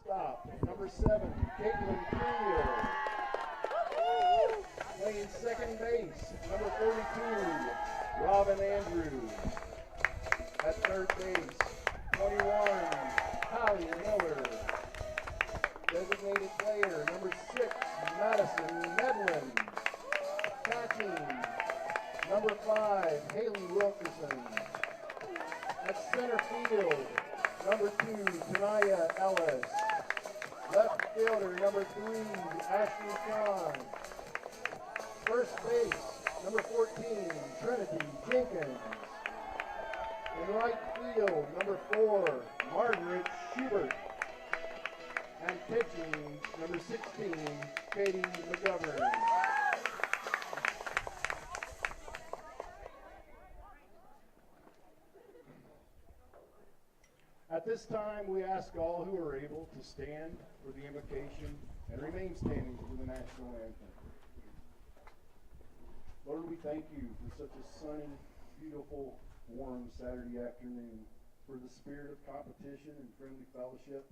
Shortstop, number 7, Caitlin Creel. Playing second base, number 42, Robin Andrews. At third base, 21, Holly Miller. Designated player, number 6, Madison Medlin. Catching, number 5, Haley Wilkerson. At center field, number 2, Tanaya Ellis. Left fielder, number 3, Ashley Sean. First base, number 14, Trinity Jenkins. In right field, number 4, Margaret Schubert. And pitching, number 16, Katie McGovern. At this time, we ask all who are able to stand for the invocation and remain standing for the national anthem. Lord, we thank you for such a sunny, beautiful, warm Saturday afternoon, for the spirit of competition and friendly fellowship.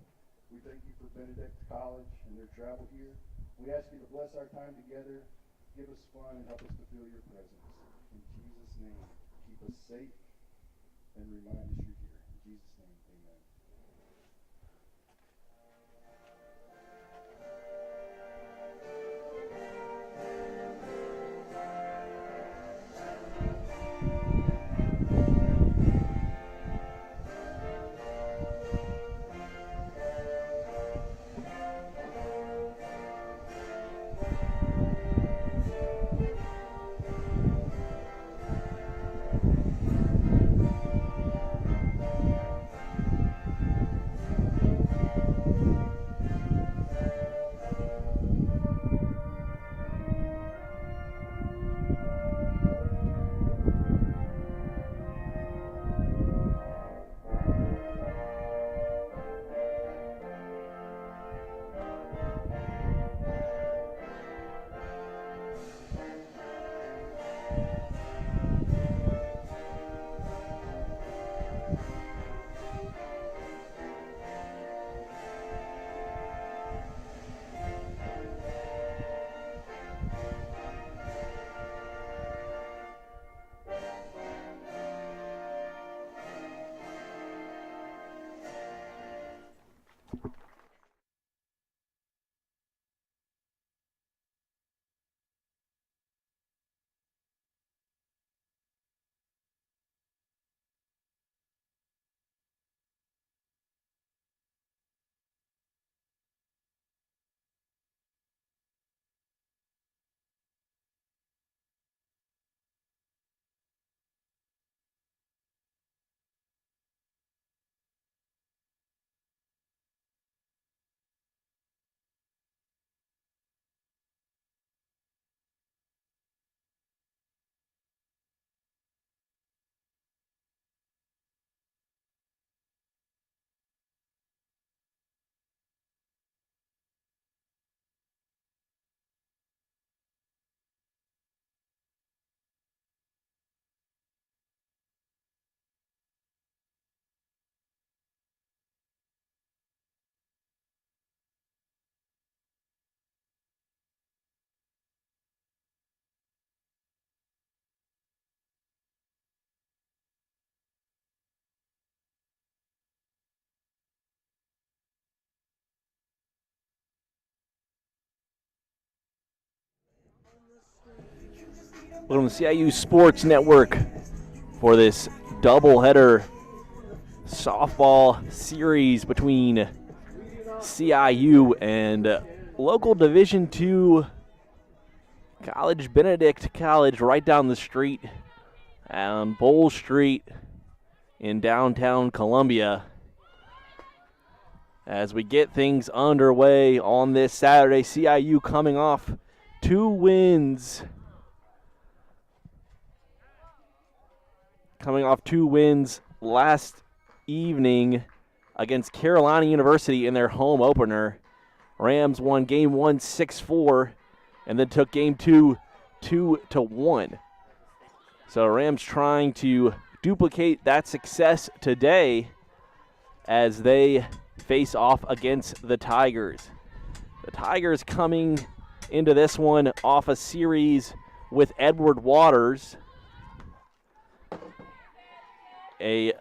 We thank you for Benedict College and their travel here. We ask you to bless our time together, give us fun, and help us to feel your presence. In Jesus' name, keep us safe and remind us you're here. In Jesus' name, amen. Welcome to CIU Sports Network for this doubleheader softball series between CIU and local Division II college, Benedict College, right down the street on Bull Street in downtown Columbia. As we get things underway on this Saturday, CIU coming off 2 wins. Coming off 2 wins last evening against Carolina University in their home opener. Rams won game 1 6-4 and then took game 2 2-1. So Rams trying to duplicate that success today as they face off against the Tigers. The Tigers coming into this one off a series with Edward Waters, a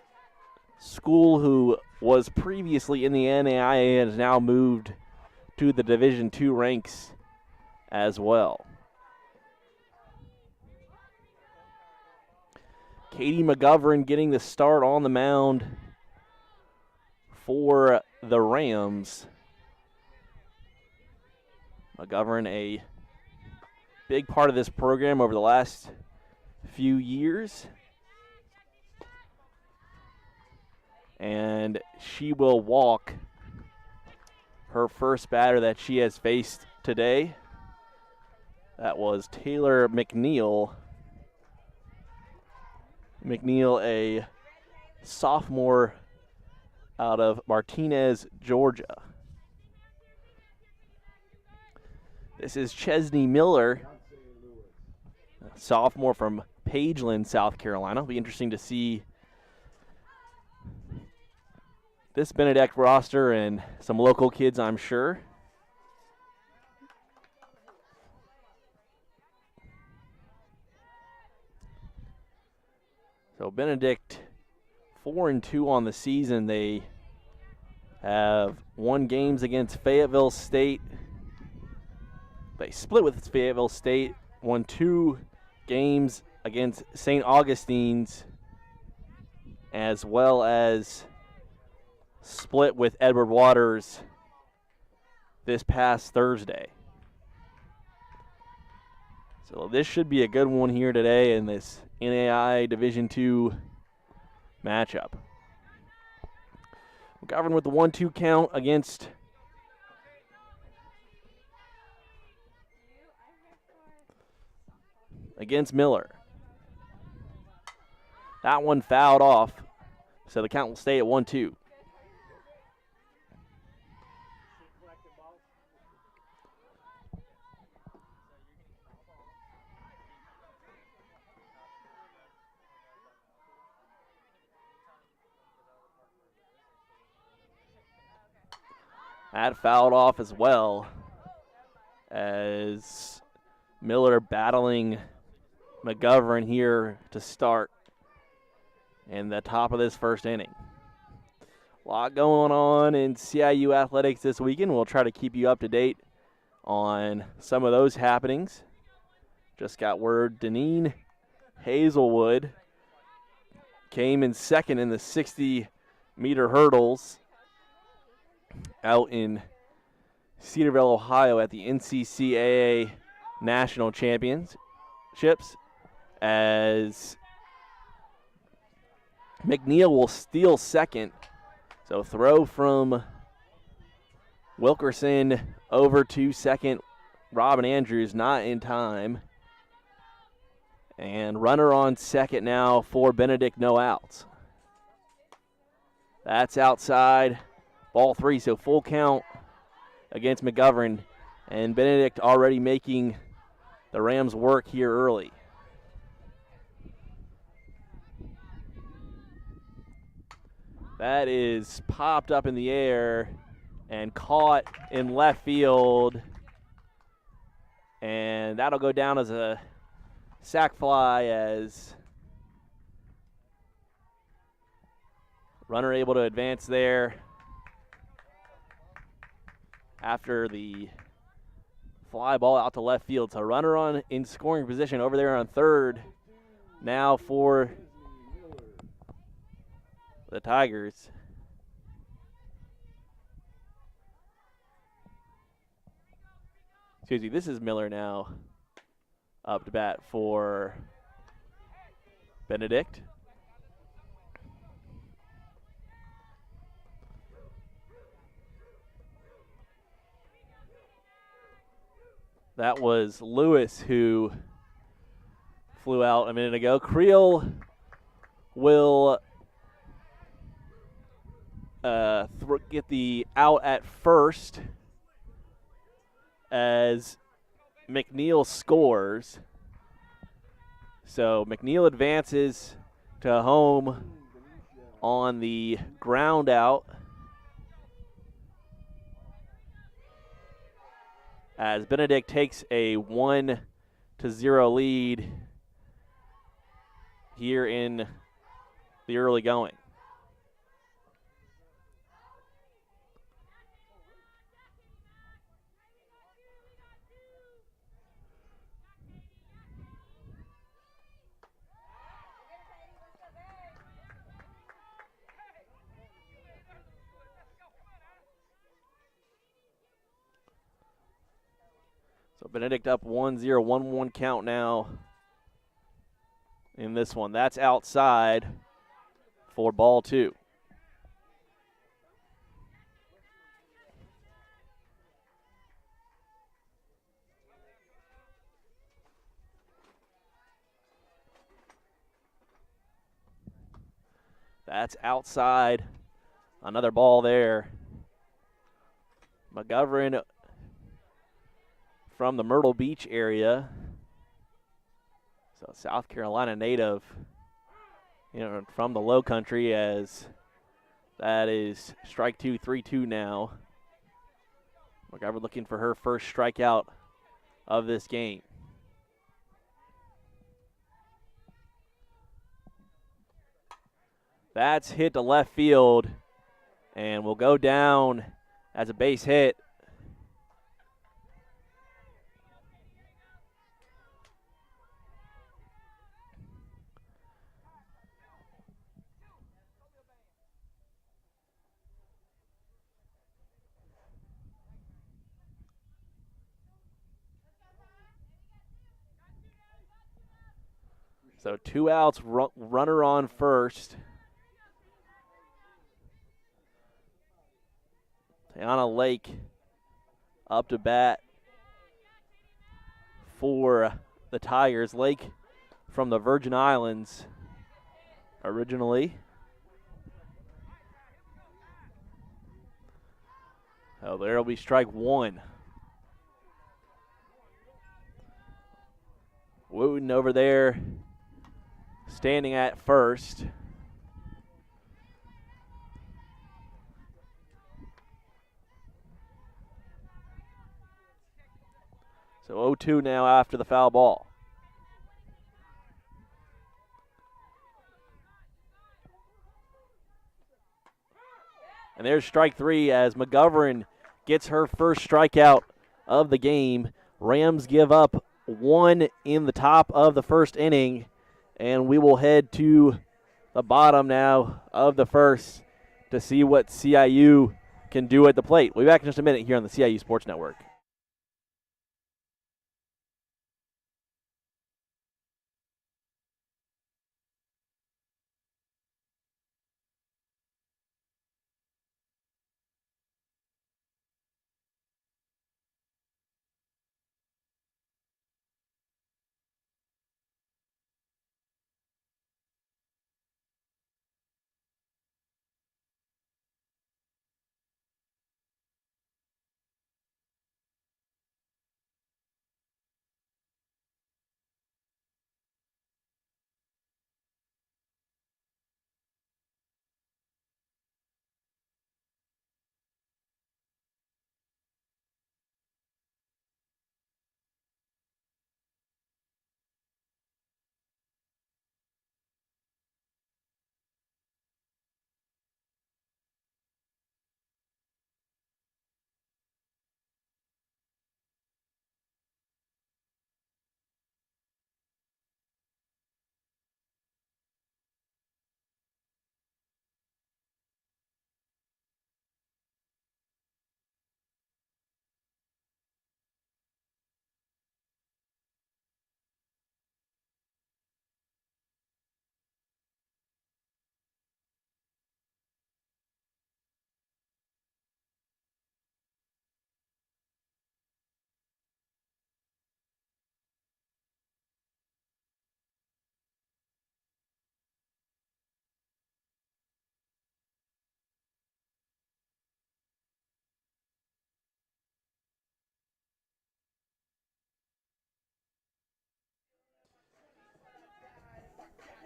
school who was previously in the NAIA and has now moved to the Division II ranks as well. Katie McGovern getting the start on the mound for the Rams. McGovern, a big part of this program over the last few years. And she will walk her first batter that she has faced today. That was Taylor McNeil. McNeil, a sophomore out of Martinez, Georgia. This is Chesney Miller, a sophomore from Pageland, South Carolina. It'll be interesting to see this Benedict roster and some local kids, I'm sure. So Benedict 4-2 on the season. They have won games against Fayetteville State. They split with Fayetteville State, won 2 games against St. Augustine's, as well as split with Edward Waters this past Thursday. So this should be a good one here today in this NAI Division II matchup. McGovern with the 1-2 count against Miller. That one fouled off, so the count will stay at 1-2. That fouled off as well, as Miller battling McGovern here to start in the top of this first inning. A lot going on in CIU athletics this weekend. We'll try to keep you up to date on some of those happenings. Just got word Deneen Hazelwood came in second in the 60-meter hurdles out in Cedarville, Ohio at the NCCAA National Championships, as McNeil will steal second. So throw from Wilkerson over to second. Robin Andrews not in time. And runner on second now for Benedict, no outs. That's outside. Ball 3, so full count against McGovern. And Benedict already making the Rams work here early. That is popped up in the air and caught in left field. And that'll go down as a sac fly, as runner able to advance there after the fly ball out to left field. So runner on in scoring position over there on third now for the Tigers. Excuse me, this is Miller now up to bat for Benedict. That was Lewis who flew out a minute ago. Creel will get the out at first as McNeil scores. So McNeil advances to home on the ground out. as Benedict takes a 1-0 lead here in the early going. So Benedict up 1-0, 1-1 count now in this one. That's outside for ball 2. That's outside. Another ball there. McGovern from the Myrtle Beach area. So South Carolina native, from the low country, as that is strike 2, 3-2 now. McGovern looking for her first strikeout of this game. That's hit to left field and will go down as a base hit. So 2 outs, runner on first. Tiana Lake up to bat for the Tigers. Lake from the Virgin Islands originally. Oh, there will be strike 1. Wooten over there, standing at first. So 0-2 now after the foul ball. And there's strike 3 as McGovern gets her first strikeout of the game. Rams give up 1 in the top of the first inning, and we will head to the bottom now of the first to see what CIU can do at the plate. We'll be back in just a minute here on the CIU Sports Network.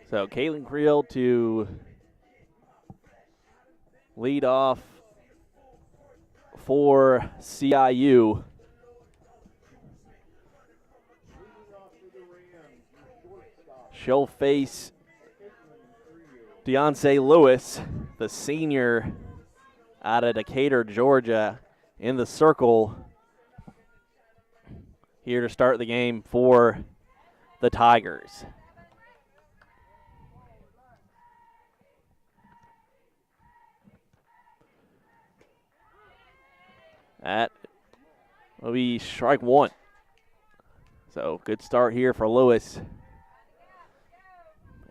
So Caitlin Creel to lead off for CIU. She'll face Deontay Lewis, the senior out of Decatur, Georgia, in the circle here to start the game for the Tigers. That will be strike one. So good start here for Lewis.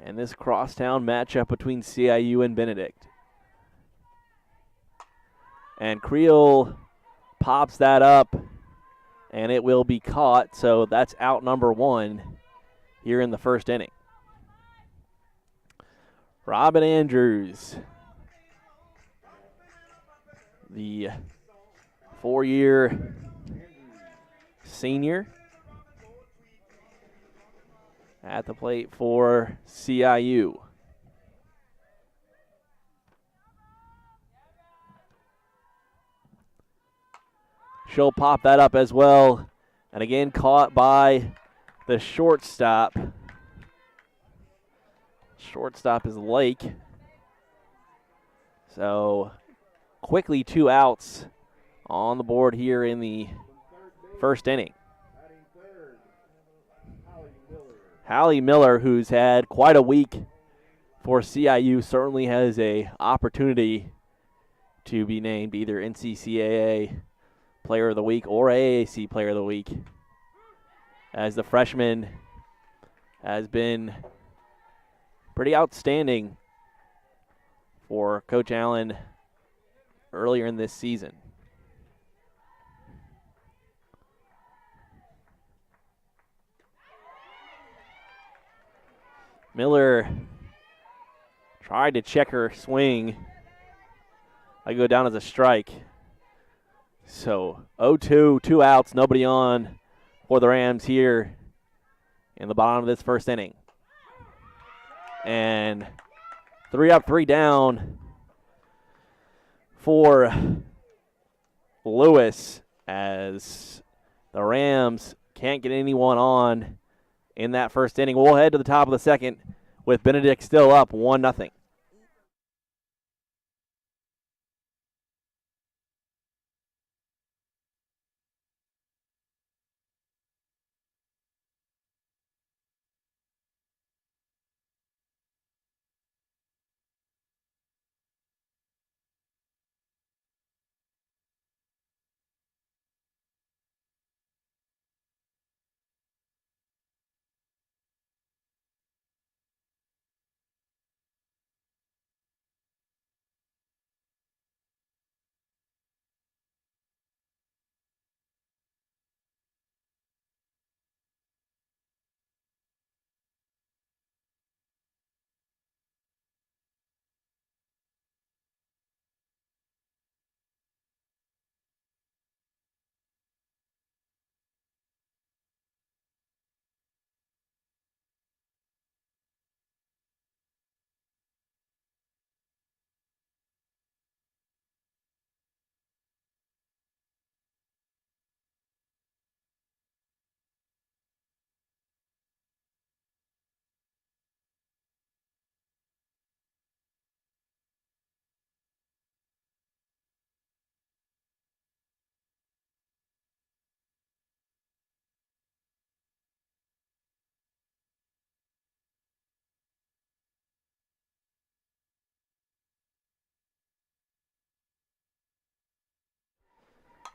And this crosstown matchup between CIU and Benedict. And Creel pops that up, and it will be caught. So that's out number one here in the first inning. Robin Andrews, the four-year senior, at the plate for CIU. She'll pop that up as well. And again, caught by the shortstop. Shortstop is Lake. So quickly 2 outs on the board here in the first inning. Hallie Miller, who's had quite a week for CIU, certainly has a opportunity to be named either NCCAA Player of the Week or AAC Player of the Week, as the freshman has been pretty outstanding for Coach Allen earlier in this season. Miller tried to check her swing. I go down as a strike. So 0-2, 2 outs, nobody on for the Rams here in the bottom of this first inning. And 3 up, 3 down for Lewis, as the Rams can't get anyone on in that first inning. We'll head to the top of the second with Benedict still up 1-0.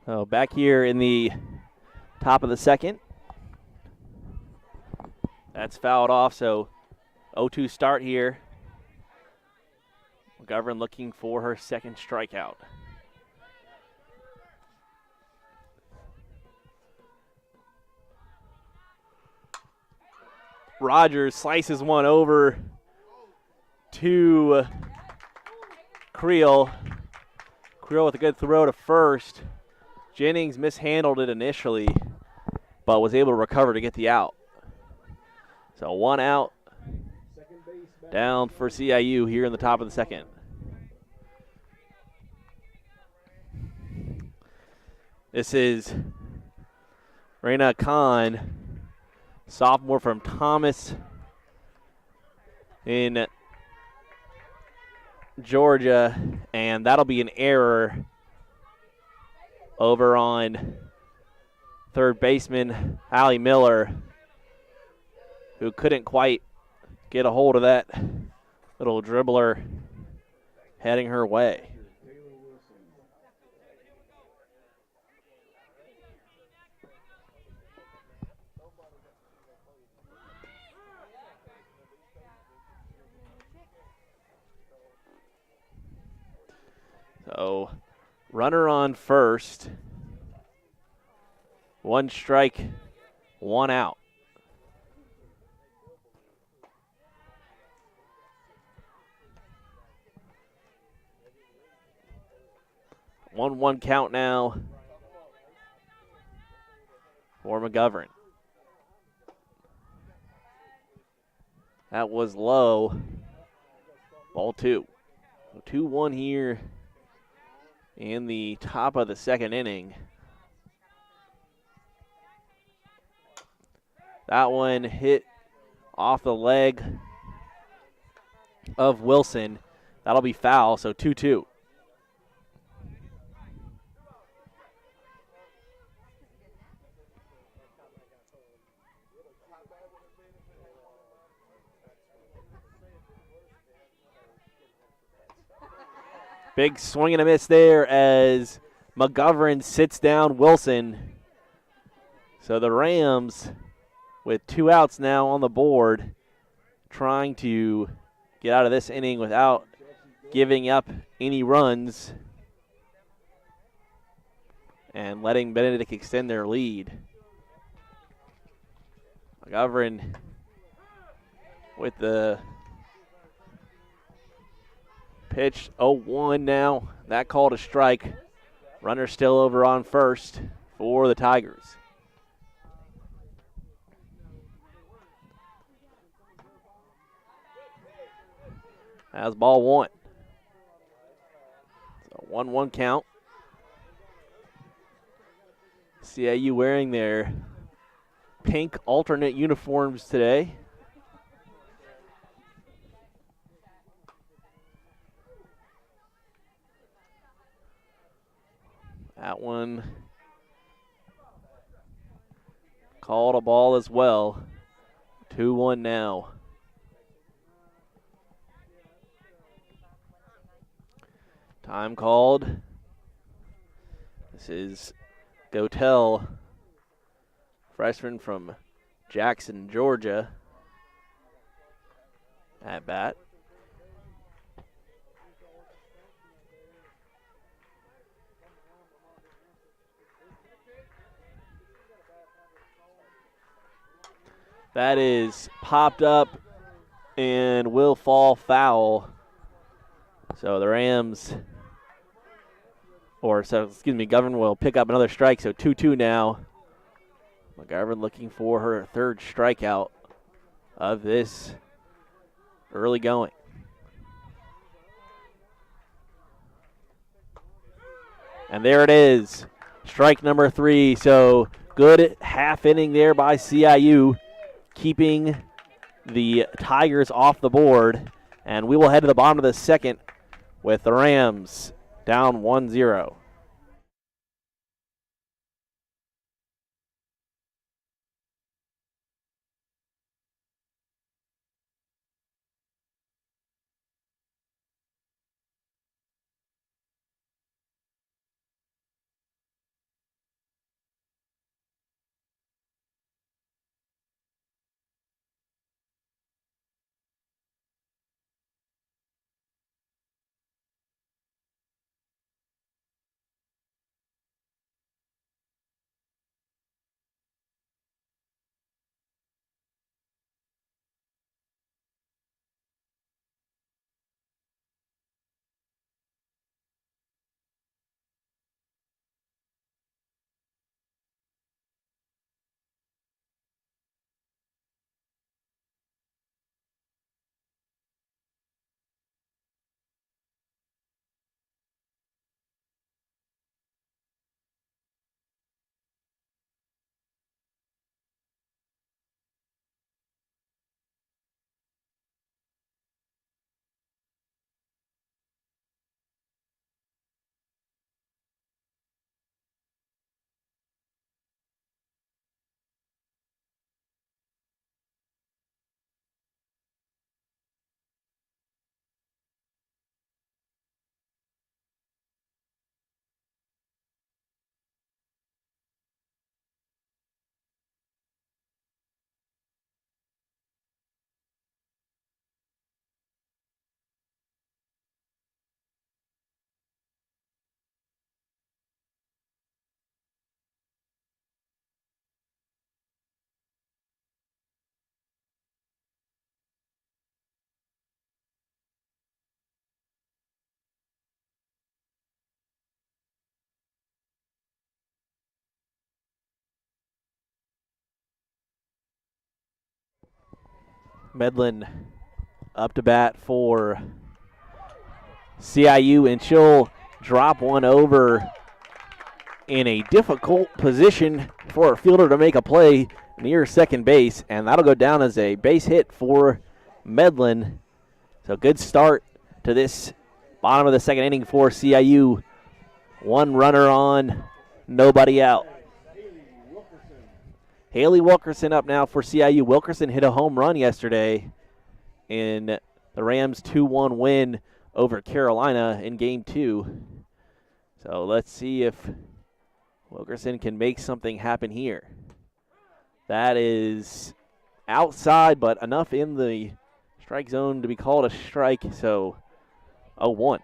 So back here in the top of the second. That's fouled off, so 0-2 start here. McGovern looking for her second strikeout. Rogers slices one over to Creel. Creel with a good throw to first. Jennings mishandled it initially, but was able to recover to get the out. So 1 out down for CIU here in the top of the second. This is Raina Khan, sophomore from Thomas in Georgia, and that'll be an error over on third baseman Allie Miller, who couldn't quite get a hold of that little dribbler heading her way. So, runner on first. 1 strike, 1 out. One count now for McGovern. That was low. Ball 2. 2-1 here in the top of the second inning. That one hit off the leg of Wilson. That'll be foul, so 2-2. Big swing and a miss there as McGovern sits down Wilson. So the Rams, with 2 outs now on the board, trying to get out of this inning without giving up any runs and letting Benedict extend their lead. McGovern with the pitch, 0-1 now. That called a strike. Runner still over on first for the Tigers. That's ball 1. So 1-1 count. CIU wearing their pink alternate uniforms today. That one called a ball as well. 2-1 now. Time called. This is Gotel, freshman from Jackson, Georgia, at bat. That is popped up and will fall foul. So the Rams, McGovern will pick up another strike. So 2-2 now. McGovern looking for her 3rd strikeout of this early going. And there it is, strike number 3. So good half inning there by CIU, keeping the Tigers off the board. And we will head to the bottom of the second with the Rams down 1-0. Medlin up to bat for CIU, and she'll drop one over in a difficult position for a fielder to make a play near second base, and that'll go down as a base hit for Medlin. So good start to this bottom of the second inning for CIU. One runner on, nobody out. Haley Wilkerson up now for CIU. Wilkerson hit a home run yesterday in the Rams' 2-1 win over Carolina in Game 2. So let's see if Wilkerson can make something happen here. That is outside, but enough in the strike zone to be called a strike, so 0-1.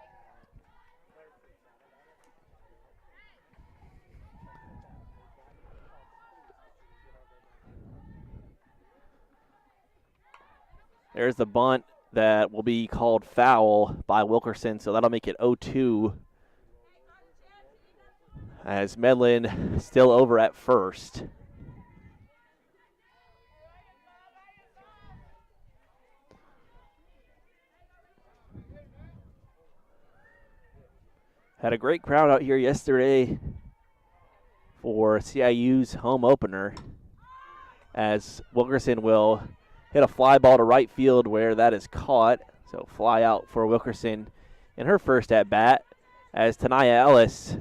There's the bunt that will be called foul by Wilkerson, so that'll make it 0-2 as Medlin still over at first. Had a great crowd out here yesterday for CIU's home opener, as Wilkerson will hit a fly ball to right field where that is caught. So fly out for Wilkerson in her first at bat, as Tanaya Ellis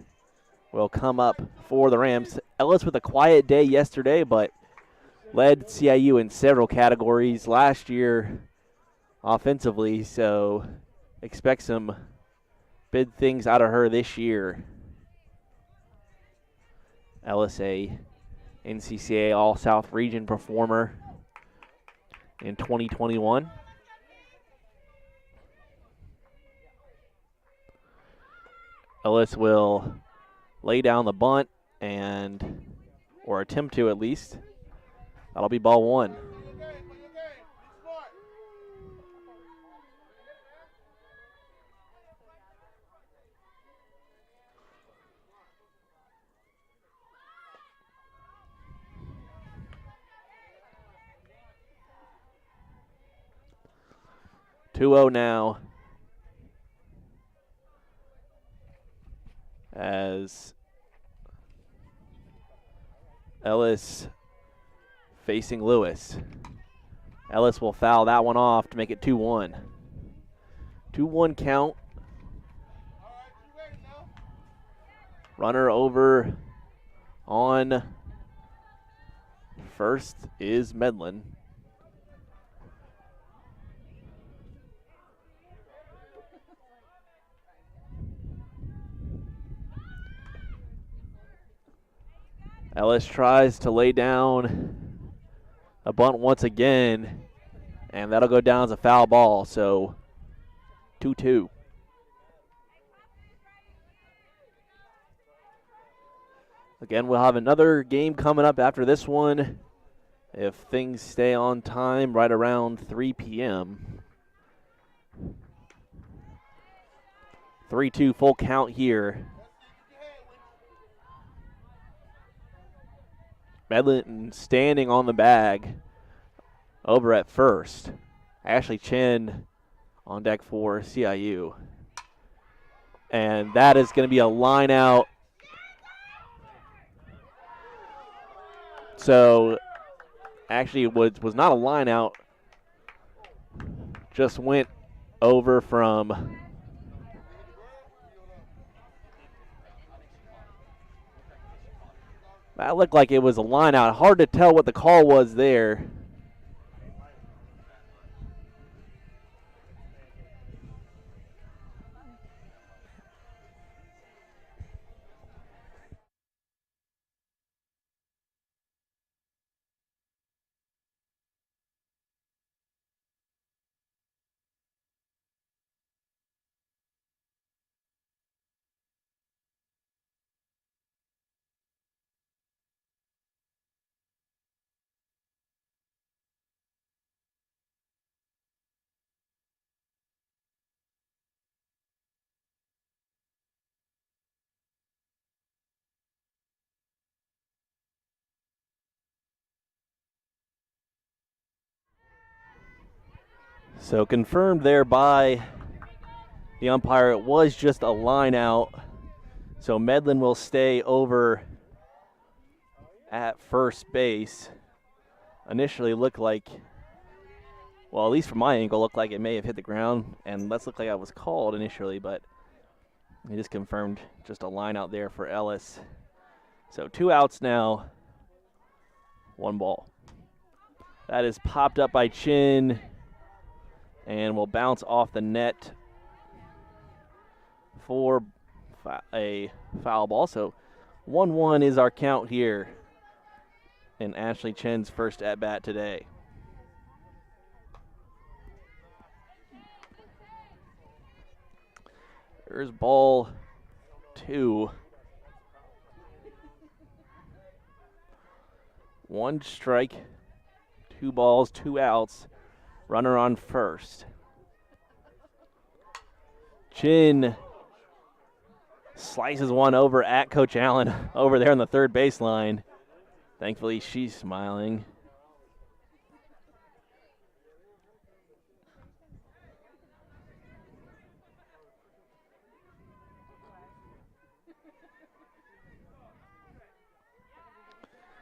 will come up for the Rams. Ellis with a quiet day yesterday, but led CIU in several categories last year offensively, so expect some big things out of her this year. Ellis, a NCCA All-South Region performer in 2021. Ellis will lay down the bunt or attempt to at least. That'll be ball one. Two-0 now, as Ellis facing Lewis. Ellis will foul that one off to make it 2-1. 2-1 count. Runner over on first is Medlin. Ellis tries to lay down a bunt once again, and that'll go down as a foul ball, so 2-2. Again, we'll have another game coming up after this one, if things stay on time, right around 3 p.m. 3-2 full count here. Medlin standing on the bag over at first. Ashley Chen on deck for CIU. And that is going to be a line out. So actually it was not a line out. Just went over from that looked like it was a line out. Hard to tell what the call was there. So confirmed there by the umpire, it was just a line out. So Medlin will stay over at first base. Initially looked like, well, at least from my angle, looked like it may have hit the ground, and let's look like I was called initially, but he just confirmed just a line out there for Ellis. So 2 outs now, 1 ball. That is popped up by Chin and will bounce off the net for a foul ball. So 1-1 is our count here in Ashley Chen's first at-bat today. There's ball 2. 1 strike, 2 balls, 2 outs. Runner on first. Chin slices one over at Coach Allen over there on the third baseline. Thankfully, she's smiling.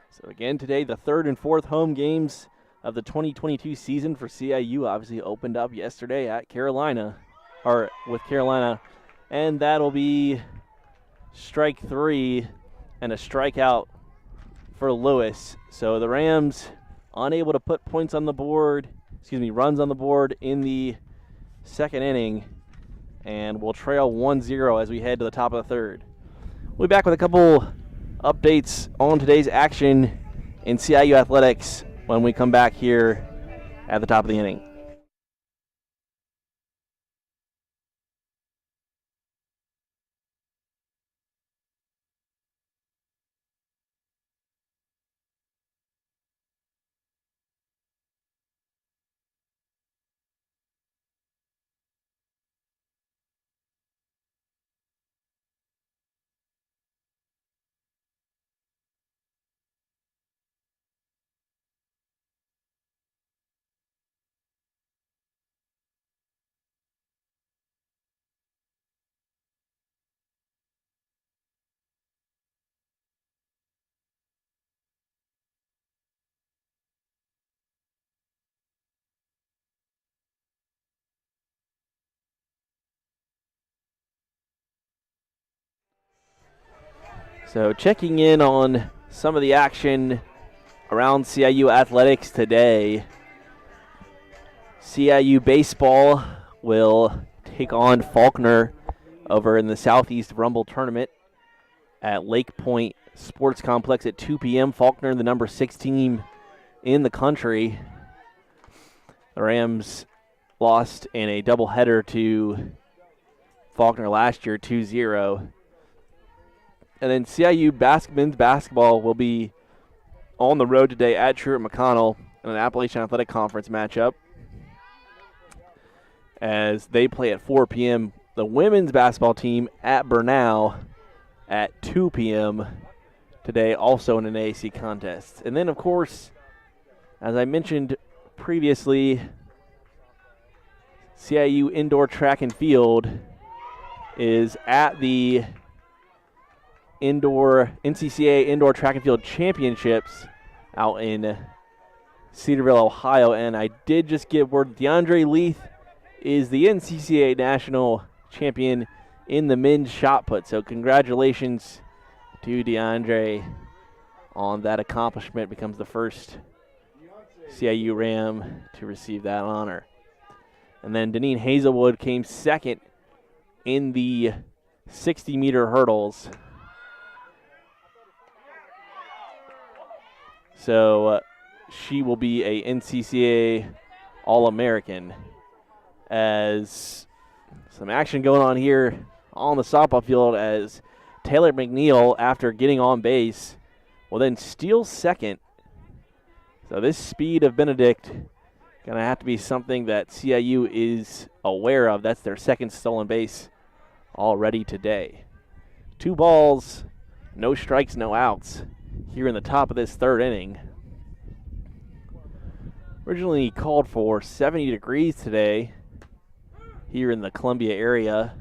So again today, the 3rd and 4th home games of the 2022 season for CIU obviously opened up yesterday at Carolina, or with Carolina, and that'll be strike 3 and a strikeout for Lewis. So the Rams unable to put runs on the board in the 2nd inning, and will trail 1-0 as we head to the top of the 3rd. We'll be back with a couple updates on today's action in CIU athletics when we come back here at the top of the inning. So checking in on some of the action around CIU athletics today. CIU baseball will take on Faulkner over in the Southeast Rumble Tournament at Lake Point Sports Complex at 2 p.m. Faulkner, the number 6 team in the country. The Rams lost in a doubleheader to Faulkner last year, 2-0. And then CIU men's basketball will be on the road today at Truett-McConnell in an Appalachian Athletic Conference matchup as they play at 4 p.m. The women's basketball team at Bernal at 2 p.m. today, also in an AAC contest. And then, of course, as I mentioned previously, CIU indoor track and field is at the NCCA Indoor Track and Field Championships out in Cedarville, Ohio. And I did just get word DeAndre Leith is the NCCA National Champion in the men's shot put. So congratulations to DeAndre on that accomplishment. Becomes the first CIU Ram to receive that honor. And then Deneen Hazelwood came second in the 60-meter hurdles. So she will be a NCCA All-American. As some action going on here on the softball field as Taylor McNeil, after getting on base, will then steal second. So this speed of Benedict going to have to be something that CIU is aware of. That's their second stolen base already today. 2 balls, no strikes, no outs here in the top of this 3rd inning. Originally called for 70 degrees today here in the Columbia area,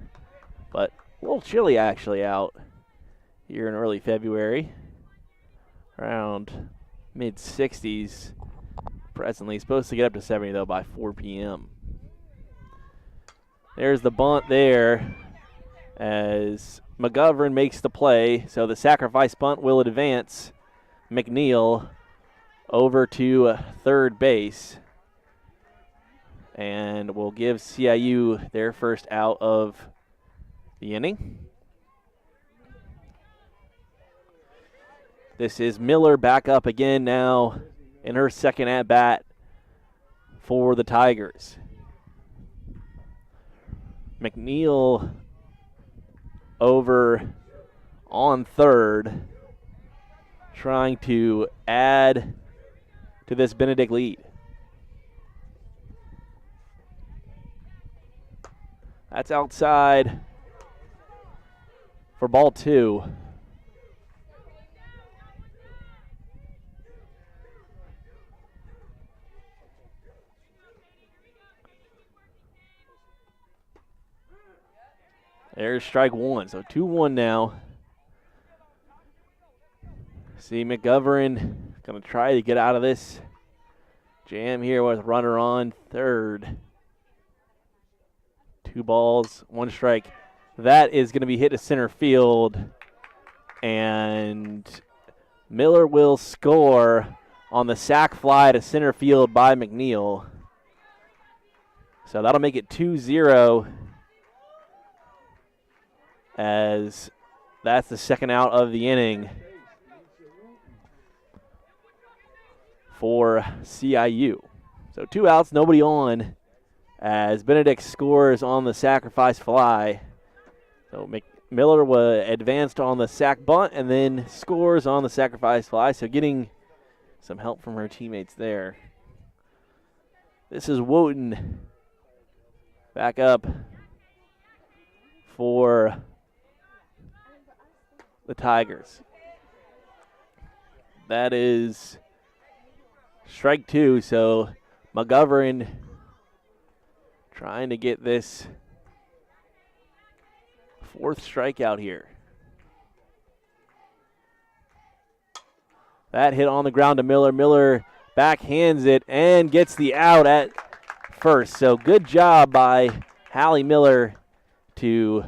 but a little chilly actually out here in early February. Around mid-60s presently. Supposed to get up to 70 though by 4 p.m. There's the bunt there as McGovern makes the play. So the sacrifice bunt will advance McNeil over to third base. And will give CIU their first out of the inning. This is Miller back up again now in her second at-bat for the Tigers. McNeil over on third, trying to add to this Benedict lead. That's outside for ball 2. There's strike 1, so 2-1 now. See McGovern going to try to get out of this jam here with runner on third. 2 balls, 1 strike. That is going to be hit to center field, and Miller will score on the sac fly to center field by McNeil. So that'll make it 2-0. As that's the second out of the inning for CIU. So 2 outs, nobody on, as Benedict scores on the sacrifice fly. So Miller was advanced on the sac bunt and then scores on the sacrifice fly, so getting some help from her teammates there. This is Wooten back up for the Tigers. That is strike 2, so McGovern trying to get this 4th strikeout here. That hit on the ground to Miller. Miller backhands it and gets the out at first. So good job by Hallie Miller to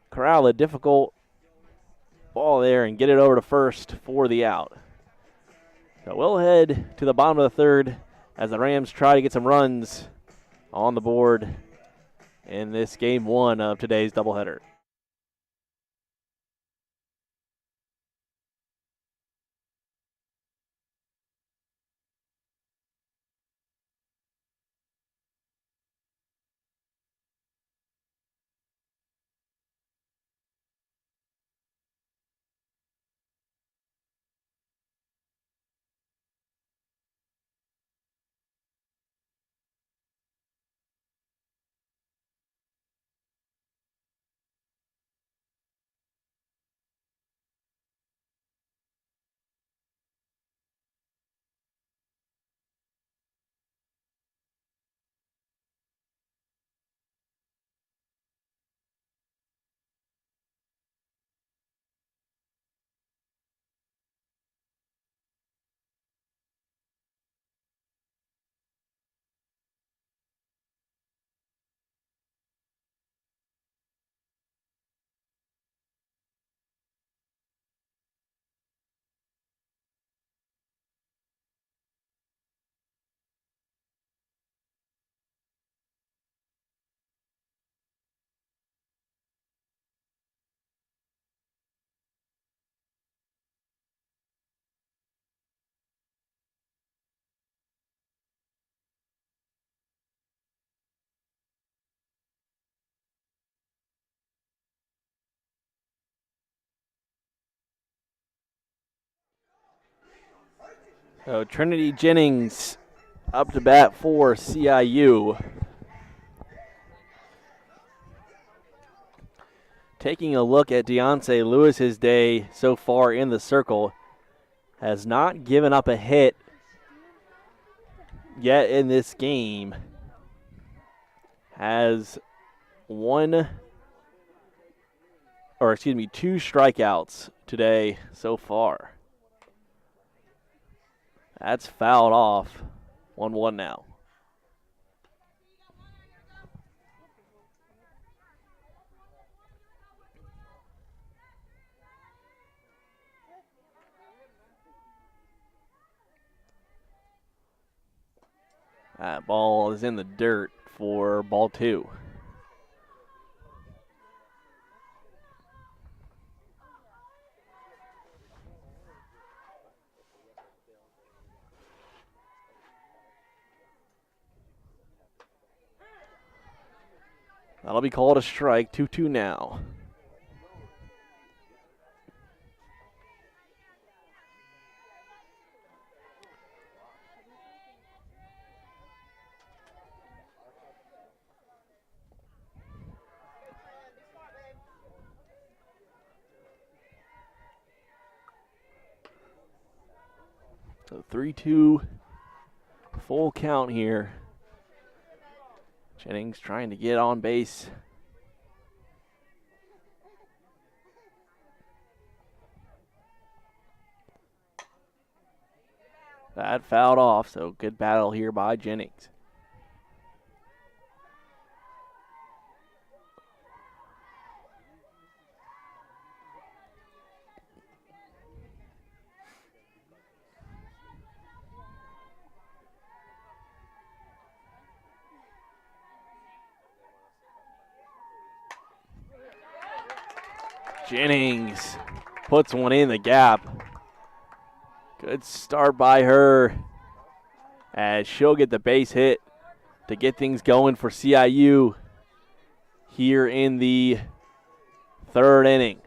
corral a difficult ball there and get it over to first for the out. So we'll head to the bottom of the third as the Rams try to get some runs on the board in this game 1 of today's doubleheader. So Trinity Jennings up to bat for CIU. Taking a look at Deontay Lewis's day so far in the circle, has not given up a hit yet in this game has two strikeouts today so far. That's fouled off. 1-1 now. That ball is in the dirt for ball 2. That'll be called a strike. 2-2 now. So 3-2, full count here. Jennings trying to get on base. That fouled off, so good battle here by Jennings. Jennings puts one in the gap. Good start by her as she'll get the base hit to get things going for CIU here in the 3rd inning.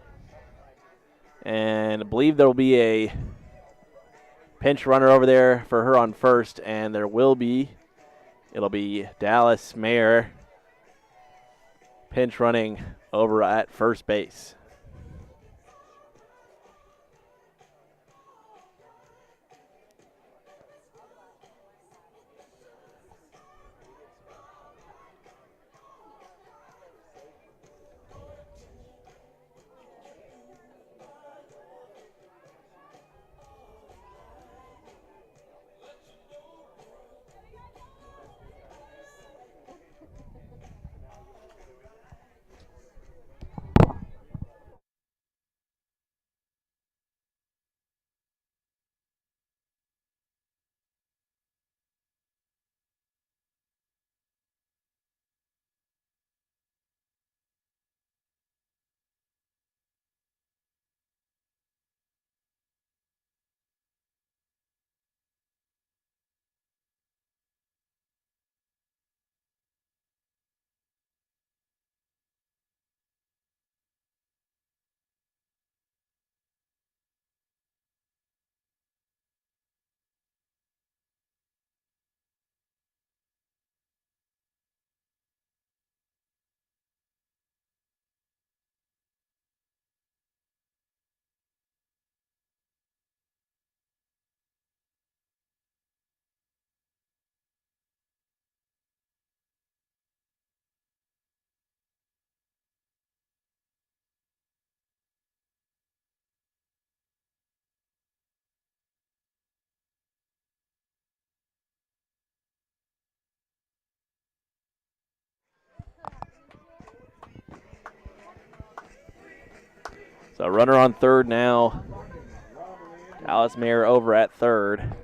And I believe there will be a pinch runner over there for her on first, and it'll be Dallas Mayer pinch running over at first base. So runner on third now. Dallas Mayer over at third.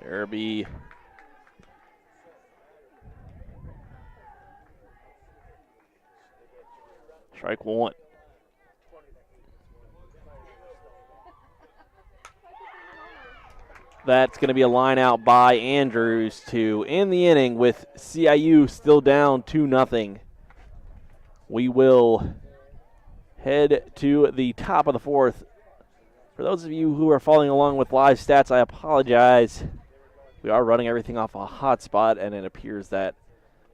There'll be strike one. That's going to be a line out by Andrews to end the inning with CIU still down 2-0. We will head to the top of the 4th. For those of you who are following along with live stats, I apologize. We are running everything off a hotspot, and it appears that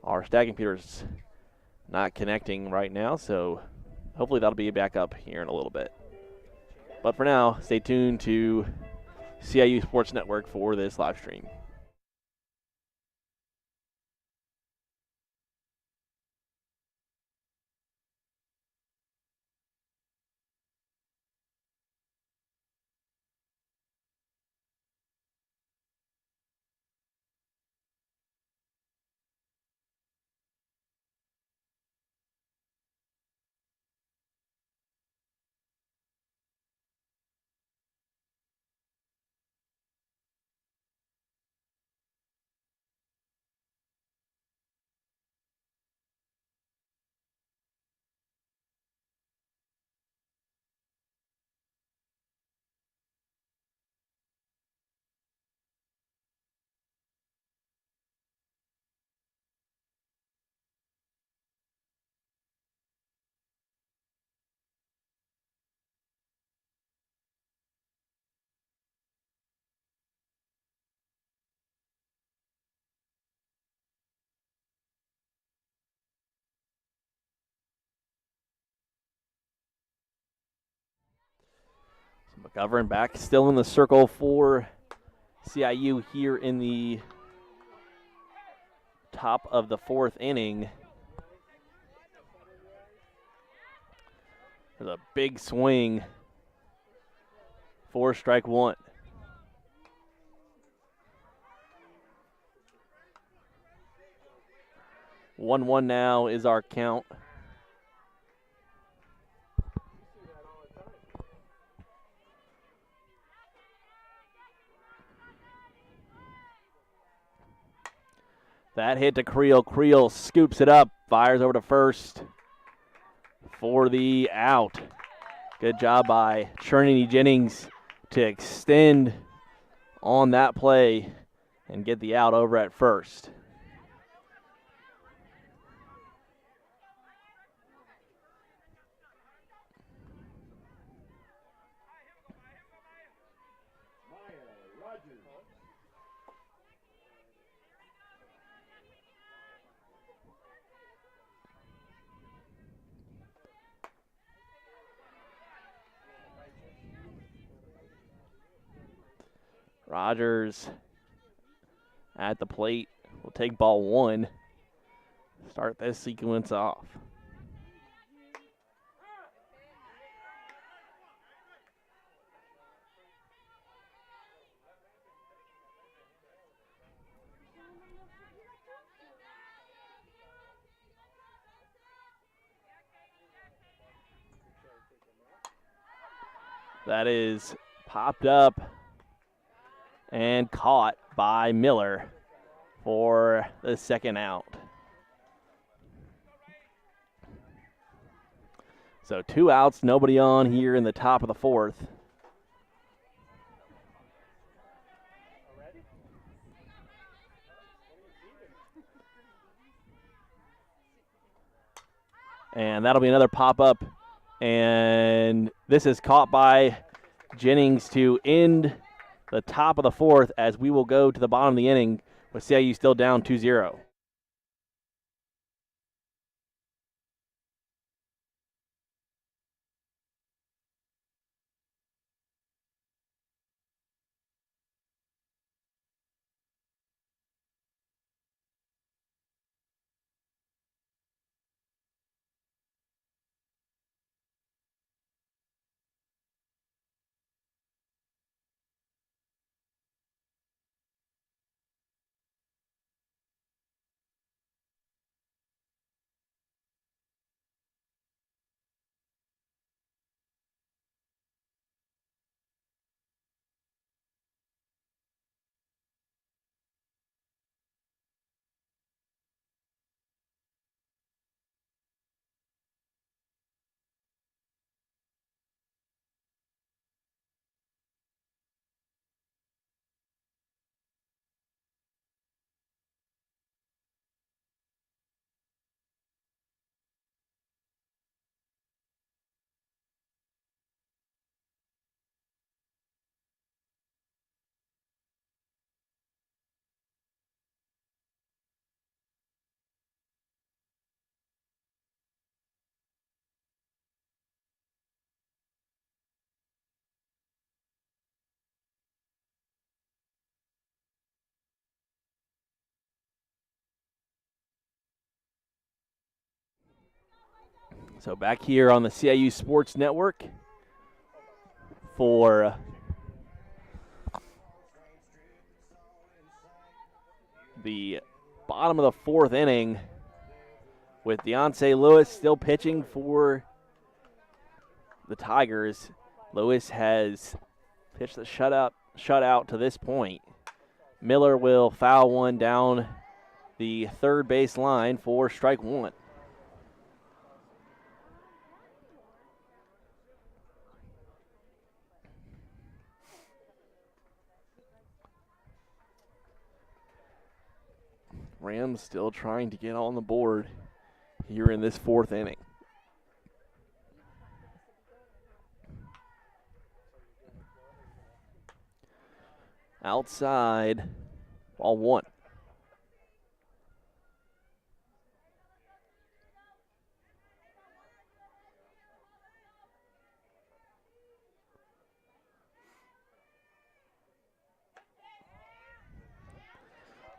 our stacking computer is not connecting right now, so hopefully that'll be back up here in a little bit. But for now, stay tuned to CIU Sports Network for this live stream. McGovern back still in the circle for CIU here in the top of the fourth inning. There's a big swing for strike one. 1-1 now is our count. That hit to Creel. Creel scoops it up, fires over to first for the out. Good job by Trinity Jennings to extend on that play and get the out over at first. Rogers at the plate will take ball one. Start this sequence off. That is popped up and caught by Miller for the second out. So 2 outs, nobody on here in the top of the fourth. And that'll be another pop-up. And this is caught by Jennings to end the top of the fourth as we will go to the bottom of the inning with CIU still down 2-0. So back here on the CIU Sports Network for the bottom of the fourth inning with Deontay Lewis still pitching for the Tigers. Lewis has pitched the shutout to this point. Miller will foul one down the third base line for strike one. Rams still trying to get on the board here in this fourth inning. Outside, ball one.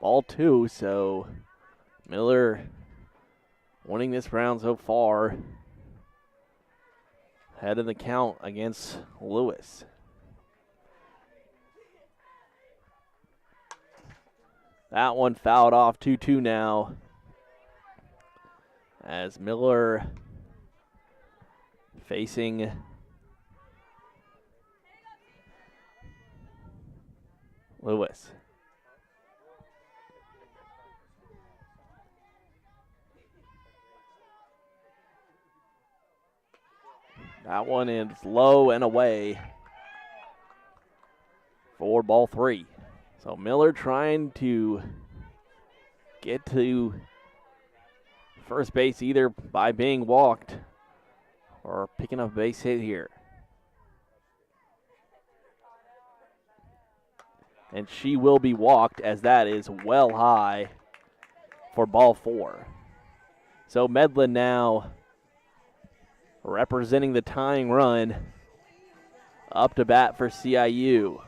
Ball two, so Miller winning this round so far. Head of the count against Lewis. That one fouled off 2-2 now. As Miller facing Lewis. That one is low and away for ball three. So Miller trying to get to first base either by being walked or picking up a base hit here. And she will be walked as that is well high for ball four. So Medlin now representing the tying run up to bat for CIU.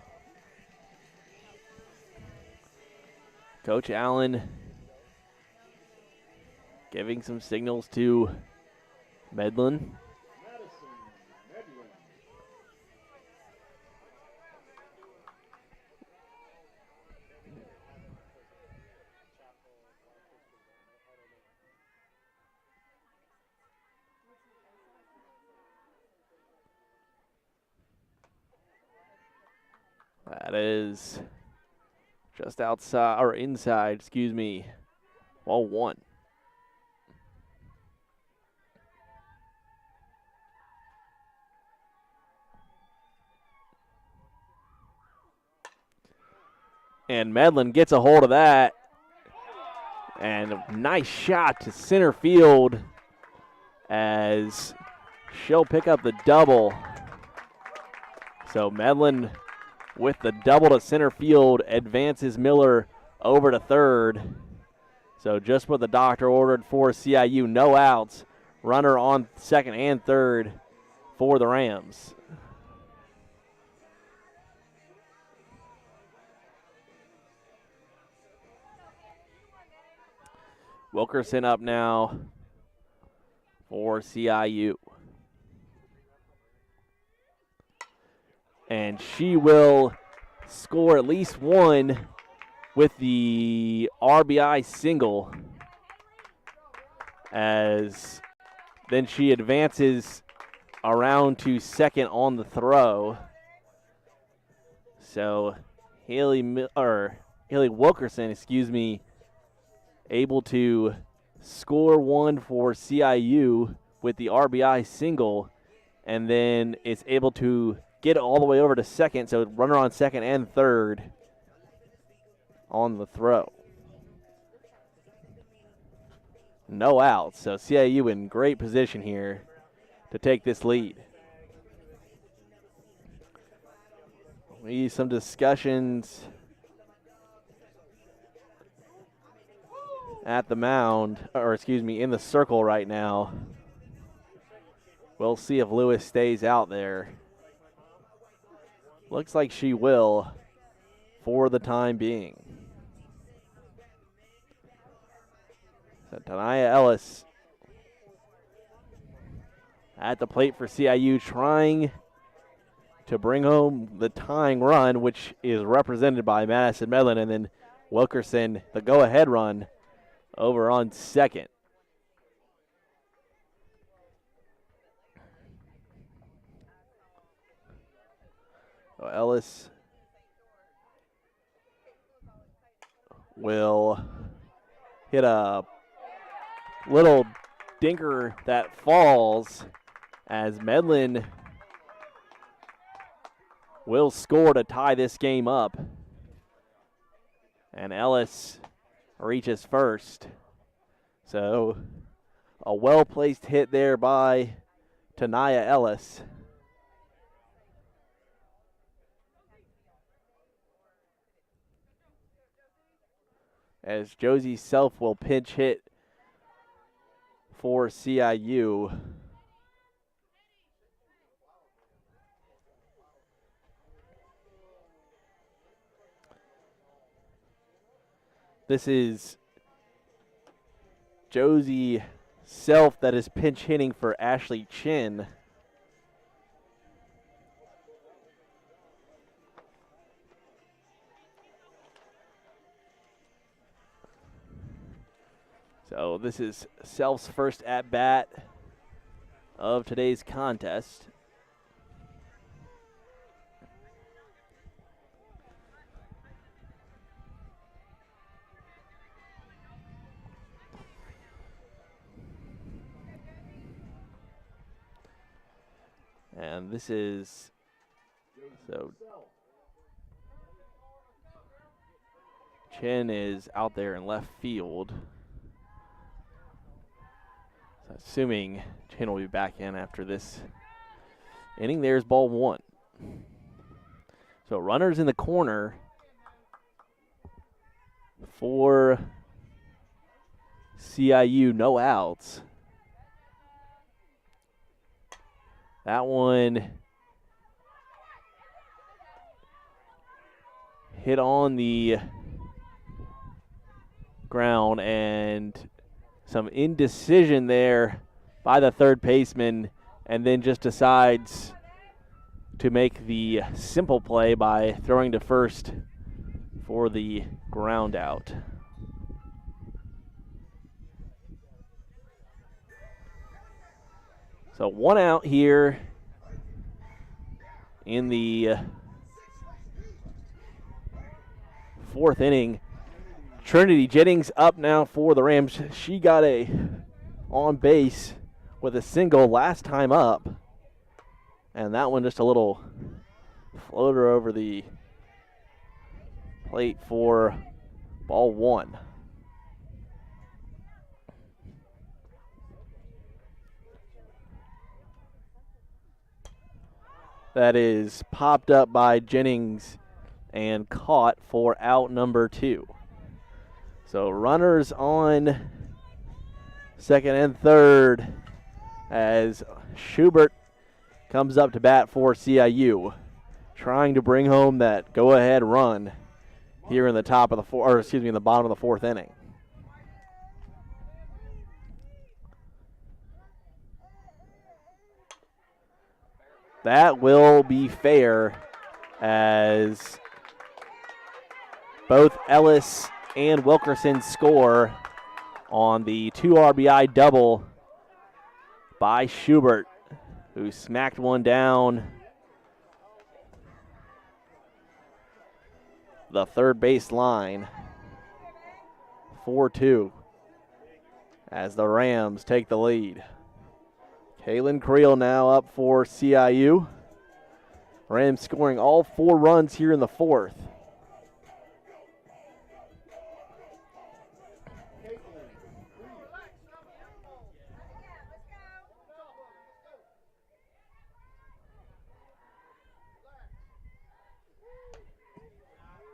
Coach Allen giving some signals to Medlin. That is just outside, or inside, excuse me, ball one. And Medlin gets a hold of that. And a nice shot to center field as she'll pick up the double. So Medlin with the double to center field advances Miller over to third. So just what the doctor ordered for CIU, no outs. Runner on second and third for the Rams. Wilkerson up now for CIU. And she will score at least one with the RBI single, as then she advances around to second on the throw. So Haley Wilkerson, able to score one for CIU with the RBI single, and then is able to get all the way over to second, so runner on second and third on the throw. No outs, so CIU in great position here to take this lead. We need some discussions at the mound, in the circle right now. We'll see if Lewis stays out there. Looks like she will for the time being. So Tanaya Ellis at the plate for CIU, trying to bring home the tying run, which is represented by Madison Medlin, and then Wilkerson, the go-ahead run, over on second. So Ellis will hit a little dinker that falls as Medlin will score to tie this game up. And Ellis reaches first. So a well-placed hit there by Tanaya Ellis. As Josie Self will pinch hit for CIU. This is Josie Self that is pinch hitting for Ashley Chin. So this is Self's first at-bat of today's contest. And this is, so Chin is out there in left field. So assuming Chin will be back in after this inning. There's ball one. So runners in the corner for CIU, no outs. That one hit on the ground and some indecision there by the third baseman, and then just decides to make the simple play by throwing to first for the ground out. So one out here in the fourth inning. Trinity Jennings up now for the Rams. She got a on base with a single last time up. And that one just a little floater over the plate for ball one. That is popped up by Jennings and caught for out number two. So runners on second and third as Schubert comes up to bat for CIU, trying to bring home that go-ahead run here in the top of the in the bottom of the fourth inning. That will be fair as both Ellis and Wilkerson score on the 2 RBI double by Schubert, who smacked one down the third base line. 4-2 as the Rams take the lead. Kaylin Creel now up for CIU. Rams scoring all 4 runs here in the fourth.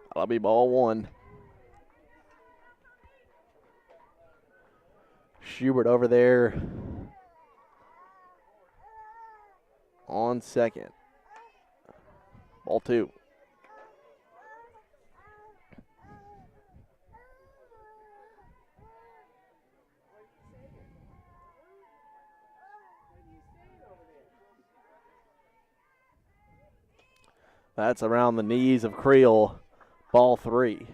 That'll be ball one. Schubert over there on second. Ball two. That's around the knees of Creel. Ball 3.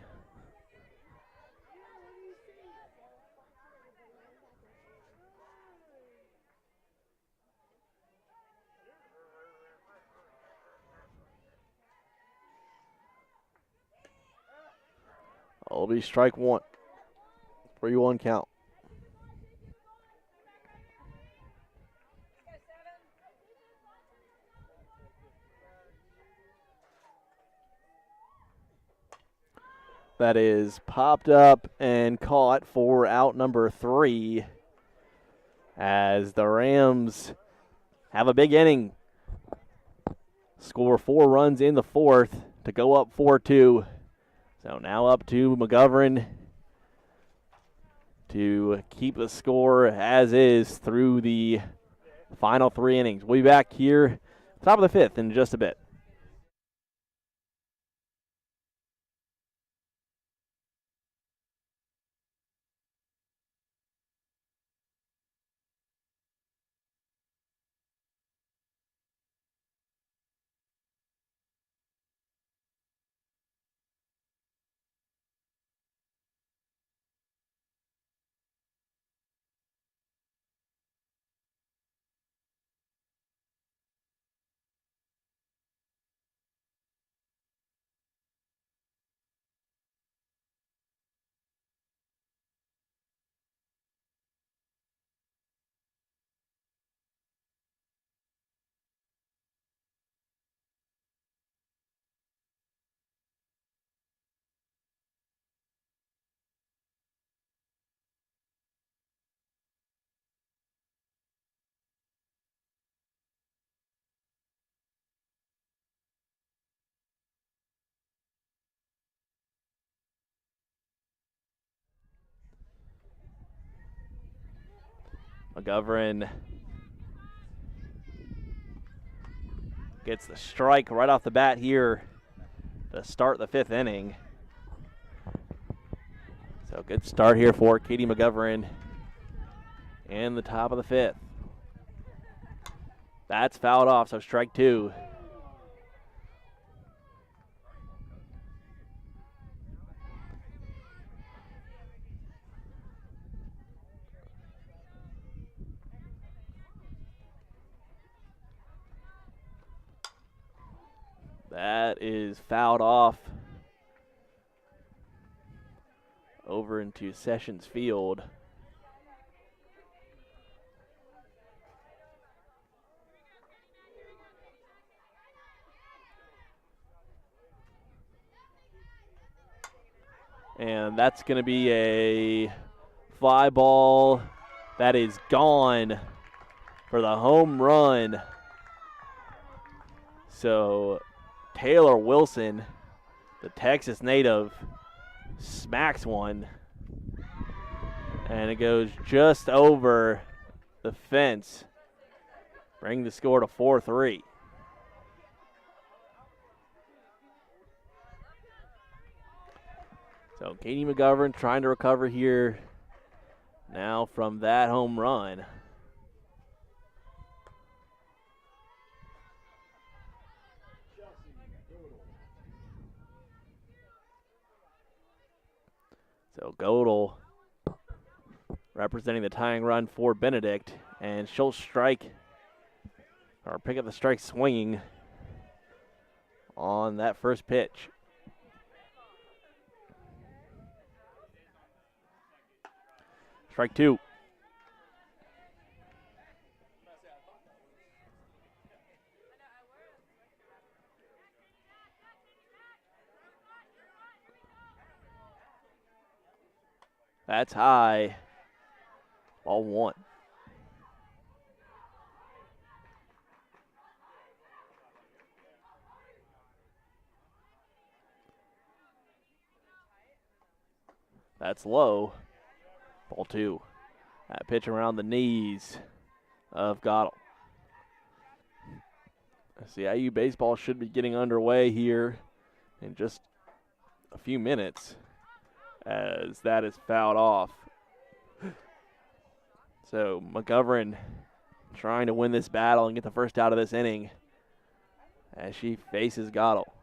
It'll be strike 1. 3-1 count. That is popped up and caught for out number 3 as the Rams have a big inning. Score 4 runs in the 4th to go up 4-2. So now up to McGovern to keep the score as is through the final 3 innings. We'll be back here, top of the 5th, in just a bit. McGovern gets the strike right off the bat here to start the 5th inning. So good start here for Katie McGovern in the top of the 5th. That's fouled off, so strike 2. That is fouled off over into Sessions Field. And that's going to be a fly ball that is gone for the home run. So Taylor Wilson, the Texas native, smacks one. And it goes just over the fence, bring the score to 4-3. So Katie McGovern trying to recover here now from that home run. So Godel representing the tying run for Benedict, and she'll strike or pick up the strike swinging on that first pitch. Strike 2. That's high. Ball 1. That's low. Ball 2. That pitch around the knees of Godel. CIU baseball should be getting underway here in just a few minutes, as that is fouled off. So McGovern trying to win this battle and get the first out of this inning, as she faces Gottle.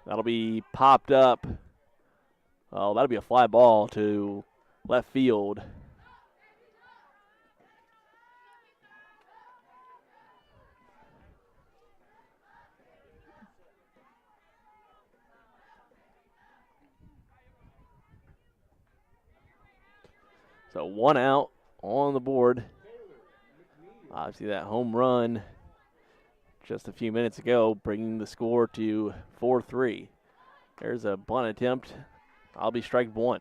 That'll be popped up. Oh, that'll be a fly ball to left field. So 1 out on the board. Obviously that home run just a few minutes ago, bringing the score to 4-3. There's a bunt attempt. I'll be strike one.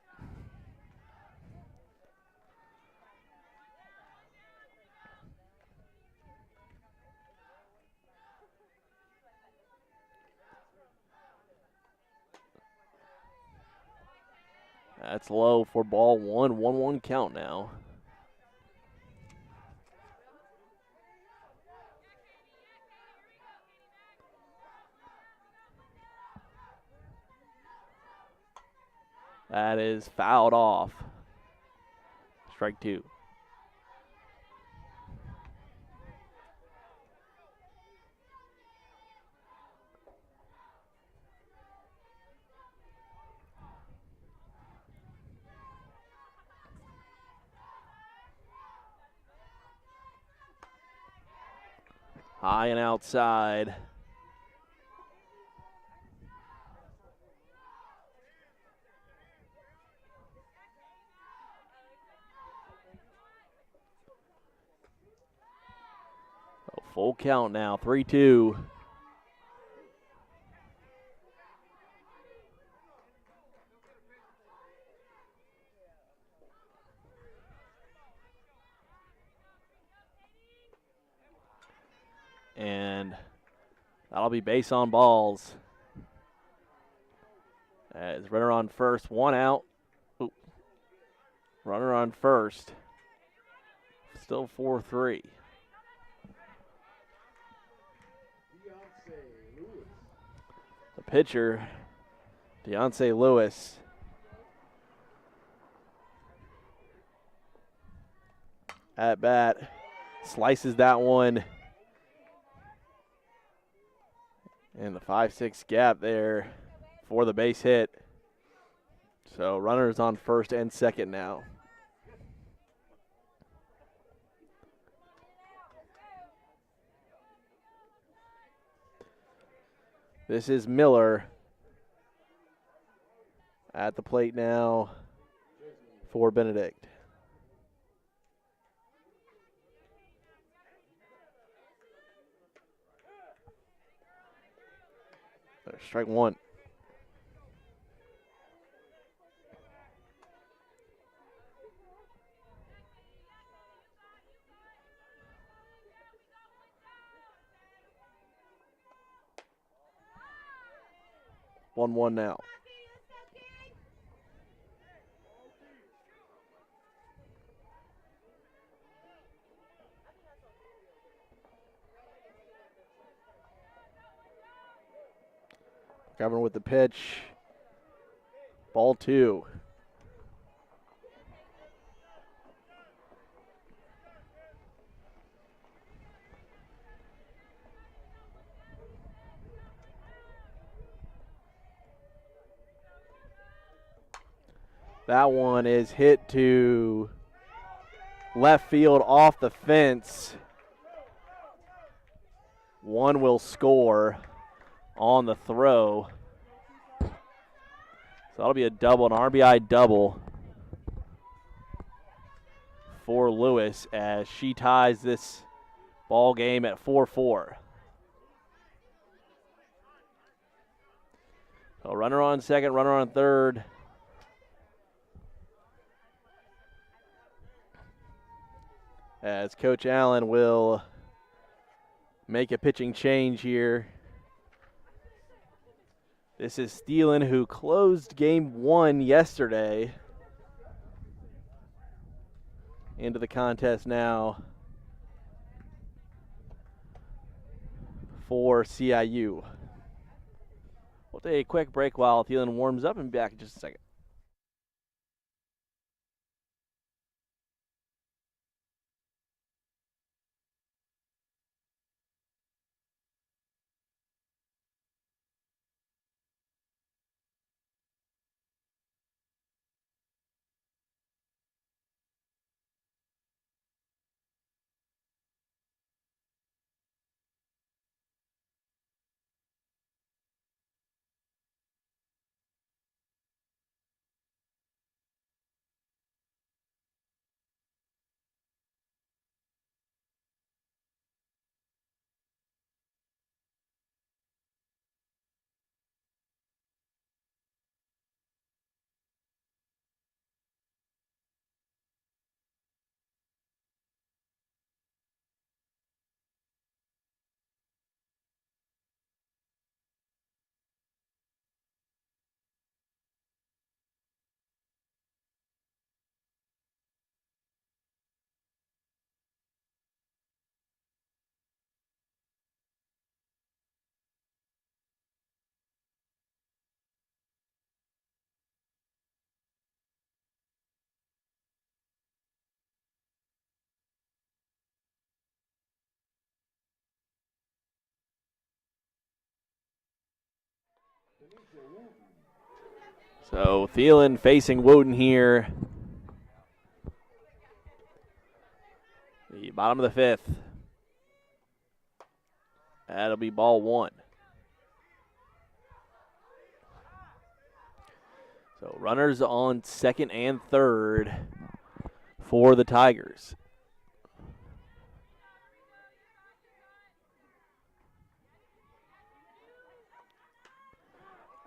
That's low for ball one. 1-1 count now. That is fouled off. Strike two. High and outside. Full count now, 3-2. And that'll be base on balls. As runner on first, 1 out. Oop. Runner on first. Still 4-3. The pitcher, Deontay Lewis. At bat, slices that one. And the 5-6 gap there for the base hit. So runners on first and second now. This is Miller at the plate now for Benedict. There's strike one. 1-1 now. Covering with the pitch. Ball two. That one is hit to left field off the fence. One will score on the throw. So that'll be a double, an RBI double for Lewis as she ties this ball game at 4-4. So runner on second, runner on third. As Coach Allen will make a pitching change here. This is Thielen, who closed game one yesterday, into the contest now for CIU. We'll We'll take a quick break while Thielen warms up and be back in just a second. So Thielen facing Wooten here. The bottom of the fifth. That'll be ball one. So runners on second and third for the Tigers.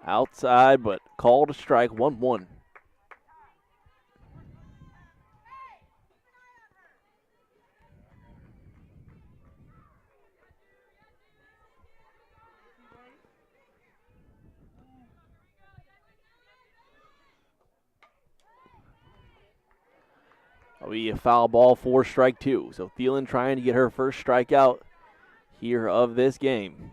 Outside, but called a strike, 1-1. That'll be a foul ball for strike two. So Thielen trying to get her first strikeout here of this game.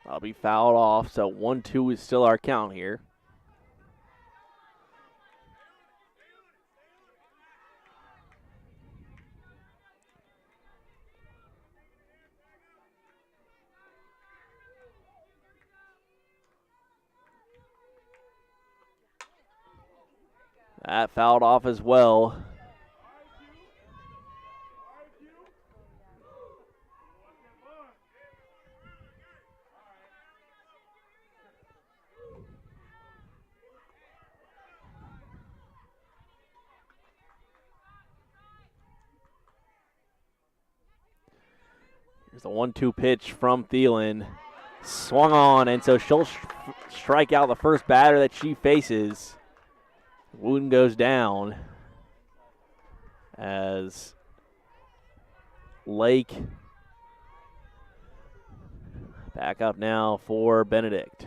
I'll be fouled off, so 1-2 is still our count here. That fouled off as well. Here's the 1-2 pitch from Thielen. Swung on, and so she'll strike out the first batter that she faces. Wooten goes down as Lake back up now for Benedict.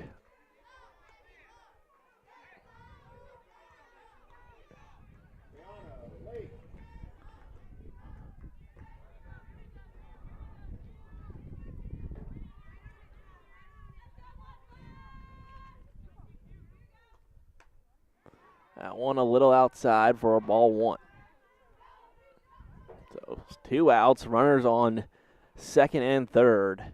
That one a little outside for a ball one. So 2 outs, runners on second and third.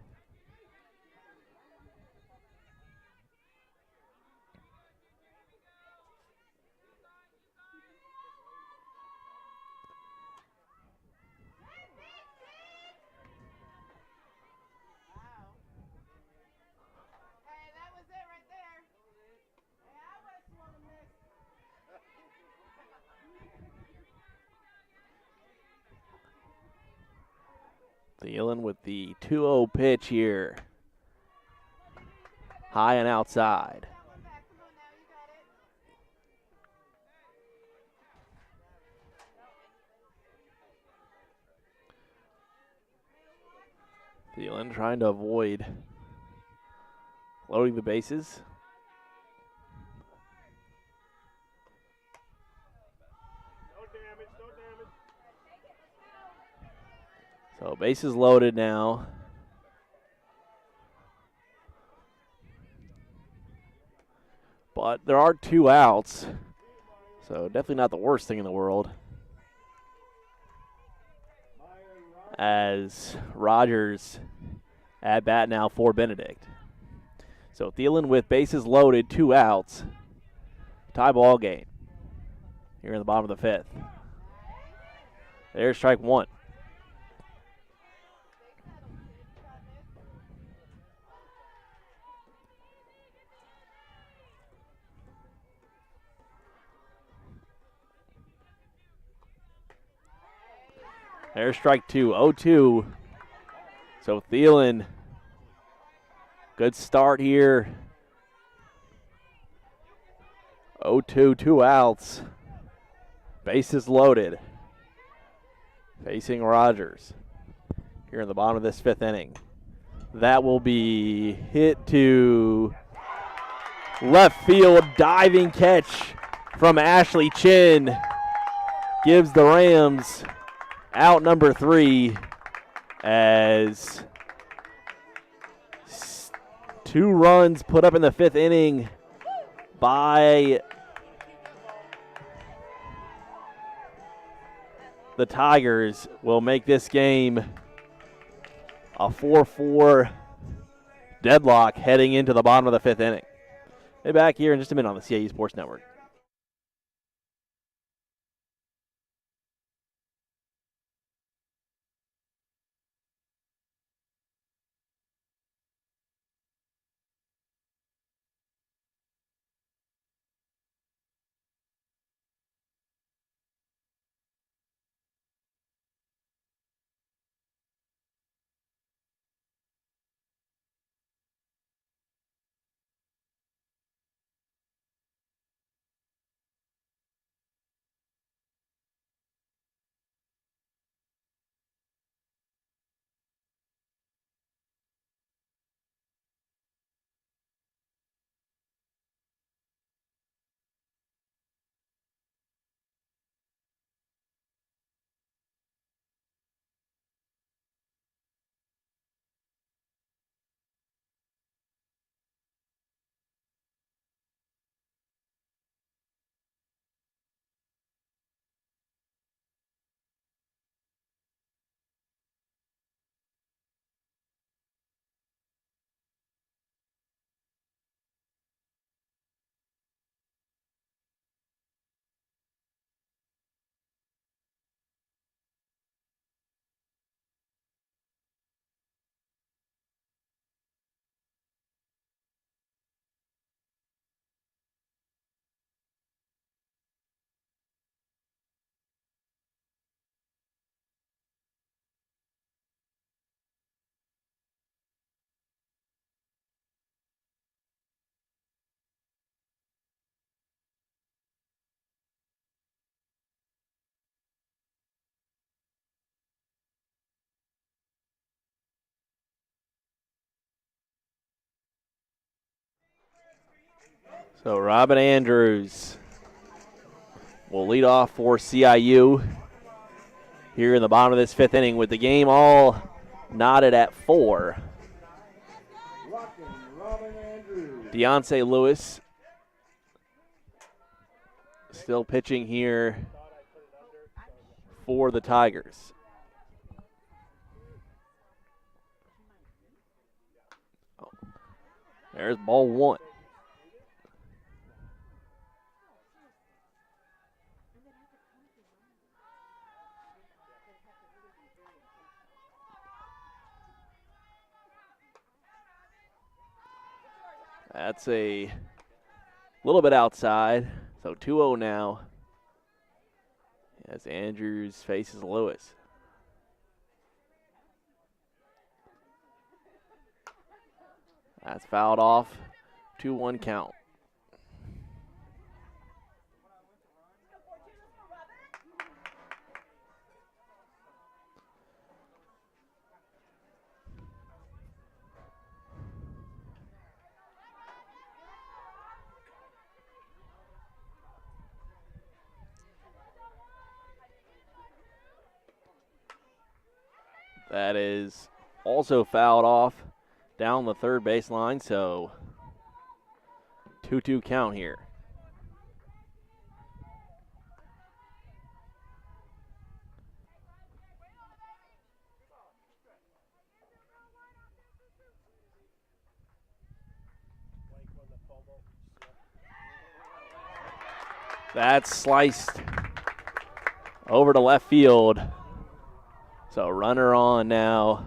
Thielen with the 2-0 pitch here. High and outside. Thielen trying to avoid loading the bases. So bases loaded now. But there are 2 outs. So definitely not the worst thing in the world. As Rogers at bat now for Benedict. So Thielen with bases loaded, 2 outs. Tie ball game here in the bottom of the 5th. There's strike 1. There's strike 2, 0-2. So Thielen, good start here. 0-2, 2 outs. Bases loaded. Facing Rogers here in the bottom of this 5th inning. That will be hit to left field. Diving catch from Ashley Chin gives the Rams out number 3 as 2 runs put up in the 5th inning by the Tigers will make this game a 4-4 deadlock heading into the bottom of the 5th inning. We'll be back here in just a minute on the CIU Sports Network. So Robin Andrews will lead off for CIU here in the bottom of this 5th inning with the game all knotted at 4. Deontay Lewis still pitching here for the Tigers. Oh, there's ball 1. That's a little bit outside, so 2-0 now as Andrews faces Lewis. That's fouled off, 2-1 count. That is also fouled off down the third baseline, so 2-2 count here. That's sliced over to left field. So runner on now.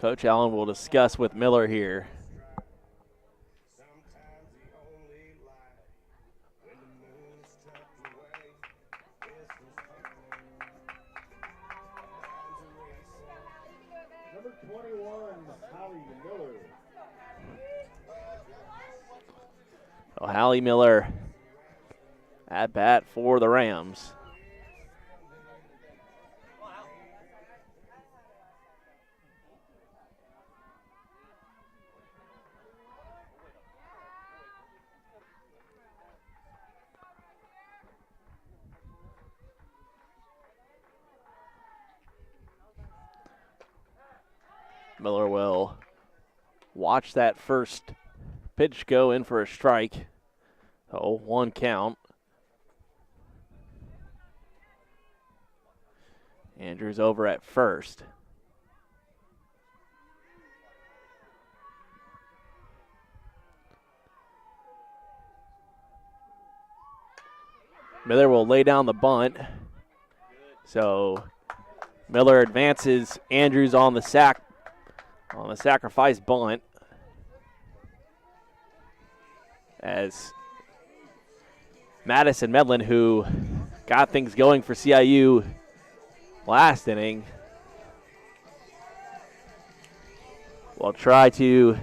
Coach Allen will discuss with Miller here. Number 21, Hallie Miller. So Hallie Miller at bat for the Rams. Miller will watch that first pitch go in for a strike. Oh, 1 count. Andrews over at first. Miller will lay down the bunt. So Miller advances. Andrews on the sacrifice bunt. As Madison Medlin, who got things going for CIU last inning, will try to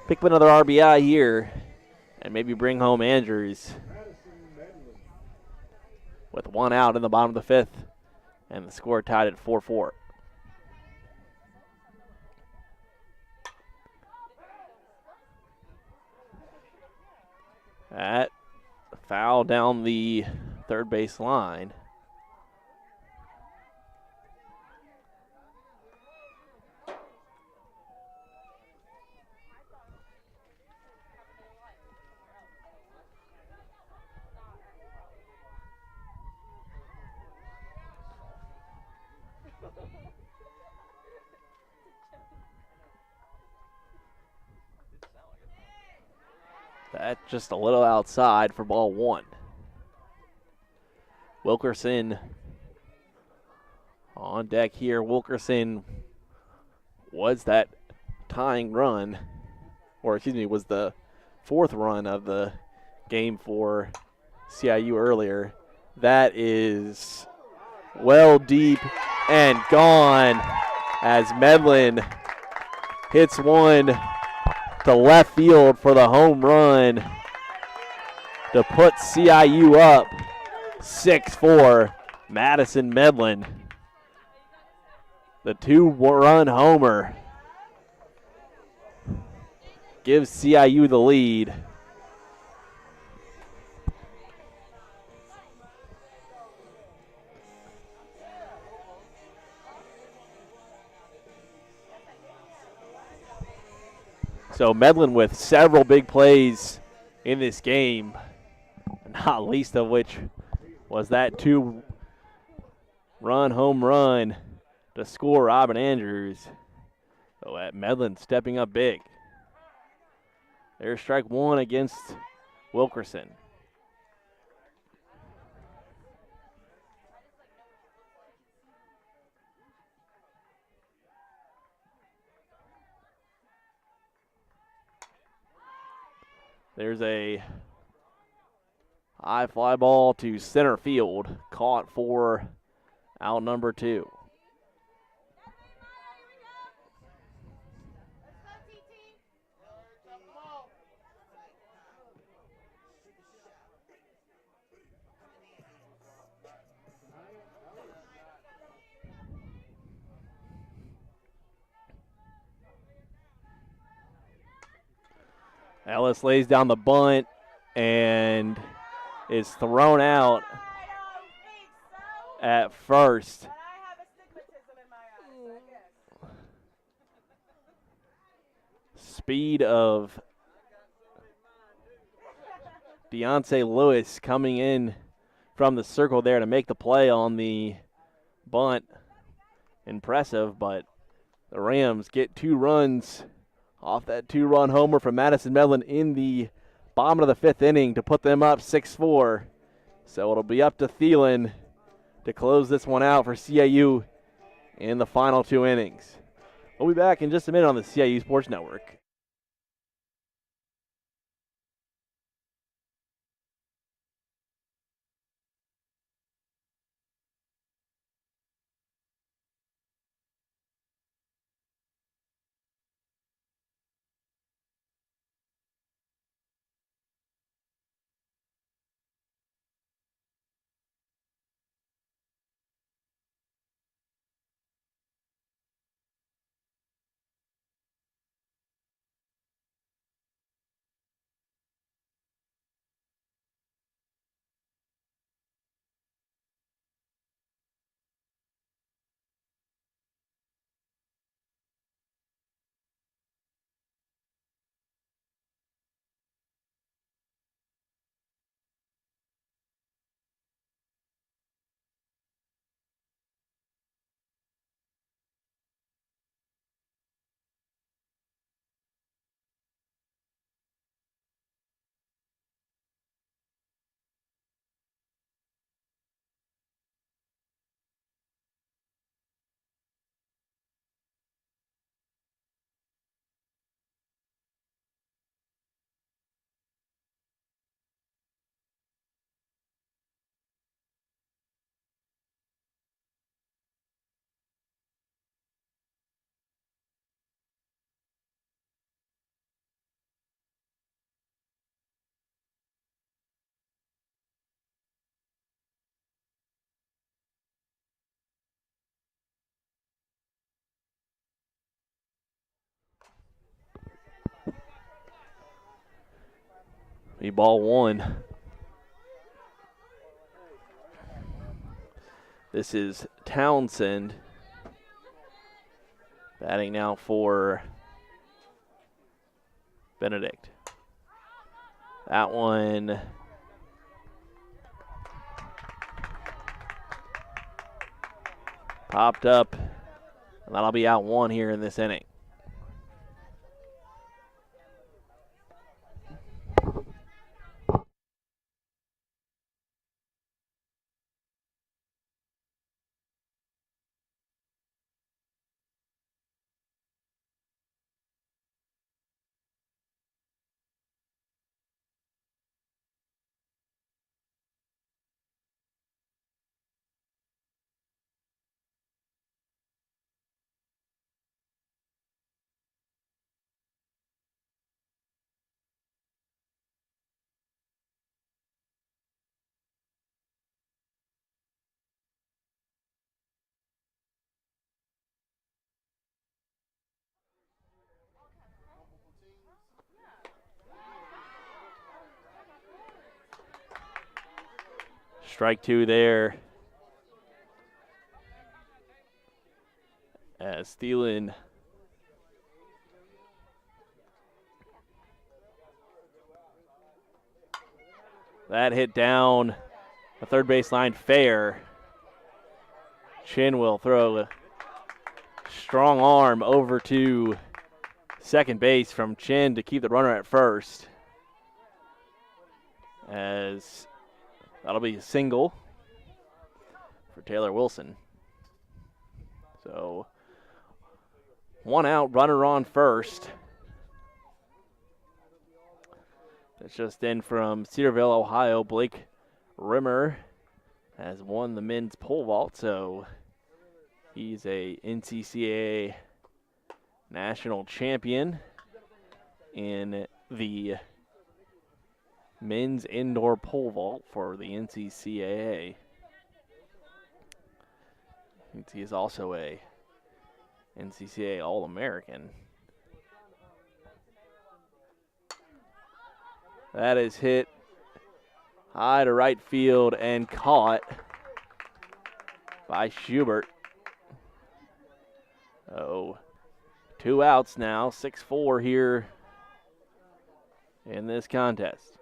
pick up another RBI here and maybe bring home Andrews with 1 out in the bottom of the 5th, and the score tied at 4-4. That foul down the third base line. That just a little outside for ball 1. Wilkerson on deck here. Wilkerson was that tying run, or excuse me, was the 4th run of the game for CIU earlier. That is well deep and gone as Medlin hits one to left field for the home run to put CIU up 6-4. Madison Medlin, the 2-run homer, gives CIU the lead. So Medlin with several big plays in this game, not least of which was that 2-run home run to score Robin Andrews. So at Medlin stepping up big. There's strike 1 against Wilkerson. There's a high fly ball to center field, caught for out number 2. Ellis lays down the bunt and is thrown out at first. Speed of Deontay Lewis coming in from the circle there to make the play on the bunt. Impressive, but the Rams get 2 runs off that 2-run homer from Madison Medlin in the bottom of the 5th inning to put them up 6-4. So it'll be up to Thielen to close this one out for CIU in the final 2 innings. We'll be back in just a minute on the CIU Sports Network. Ball 1. This is Townsend batting now for Benedict. That one popped up, and that'll be out 1 here in this inning. Strike 2 there. As Thielen that hit down the third baseline fair. Chin will throw a strong arm over to second base from Chin to keep the runner at first. As that'll be a single for Taylor Wilson. So 1 out, runner on first. That's just in from Cedarville, Ohio. Blake Rimmer has won the men's pole vault, so he's a NCCAA national champion in the men's indoor pole vault for the NCCAA. He is also a NCCAA All-American. That is hit high to right field and caught by Schubert. Oh, 2 outs now, 6-4 here in this contest.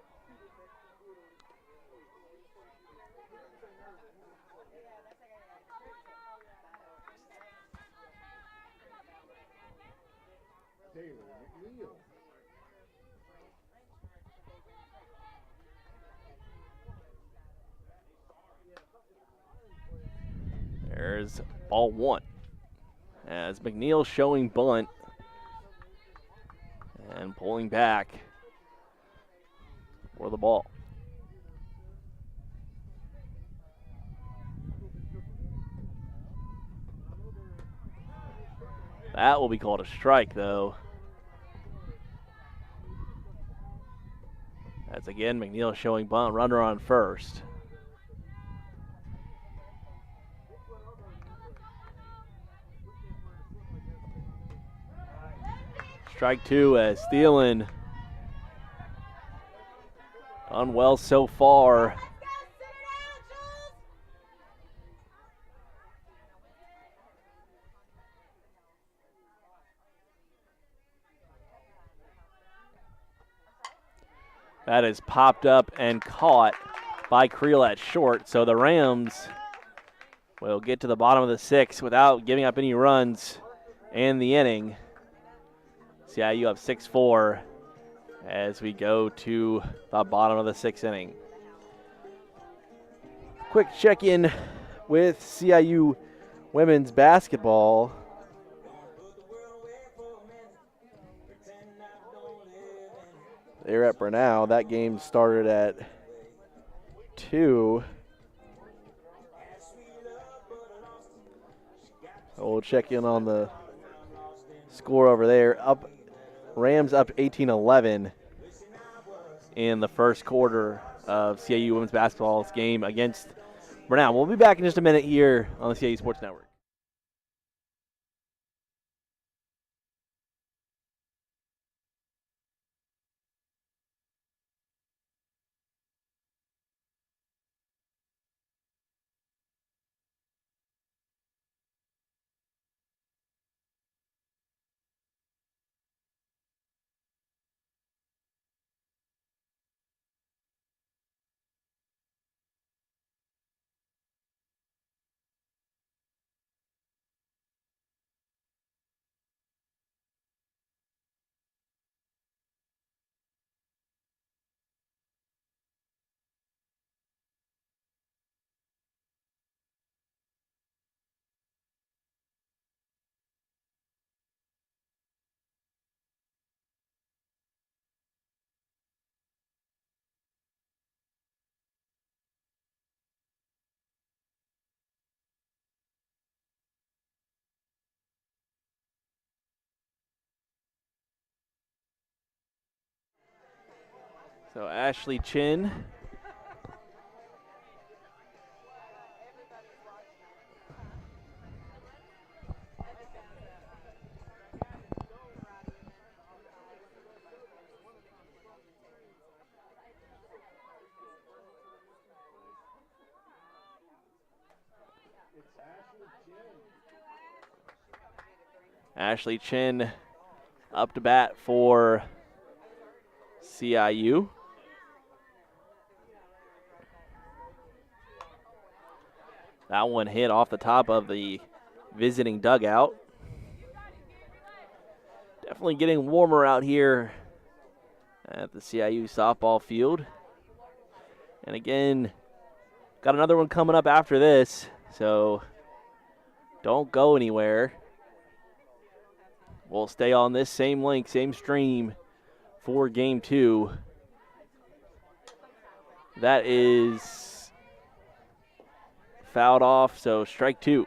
There's ball 1. As McNeil showing bunt and pulling back for the ball. That will be called a strike, though. As again, McNeil showing bunt, runner on first. Strike 2 as Thielen unwell so far. That is popped up and caught by Creel at short. So the Rams will get to the bottom of the 6th without giving up any runs in the inning. CIU up 6-4 as we go to the bottom of the 6th inning. Quick check-in with CIU women's basketball. They're at Brenau. That game started at 2. We'll check in on the score over there. Rams up 18-11 in the first quarter of CIU women's basketball's game against Brenau. We'll be back in just a minute here on the CIU Sports Network. So Ashley Chin up to bat for CIU. That one hit off the top of the visiting dugout. Definitely getting warmer out here at the CIU softball field. And again, got another one coming up after this, so don't go anywhere. We'll stay on this same link, same stream for game 2. That is fouled off, so strike 2.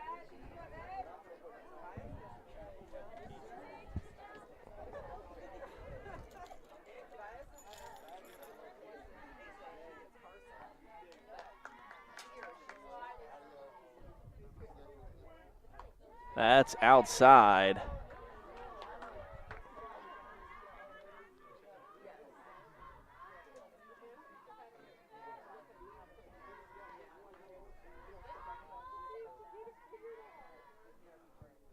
That's outside.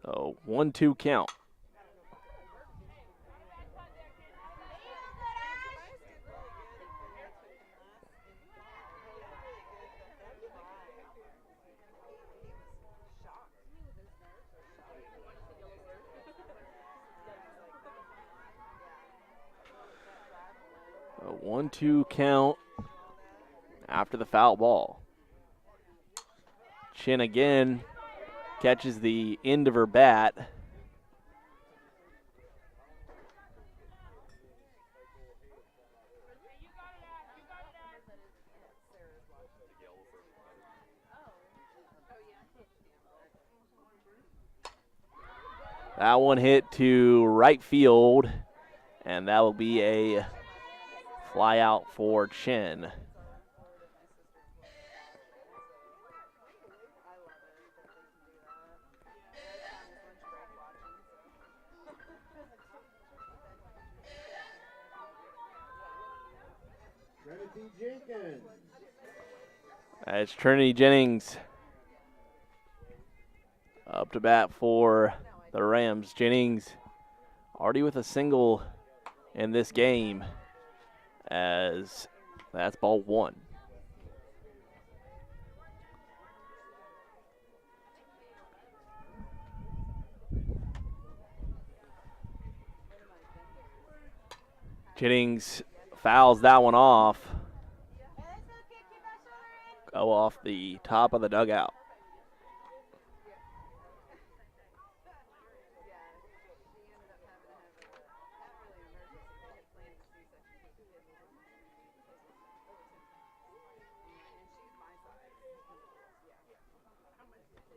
So 1-2 count. A 1-2 count after the foul ball. Chin again catches the end of her bat. That one hit to right field, and that will be a fly out for Chin. It's Trinity Jennings up to bat for the Rams. Jennings already with a single in this game, as that's ball one. Jennings fouls that one off. Go off the top of the dugout.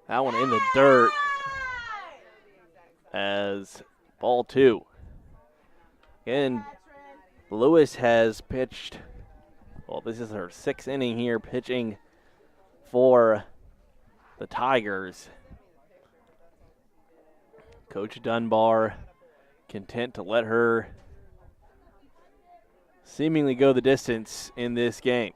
That one in the dirt as ball two. Again, Lewis has pitched, well, this is her sixth inning here pitching for the Tigers. Coach Dunbar content to let her seemingly go the distance in this game.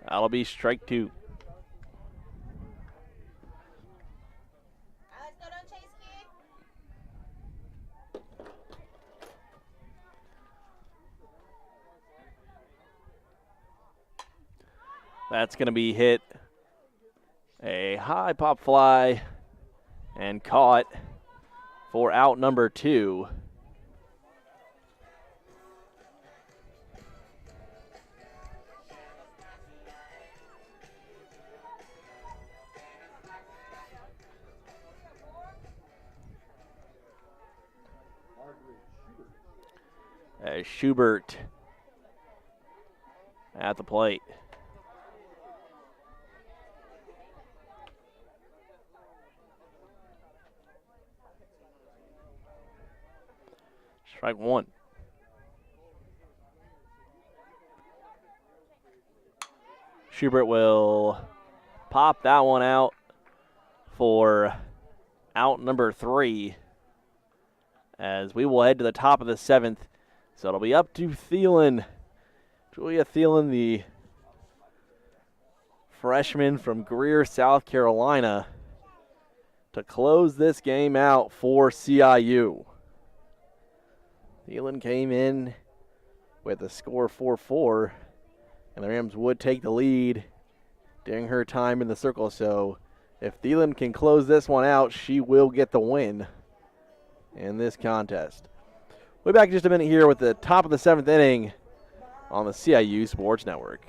That'll be strike two. That's going to be hit a high pop fly and caught for out number two. Schubert at the plate. Strike one. Schubert will pop that one out for out number three, as we will head to the top of the seventh. So it'll be up to Thielen. Julia Thielen, the freshman from Greer, South Carolina, to close this game out for CIU. Thielen came in with a score 4-4, and the Rams would take the lead during her time in the circle. So if Thielen can close this one out, she will get the win in this contest. We'll be back in just a minute here with the top of the seventh inning on the CIU Sports Network.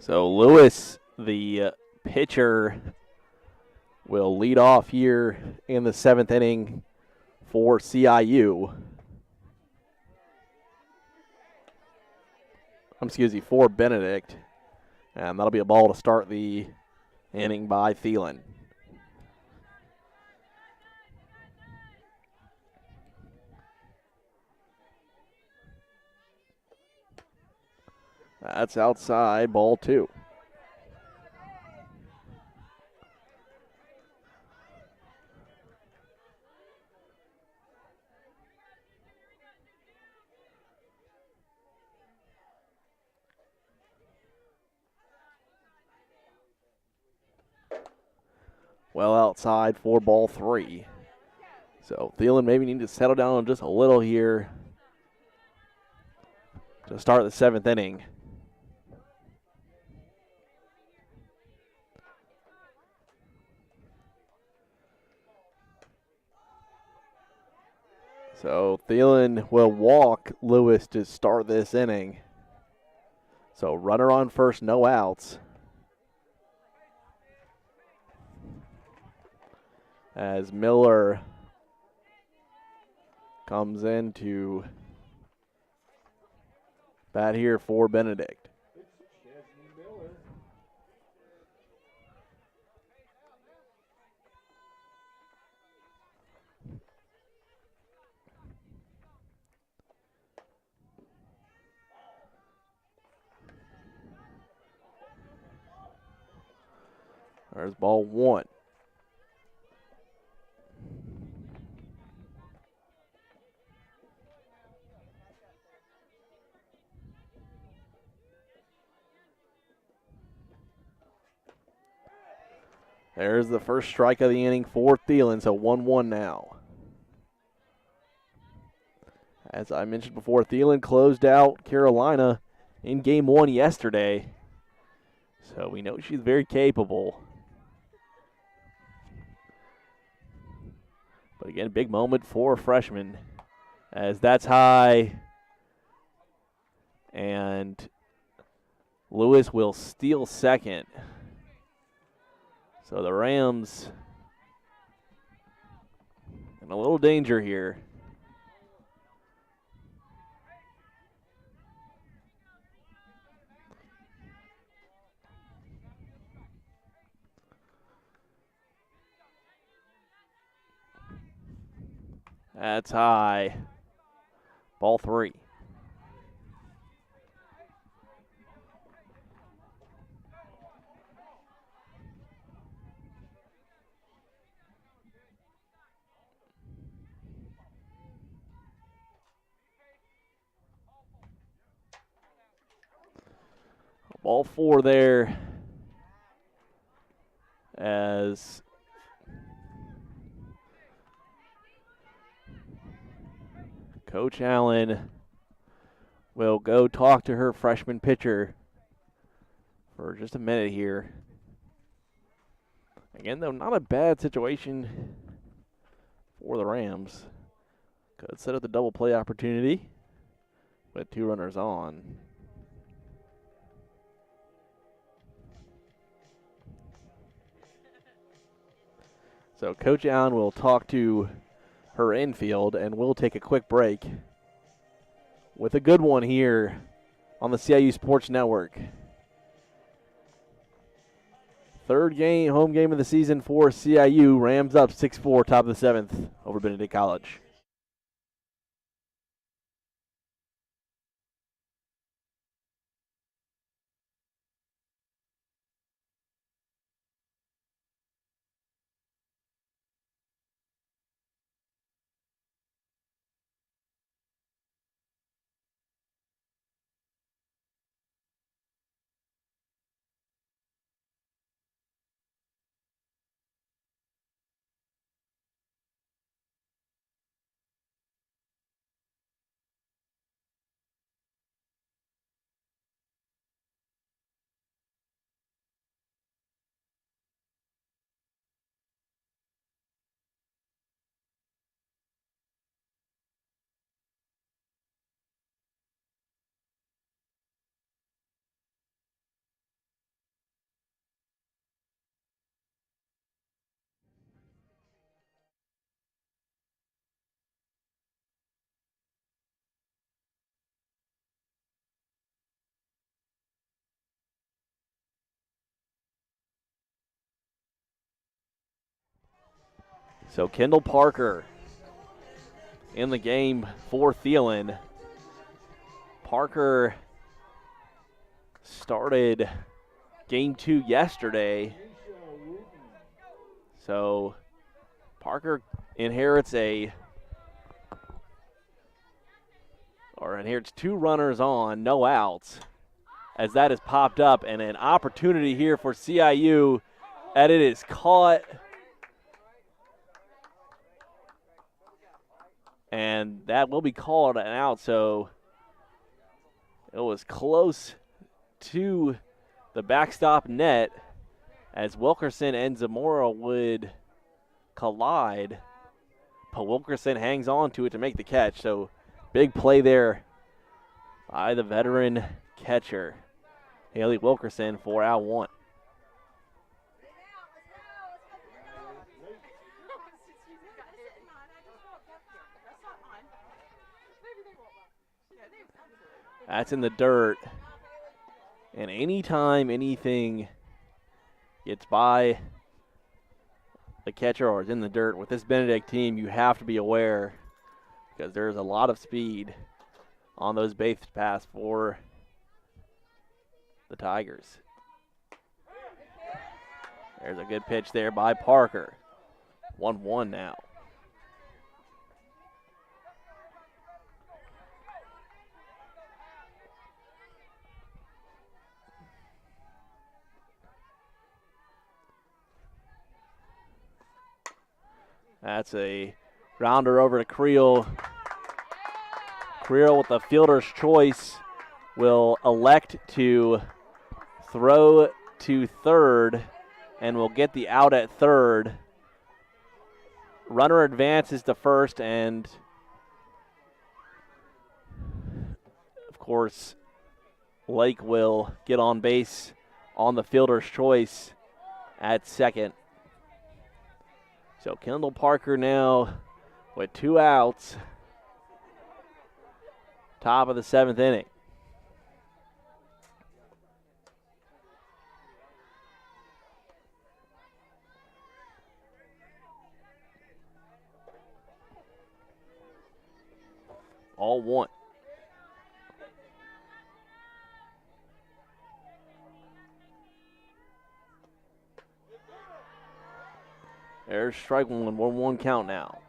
So Lewis, the pitcher, will lead off here in the 7th inning for CIU. For Benedict. And that'll be a ball to start the inning by Thielen. That's outside, ball 2. Well outside for ball 3. So Thielen maybe need to settle down just a little here to start the 7th inning. So Thielen will walk Lewis to start this inning. So runner on first, no outs. As Miller comes in to bat here for Benedict. There's ball 1. There's the first strike of the inning for Thielen, so 1-1 now. As I mentioned before, Thielen closed out Carolina in Game 1 yesterday, so we know she's very capable. But again, big moment for a freshman, as that's high, and Lewis will steal second. So the Rams in a little danger here. That's high. Ball 3. Ball 4 there as Coach Allen will go talk to her freshman pitcher for just a minute here. Again, though, not a bad situation for the Rams. Could set up the double play opportunity with 2 runners on. So Coach Allen will talk to her infield, and we'll take a quick break with a good one here on the CIU Sports Network. Third game, home game of the season for CIU. Rams up 6-4, top of the 7th over Benedict College. So Kendall Parker in the game for Thielen. Parker started game 2 yesterday. So Parker inherits inherits 2 runners on, no outs, as that has popped up, and an opportunity here for CIU, and it is caught. And that will be called an out, so it was close to the backstop net as Wilkerson and Zamora would collide. But Wilkerson hangs on to it to make the catch, so big play there by the veteran catcher, Haley Wilkerson, for out 1. That's in the dirt. And anytime anything gets by the catcher or is in the dirt with this Benedict team, you have to be aware because there's a lot of speed on those base paths for the Tigers. There's a good pitch there by Parker. 1-1 now. That's a rounder over to Creel. Creel with the fielder's choice will elect to throw to third and will get the out at third. Runner advances to first, and of course Lake will get on base on the fielder's choice at second. So Kendall Parker now with 2 outs. Top of the 7th inning. All 1. There's strike 1, 1-1 count now.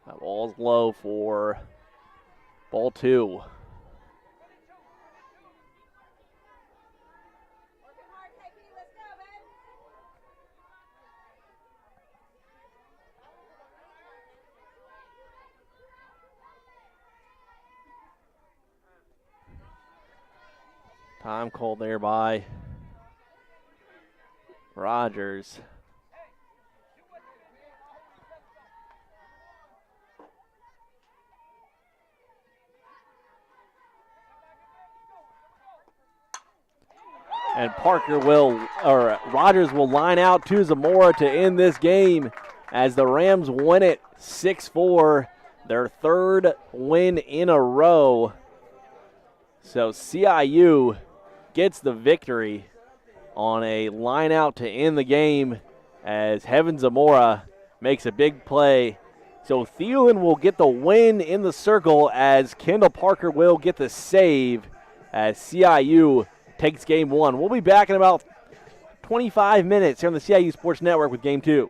That ball's low for ball 2. Time called there by Rogers. And Rogers will line out to Zamora to end this game as the Rams win it 6-4, their 3rd win in a row. So CIU gets the victory on a line out to end the game as Heaven Zamora makes a big play. So Thielen will get the win in the circle as Kendall Parker will get the save as CIU takes game 1. We'll be back in about 25 minutes here on the CIU Sports Network with game 2.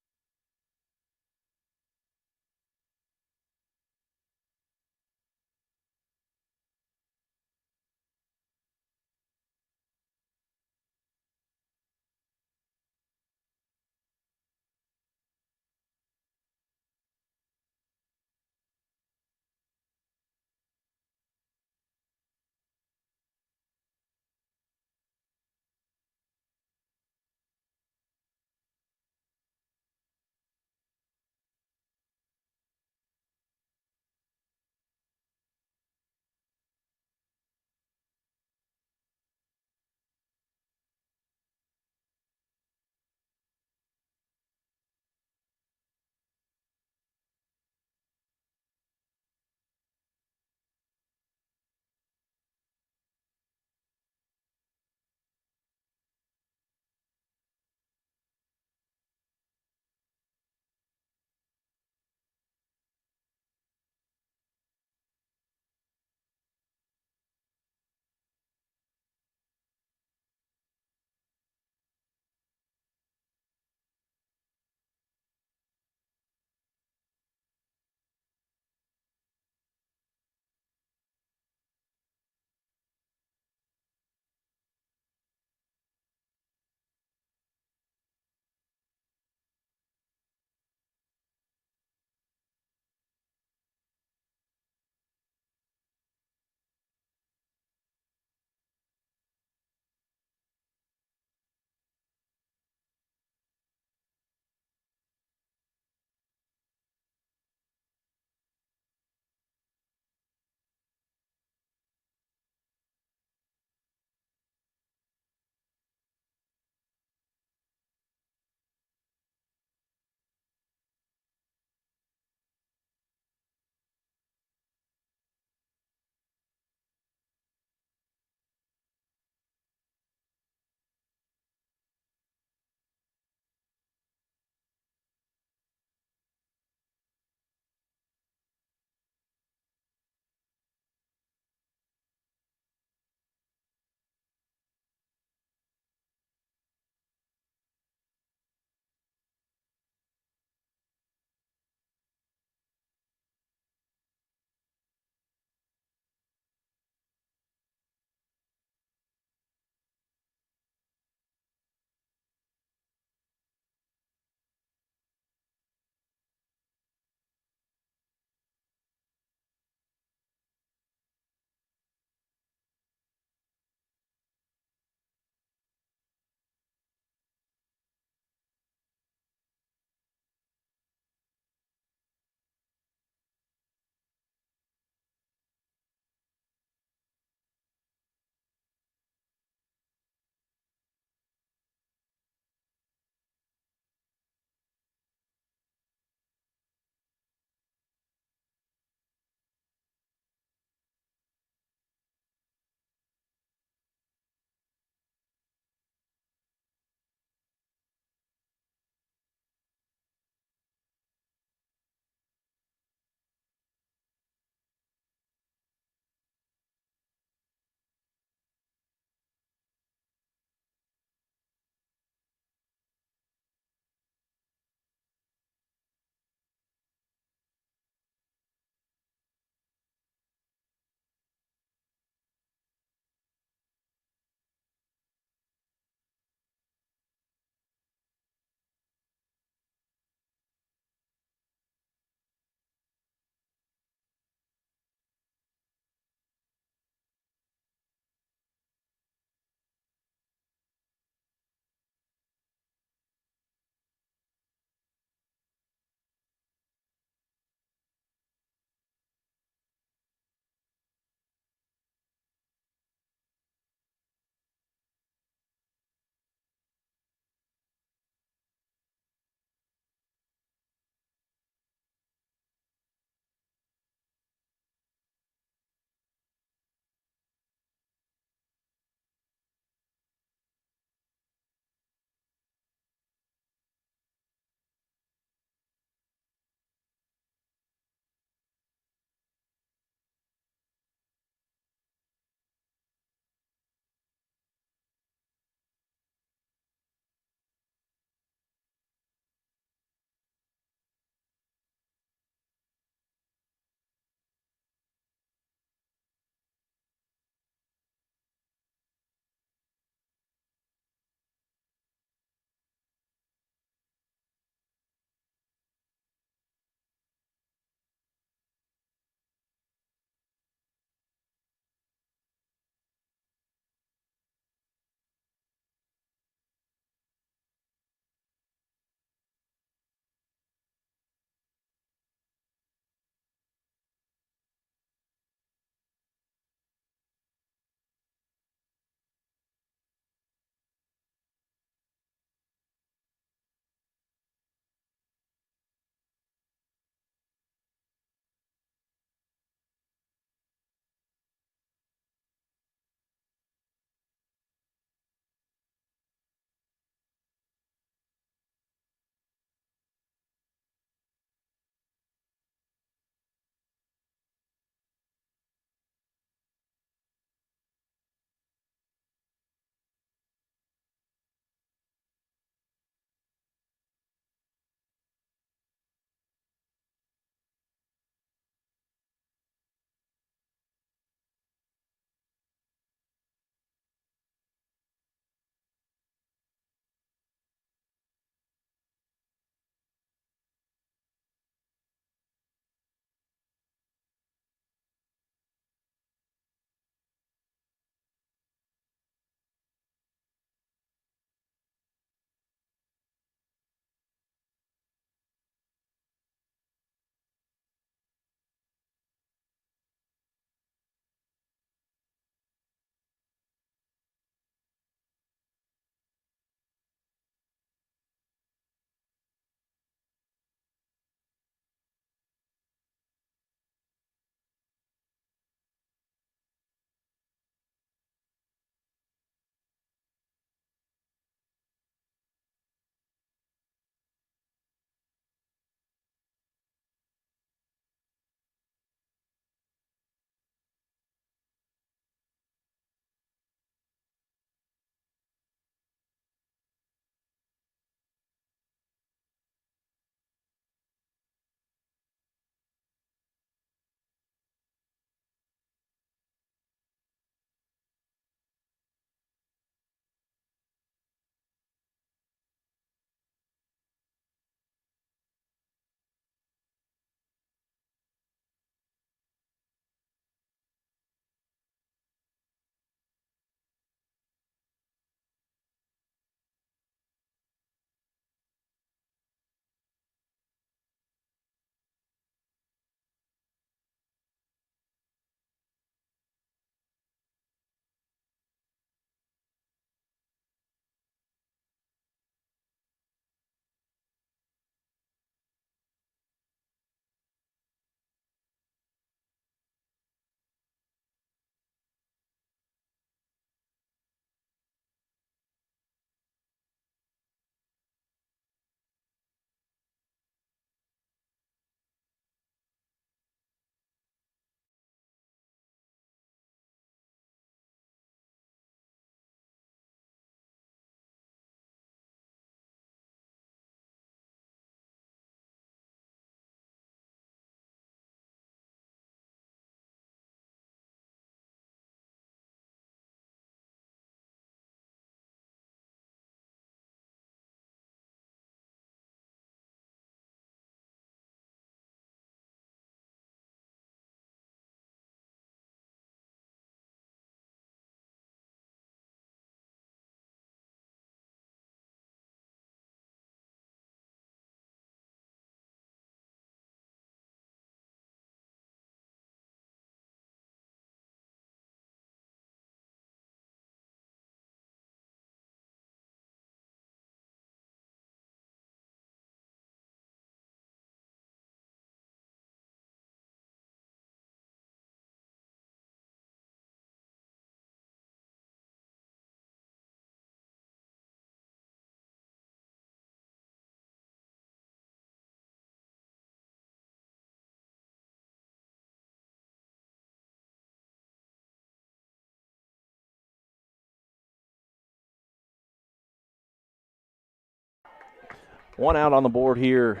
One out on the board here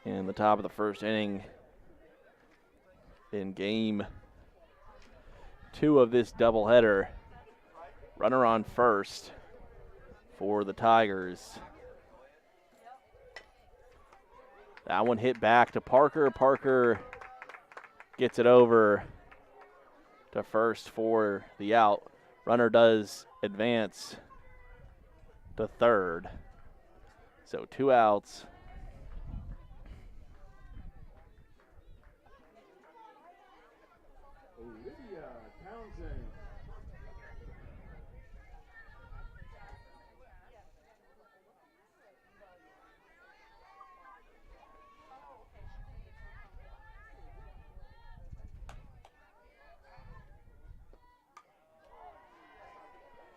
in the top of the first inning in game 2 of this doubleheader. Runner on first for the Tigers. That one hit back to Parker. Parker gets it over to first for the out. Runner does advance to third. So 2 outs.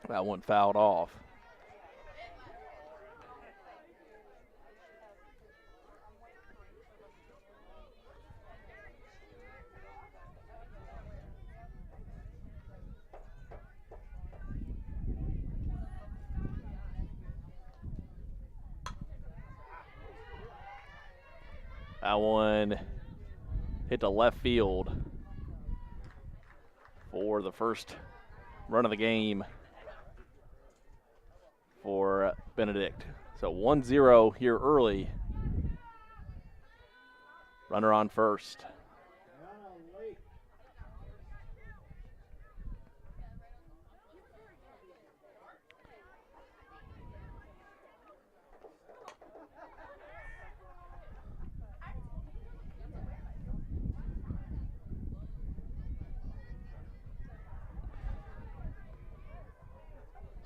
That one fouled off. That one hit to left field for the first run of the game for Benedict. So 1-0 here early. Runner on first.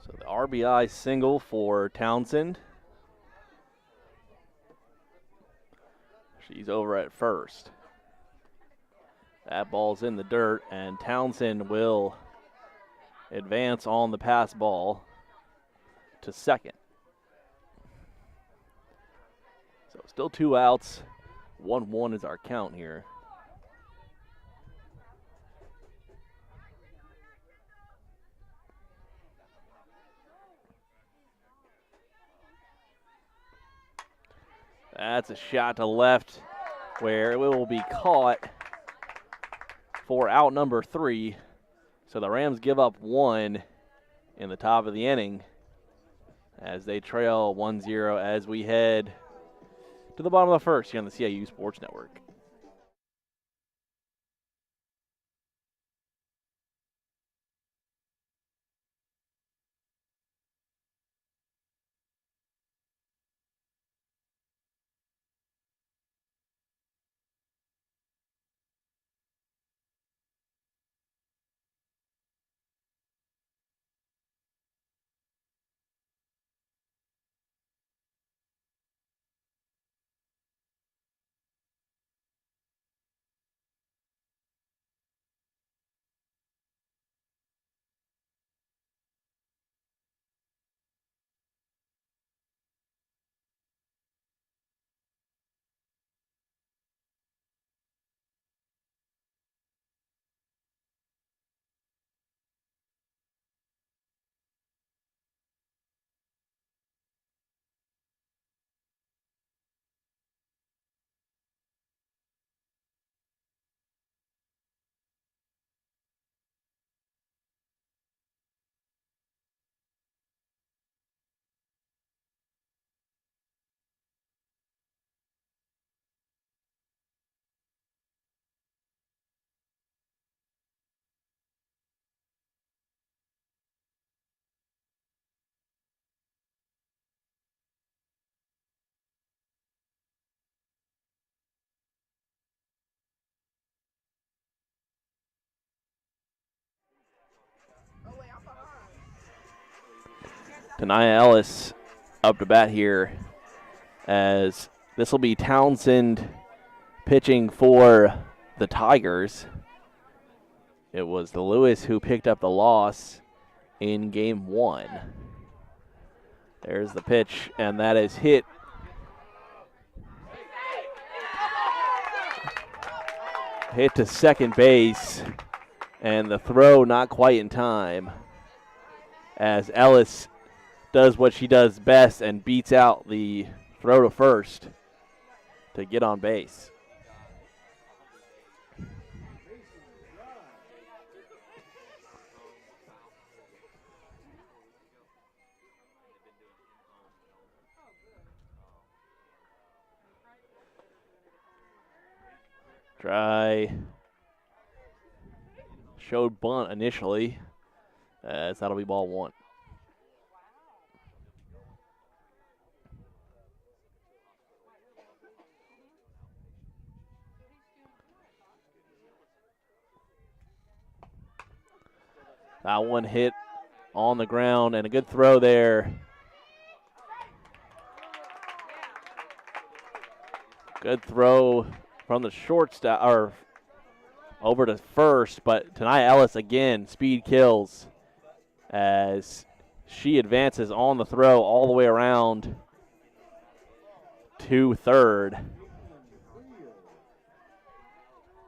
So the RBI single for Townsend. She's over at first. That ball's in the dirt, and Townsend will advance on the pass ball to second. So still 2 outs. 1-1 is our count here. That's a shot to left where it will be caught for out number 3. So the Rams give up 1 in the top of the inning as they trail 1-0 as we head to the bottom of the first here on the CIU Sports Network. Tanaya Ellis up to bat here as this will be Townsend pitching for the Tigers. It was the Lewis who picked up the loss in game 1. There's the pitch, and that is hit. Hit to second base, and the throw not quite in time as Ellis does what she does best and beats out the throw to first to get on base. Try. Showed bunt initially, as that'll be ball one. That one hit on the ground, and a good throw there. Good throw from the shortstop, or over to first, but Tania Ellis again, speed kills as she advances on the throw all the way around to third.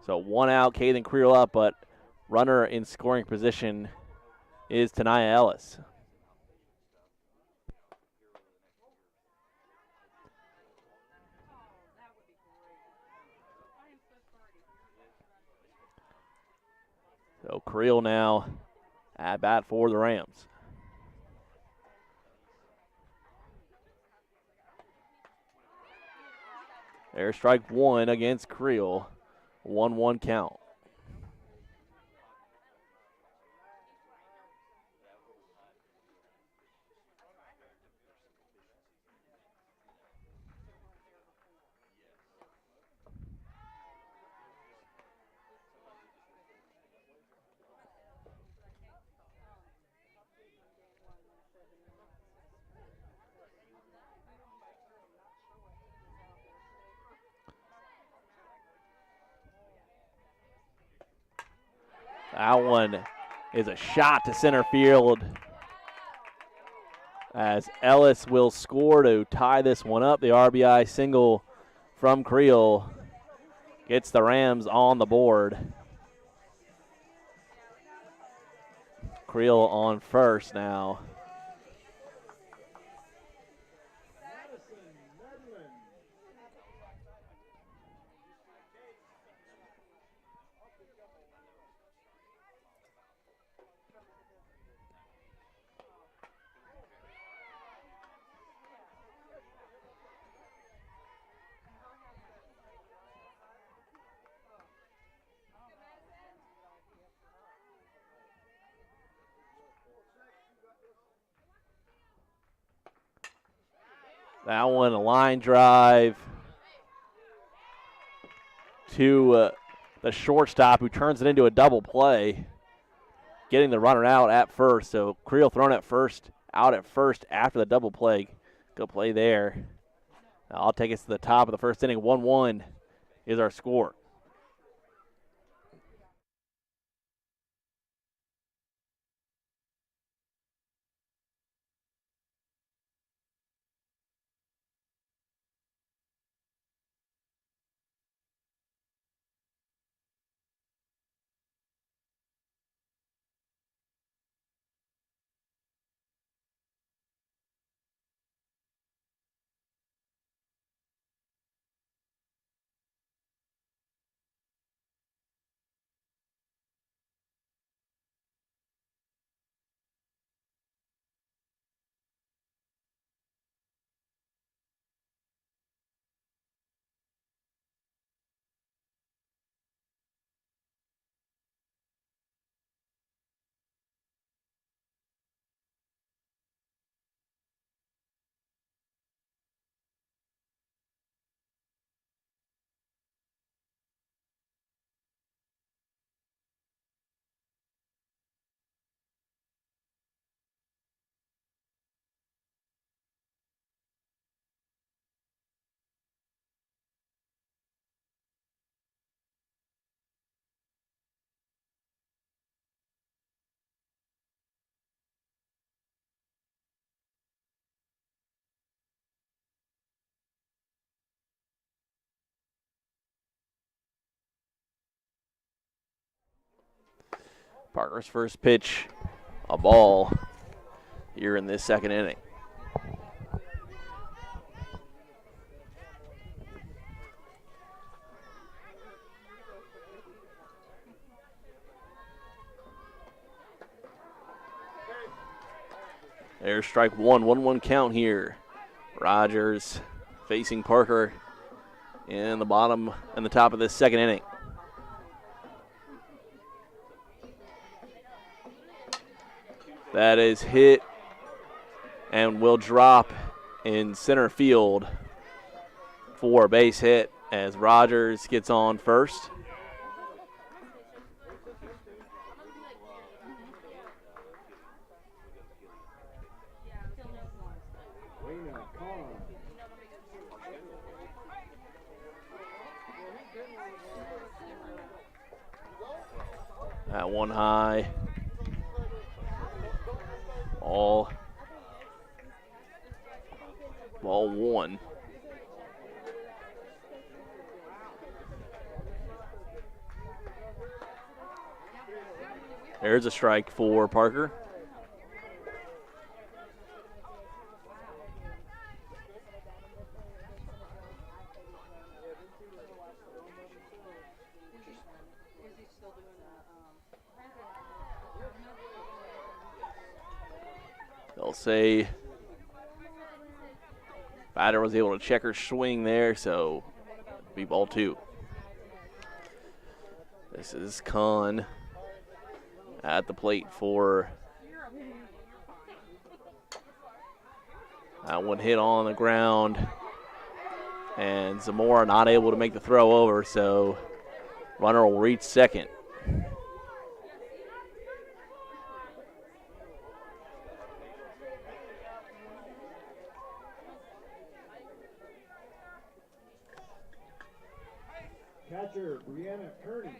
So one out, Kaden Creel up, but runner in scoring position is Tania Ellis. So Creel now at bat for the Rams. There's strike one against Creel. 1-1 count. That one is a shot to center field as Ellis will score to tie this one up. The RBI single from Creel gets the Rams on the board. Creel on first now. That one, a line drive to the shortstop, who turns it into a double play, getting the runner out at first. So Creel thrown at first, out at first after the double play. Good play there. I'll take us to the top of the first inning. 1-1 is our score. Parker's first pitch, a ball here in this second inning. There's strike one, 1-1 count here. Rogers facing Parker in the bottom and the top of this second inning. That is hit and will drop in center field for a base hit as Rogers gets on first. That one high. Ball one. There's a strike for Parker. They'll say batter was able to check her swing there, so be ball two. This is Kahn at the plate for that one hit on the ground, and Zamora not able to make the throw over, so runner will reach second. Catcher, Brianna Kearney.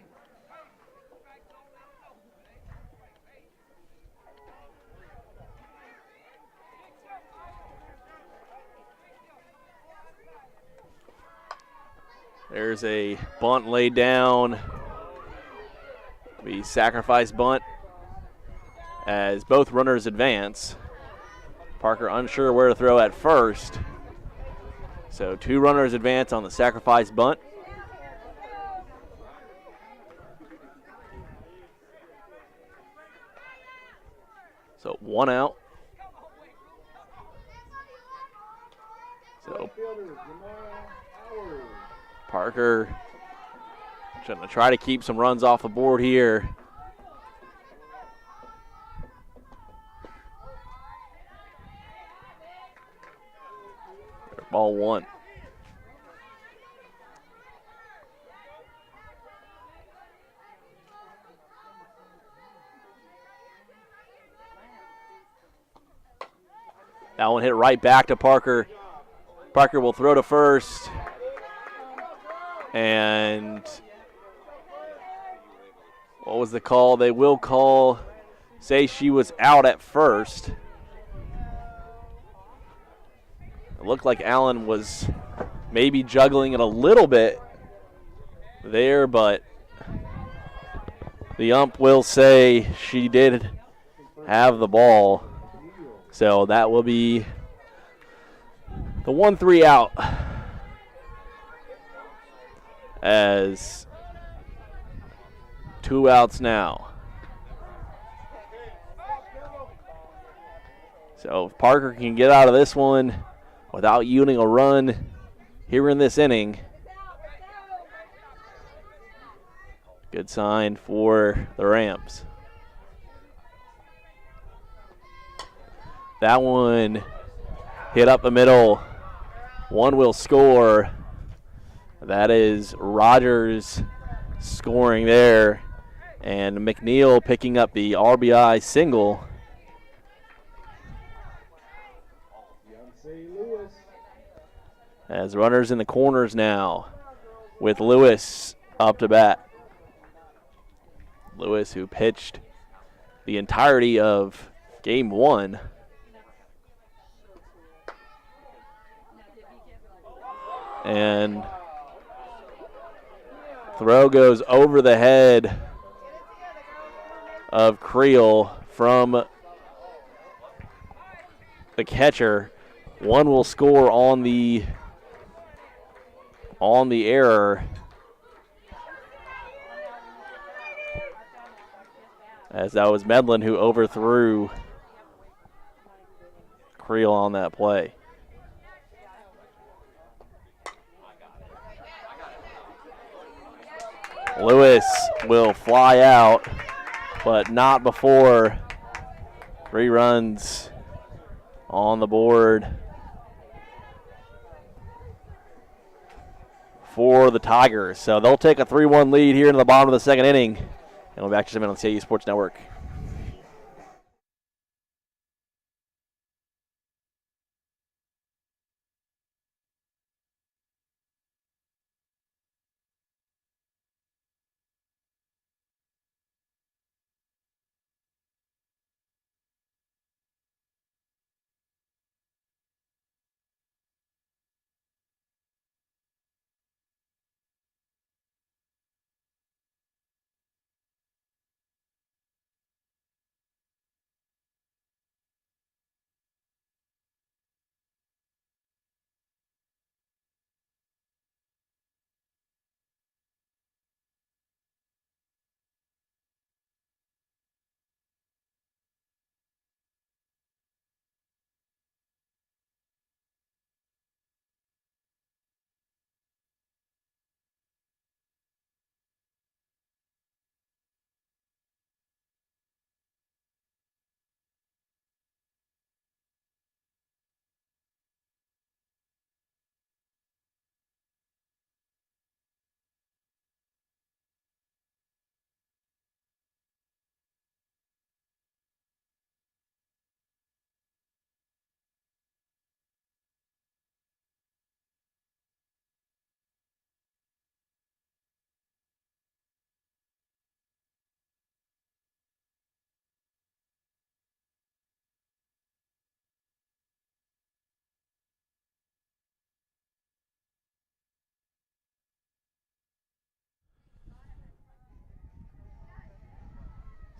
There's a bunt laid down. The sacrifice bunt as both runners advance. Parker unsure where to throw at first. So two runners advance on the sacrifice bunt. So one out. So Parker trying to try to keep some runs off the board here. Ball one. That one hit right back to Parker. Parker will throw to first. And what was the call? They will say she was out at first. It looked like Allen was maybe juggling it a little bit there, but the ump will say she did have the ball. So that will be the 1-3 out as two outs now. So if Parker can get out of this one without yielding a run here in this inning, good sign for the Rams. That one hit up the middle. One will score. That is Rogers scoring there. And McNeil picking up the RBI single. As runners in the corners now with Lewis up to bat. Lewis, who pitched the entirety of game one. And throw goes over the head of Creel from the catcher. One will score on the error. As that was Medlin who overthrew Creel on that play. Lewis will fly out, but not before 3 runs on the board for the Tigers. So they'll take a 3-1 lead here in the bottom of the second inning. And we'll be back to some on the CIU Sports Network.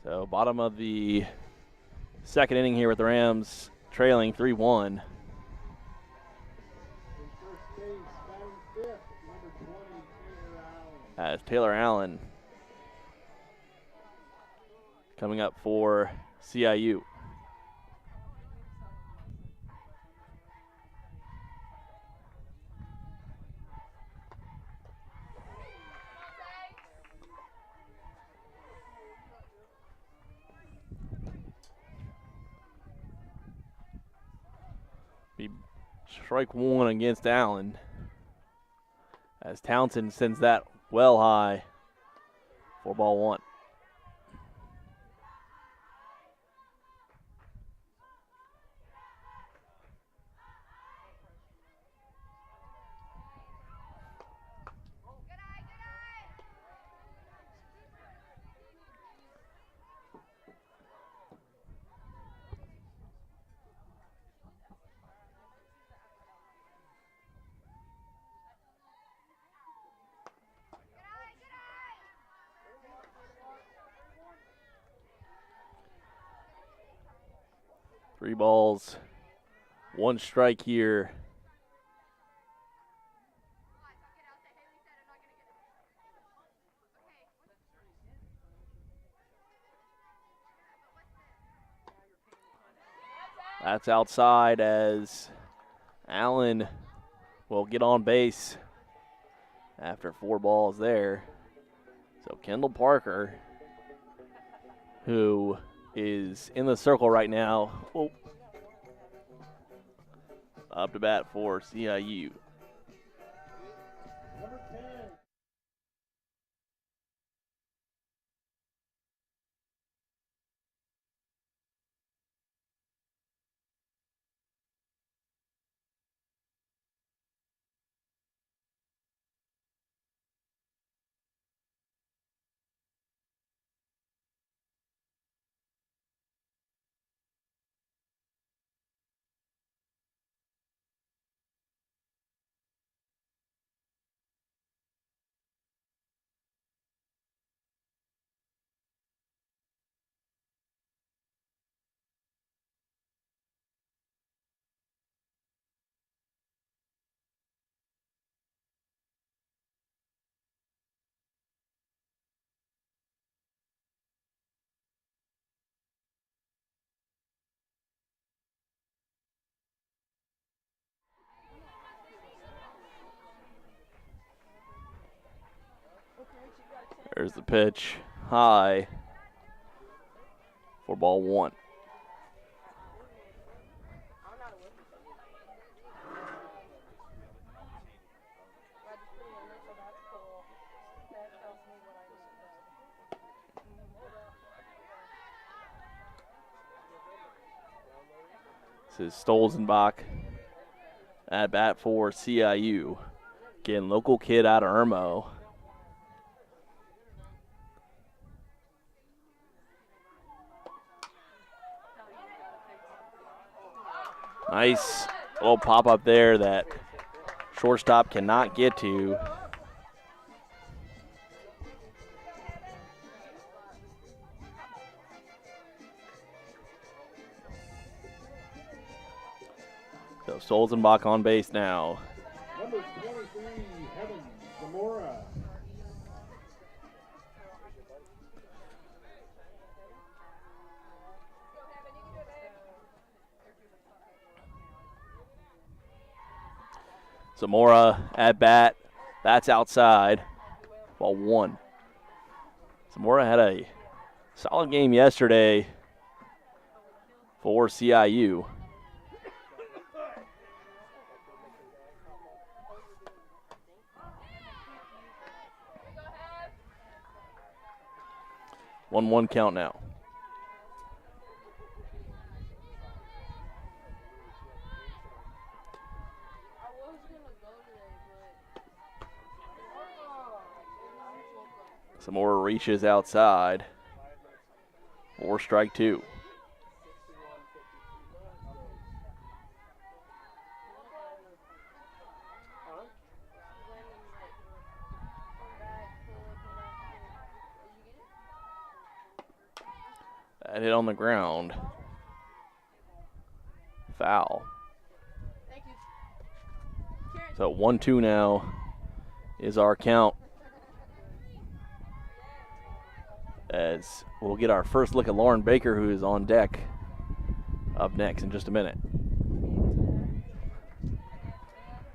So bottom of the second inning here with the Rams trailing 3-1. First base, batting fifth, number 20, Taylor Allen. As Taylor Allen coming up for CIU. Be strike one against Allen as Townsend sends that well high for ball one. Three balls, one strike here. That's outside as Allen will get on base after 4 balls there. So Kendall Parker, who is in the circle right now, up to bat for CIU. There's the pitch. High. For ball one. This is Stolzenbach at bat for CIU. Again, local kid out of Irmo. Nice little pop up there that shortstop cannot get to. So Stolzenbach on base now. Number 23, Heaven Zamora. Zamora at bat. That's outside. Ball one. Zamora had a solid game yesterday for CIU. One count now. Zamora reaches outside. 4 strike 2. That hit on the ground. Foul. So 1-2 now is our count. As we'll get our first look at Lauren Baker, who is on deck, up next in just a minute.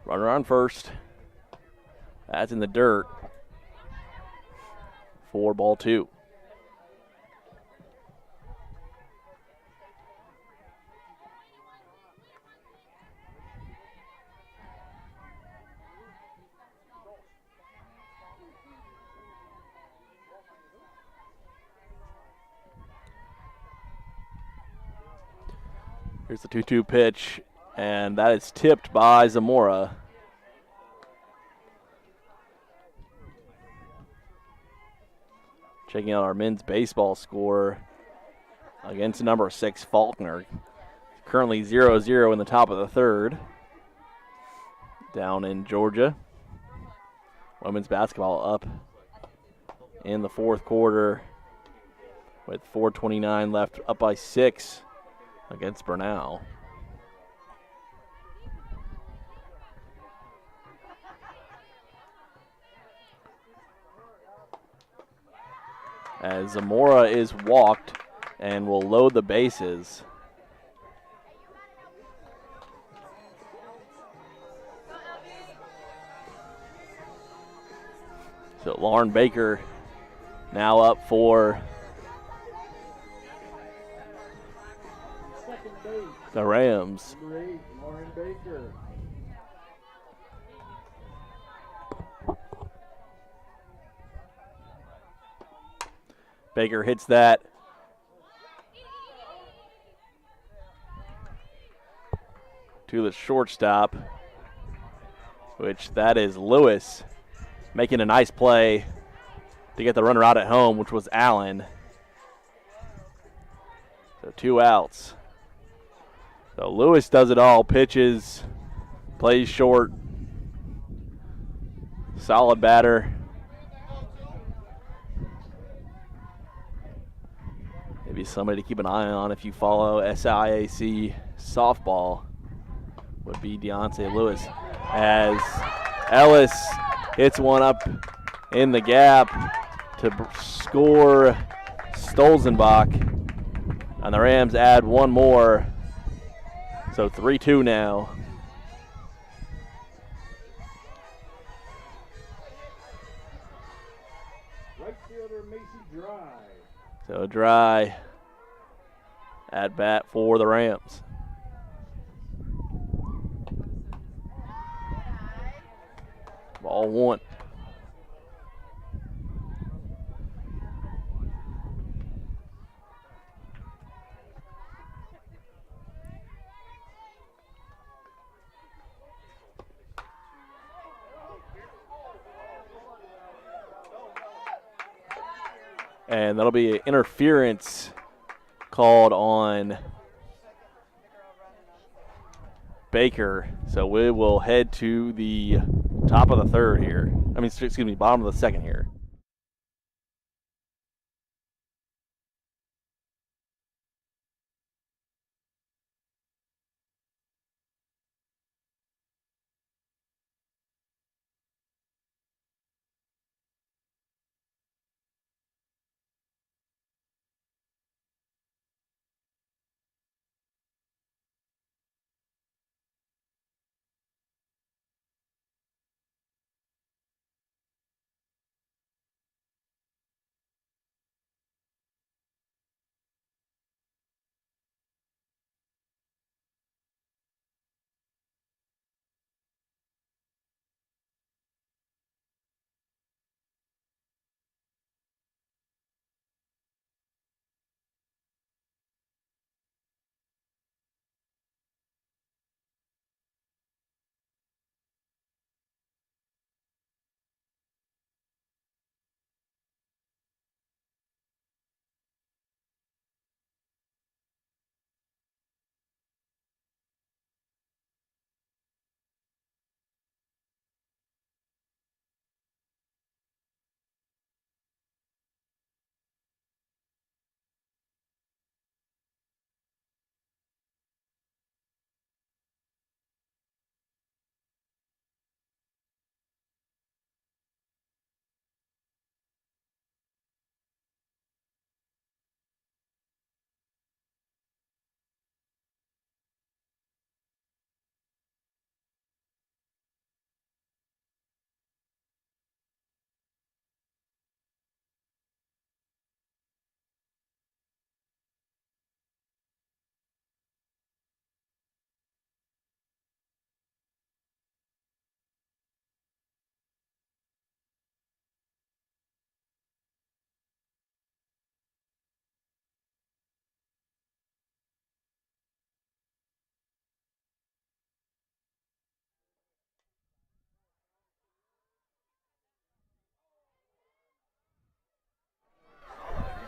Runner on first. That's in the dirt for ball 2. Here's the 2-2 pitch, and that is tipped by Zamora. Checking out our men's baseball score against number 6, Faulkner. Currently 0-0 in the top of the third down in Georgia. Women's basketball up in the fourth quarter with 4:29 left, up by 6. Against Bernal. As Zamora is walked and will load the bases. So Lauren Baker now up for the Rams. Number 8, Lauren Baker. Baker hits that. To the shortstop, which that is Lewis making a nice play to get the runner out at home, which was Allen. So 2 outs. So Lewis does it all, pitches, plays short, solid batter. Maybe somebody to keep an eye on if you follow SIAC softball would be Deontay Lewis, as Ellis hits one up in the gap to score Stolzenbach, and the Rams add one more. So 3-2 now. fielder Macy Dry. So Dry at bat for the Rams. Ball 1. And that'll be an interference called on Baker. So we will head to the top of the third here. Bottom of the second here.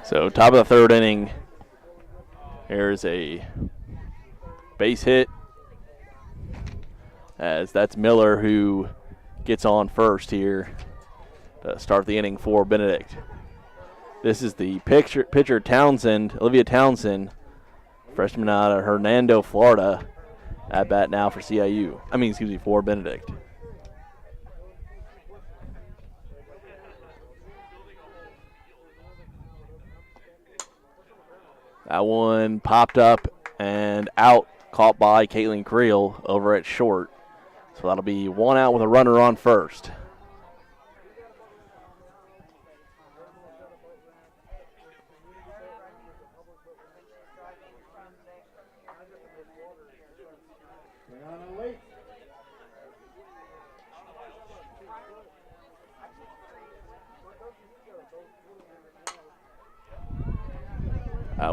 So top of the third inning. Here's a base hit, as that's Miller who gets on first here to start the inning for Benedict. This is the pitcher Olivia Townsend, freshman out of Hernando, Florida, at bat now for for Benedict. That one popped up and out, caught by Caitlin Creel over at short. So that'll be one out with a runner on first.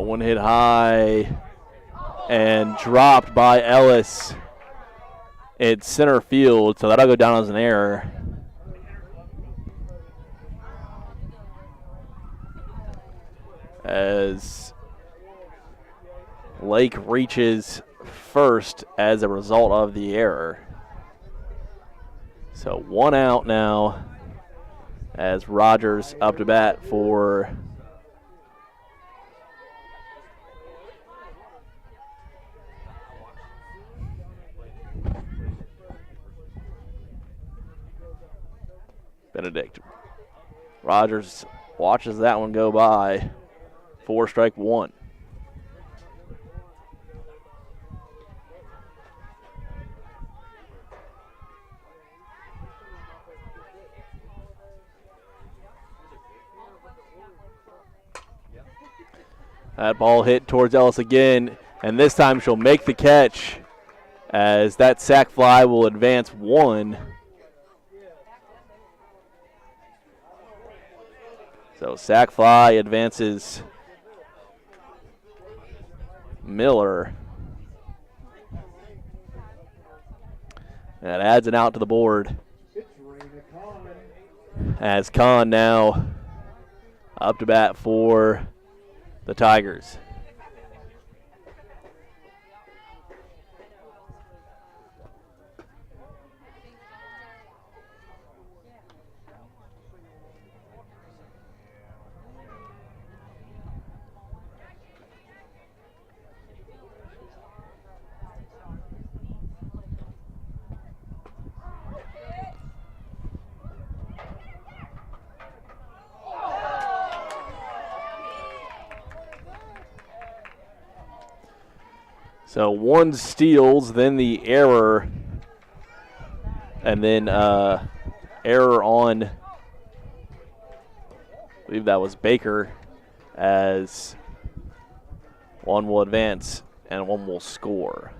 One hit high and dropped by Ellis. It's center field, so that'll go down as an error. As Lake reaches first as a result of the error. So one out now as Rogers up to bat for Benedict. Rogers watches that one go by. 4-1. That ball hit towards Ellis again, and this time she'll make the catch as that sack fly will advance 1. So sack fly advances Miller. That adds an out to the board. As Kahn now up to bat for the Tigers. So 1 steals, then the error, and then error on, I believe that was Baker, as 1 will advance and 1 will score.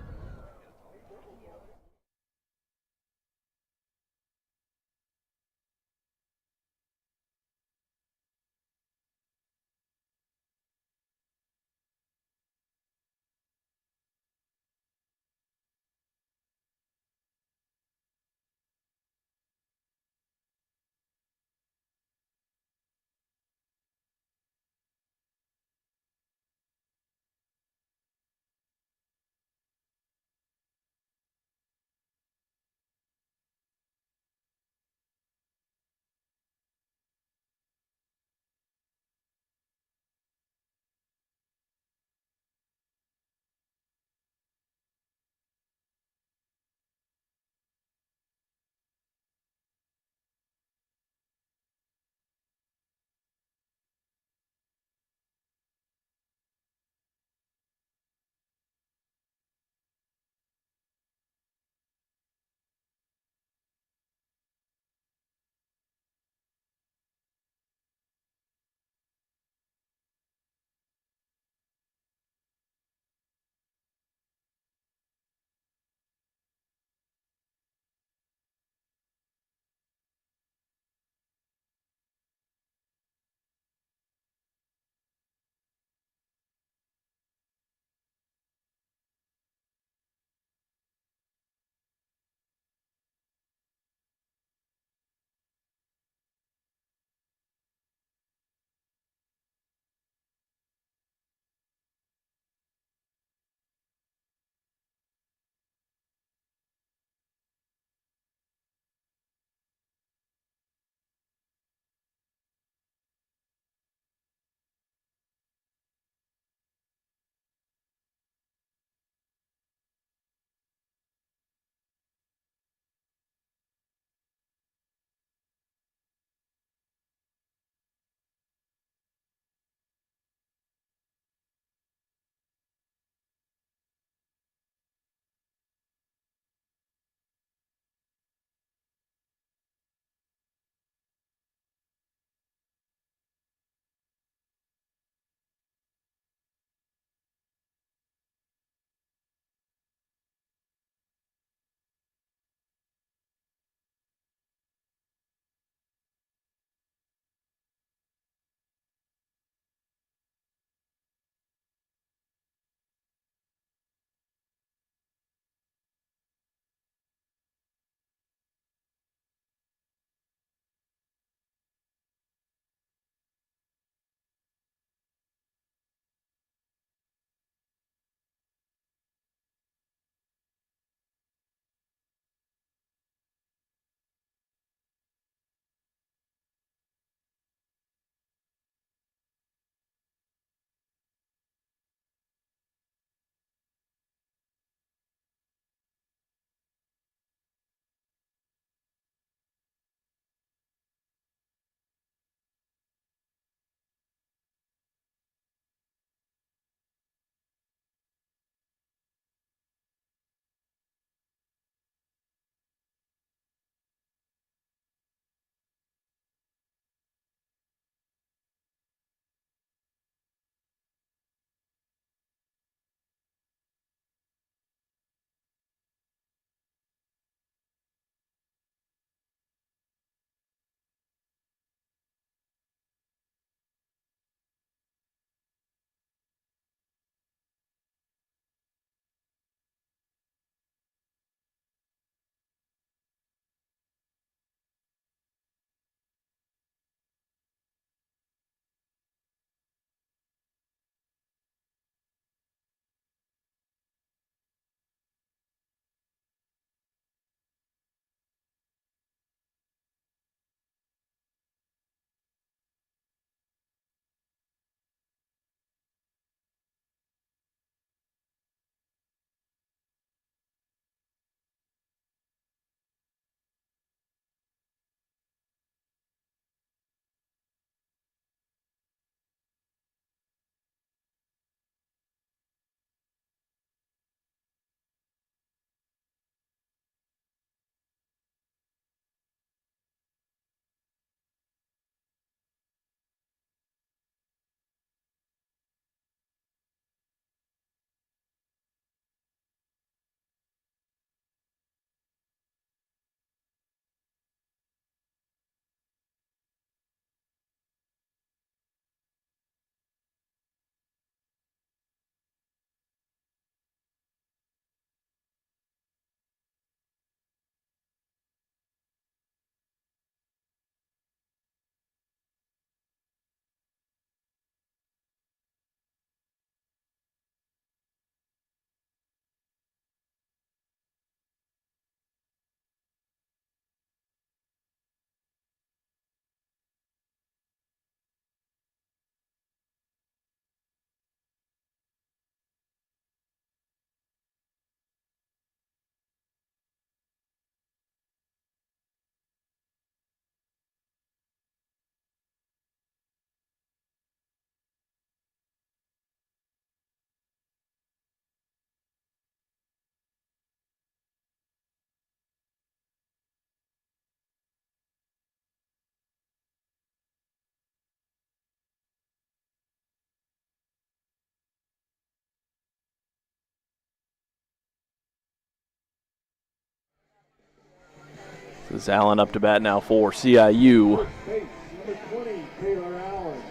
This is Allen up to bat now for CIU. Base, number 20, Taylor Allen.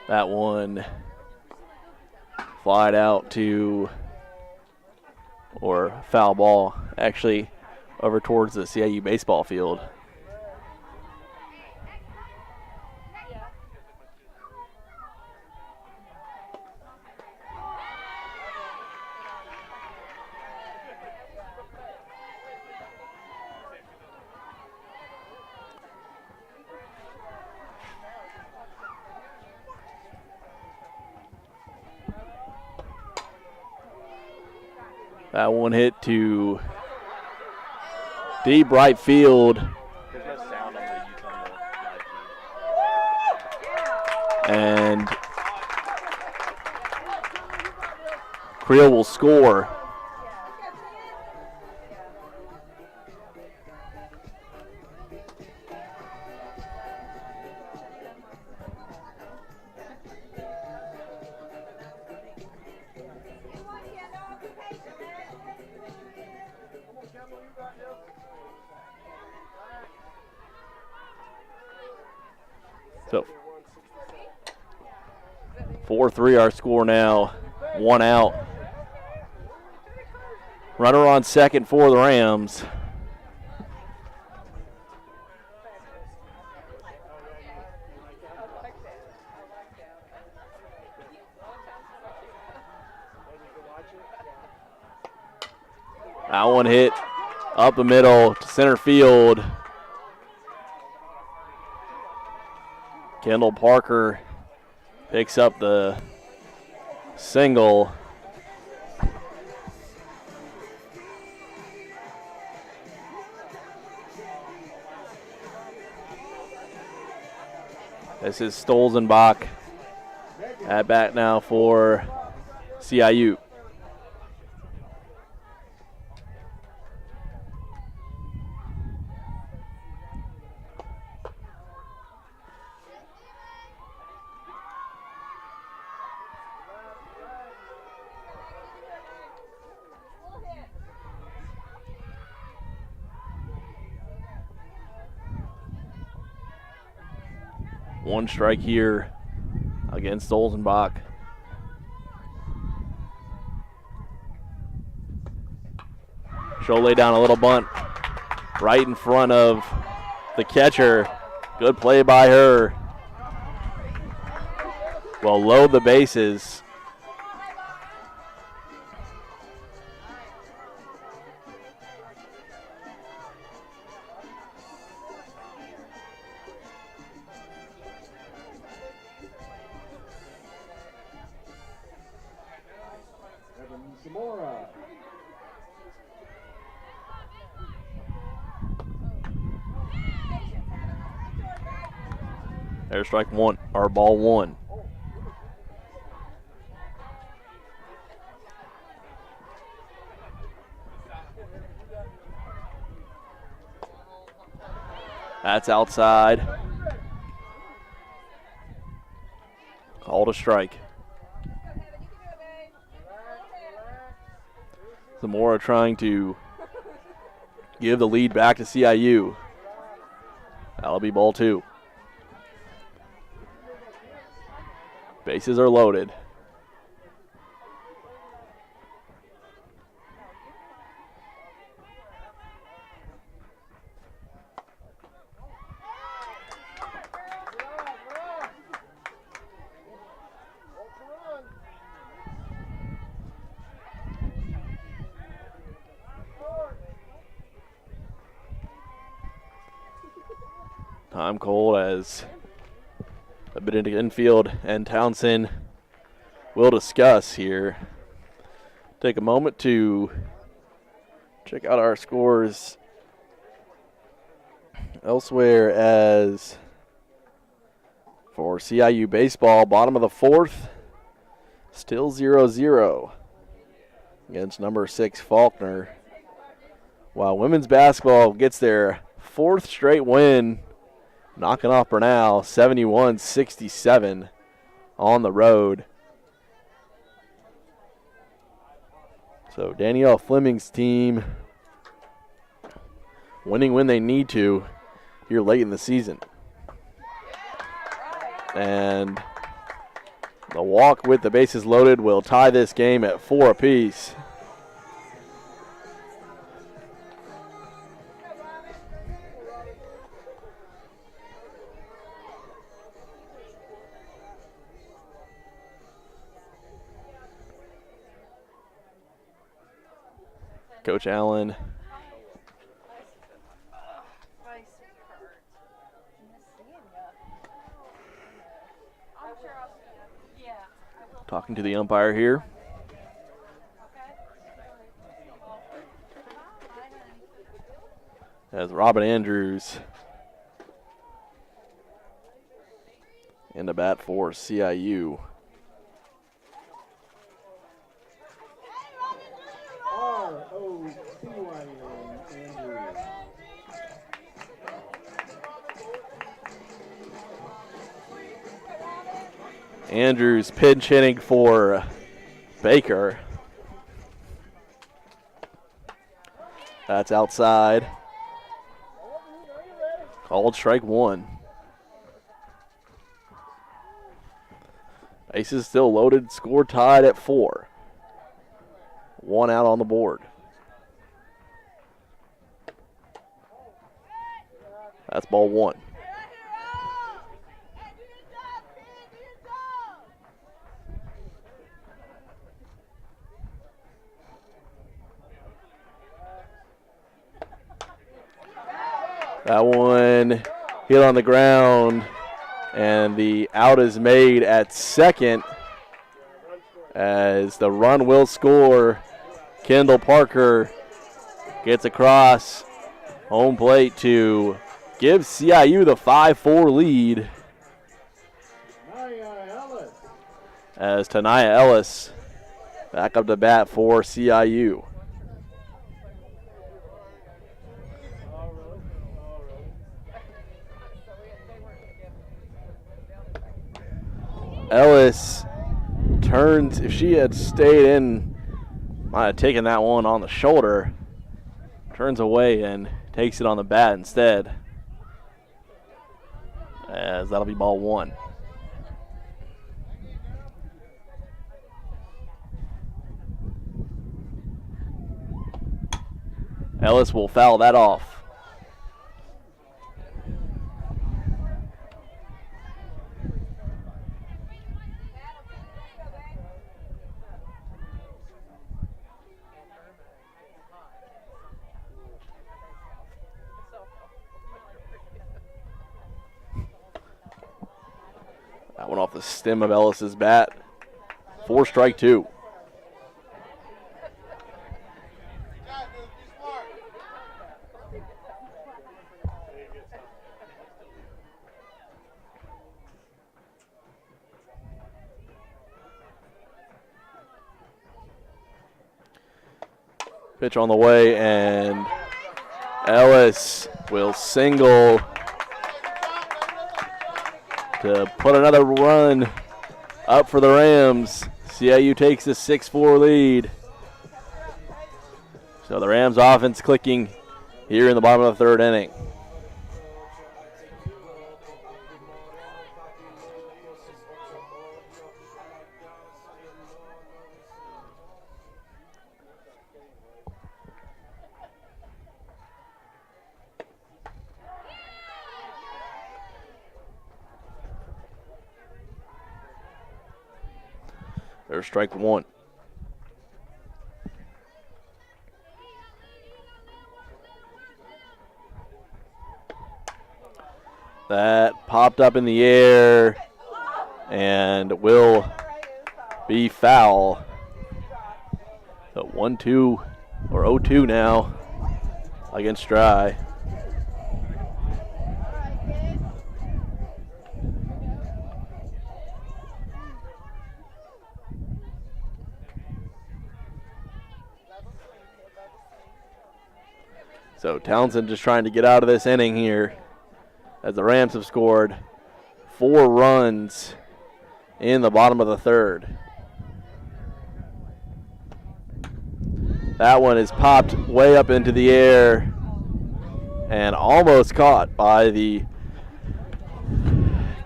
That one flied out to, or foul ball, actually over towards the CIU baseball field. That one hit to deep right field. And Creel will score. So 4-3 our score now, 1 out. Runner on second for the Rams. That one hit up the middle to center field. Kendall Parker picks up the single. This is Stolzenbach at bat now for CIU. One strike here against Stolzenbach. She'll lay down a little bunt right in front of the catcher. Good play by her. Will load the bases. Zamora. There's strike one, or ball one. That's outside. Called a strike. Zamora trying to give the lead back to CIU. That'll be ball two. Bases are loaded. Time cold as the Benedict infield and Townsend will discuss here. Take a moment to check out our scores elsewhere, as for CIU baseball, bottom of the fourth, still 0-0 against number 6 Faulkner, while women's basketball gets their 4th straight win, knocking off Bernal 71-67 on the road. So Danielle Fleming's team winning when they need to here late in the season. And the walk with the bases loaded will tie this game at 4 apiece. Coach Allen. Talking to the umpire here. As Robin Andrews in the bat for CIU. Andrews pinch hitting for Baker. That's outside. Called strike 1. Bases still loaded, score tied at 4. 1 out on the board. That's ball 1. That one hit on the ground, and the out is made at second as the run will score. Kendall Parker gets across home plate to give CIU the 5-4 lead. As Tanaya Ellis back up to bat for CIU. Ellis turns, if she had stayed in, might have taken that one on the shoulder. Turns away and takes it on the bat instead. As that'll be ball 1. Ellis will foul that off. That one off the stem of Ellis's bat. 4 strike 2. Pitch on the way, and Ellis will single to put another run up for the Rams. CIU takes a 6-4 lead. So the Rams offense clicking here in the bottom of the 3rd inning. There's strike 1. That popped up in the air and will be foul. So 1-2 or 0-2 now against Dry. So Townsend just trying to get out of this inning here as the Rams have scored 4 runs in the bottom of the 3rd. That one is popped way up into the air and almost caught by the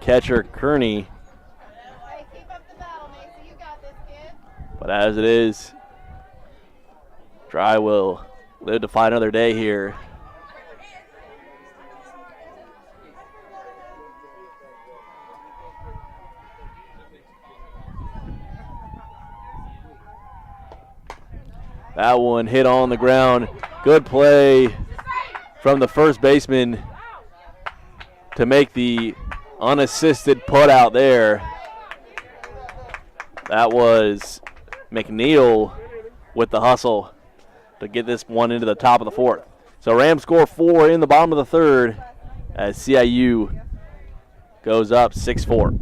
catcher, Kearney. Hey, keep up the battle, Macy. You got this, kid. But as it is, Dry will live to fight another day here. That one hit on the ground. Good play from the first baseman to make the unassisted put out there. That was McNeil with the hustle to get this one into the top of the fourth. So Rams score 4 in the bottom of the third as CIU goes up 6-4.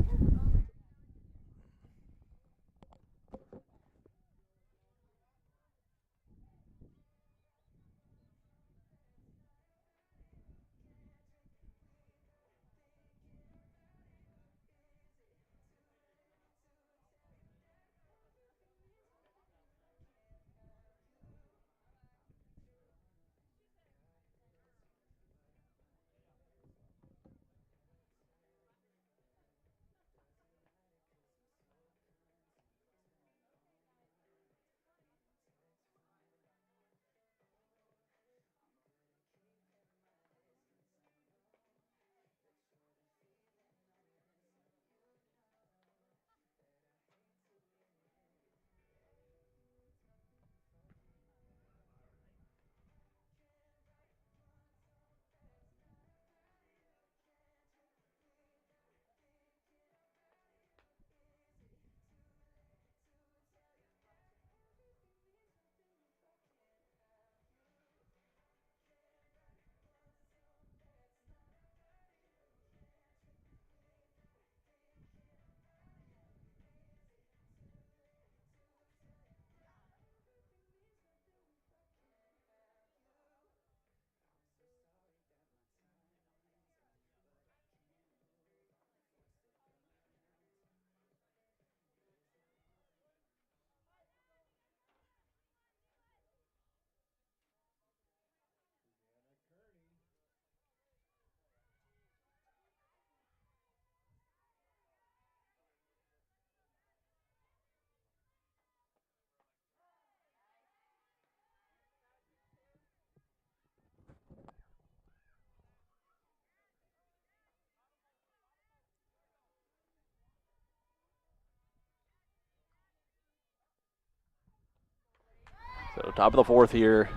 So top of the fourth here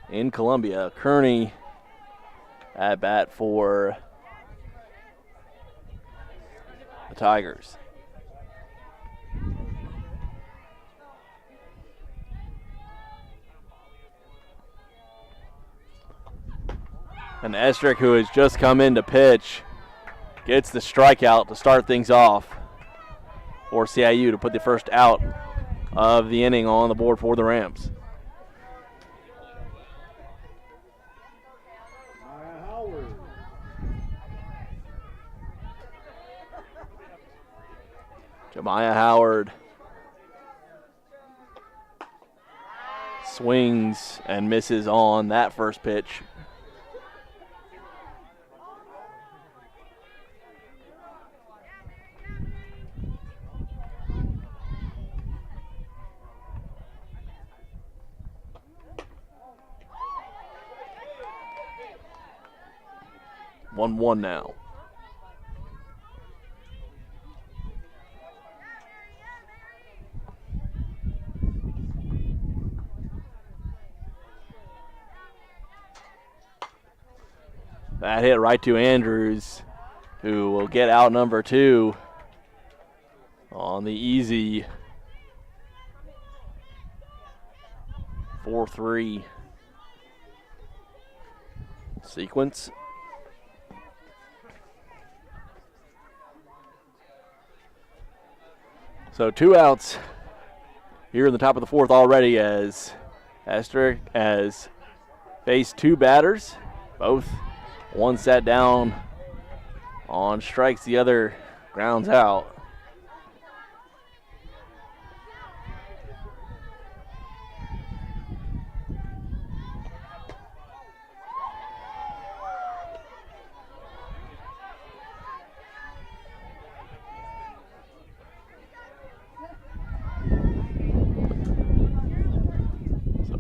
in Columbia. Kearney at bat for the Tigers. And Estrick, who has just come in to pitch, gets the strikeout to start things off for CIU to put the first out of the inning on the board for the Rams. Jemiah Howard swings and misses on that first pitch. One now. That hit right to Andrews, who will get out number 2 on the easy 4-3 sequence. So 2 outs here in the top of the fourth already as Estrick has faced 2 batters, both one sat down on strikes, the other grounds out.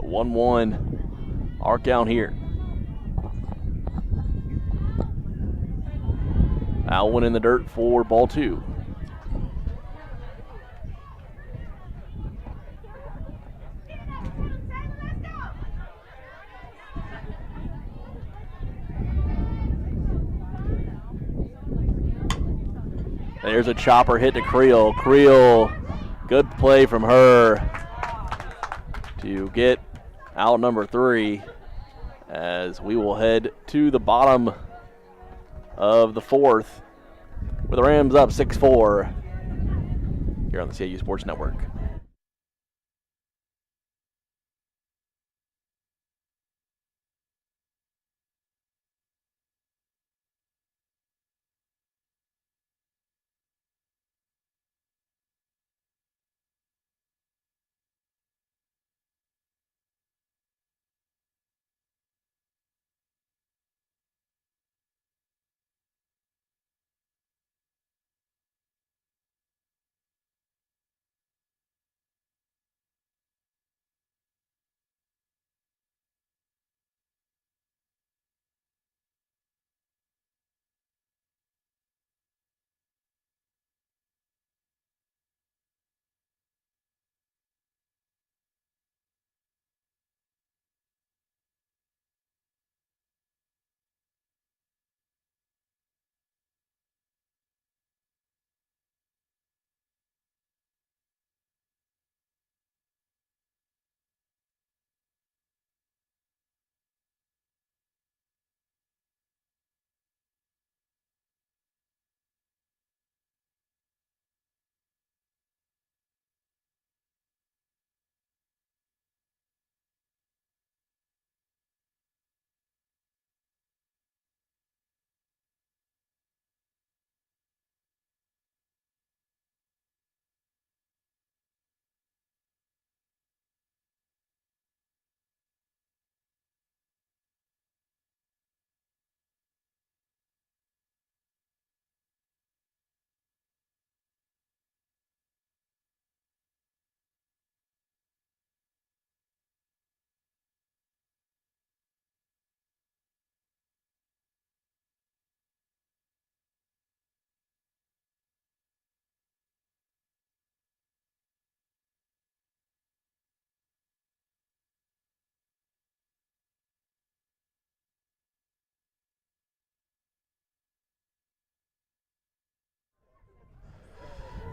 1-1 our count here. Alwyn in the dirt for ball 2. There's a chopper hit to Creel. Creel, good play from her to get out number 3 as we will head to the bottom of the 4th with the Rams up 6-4 here on the CIU Sports Network.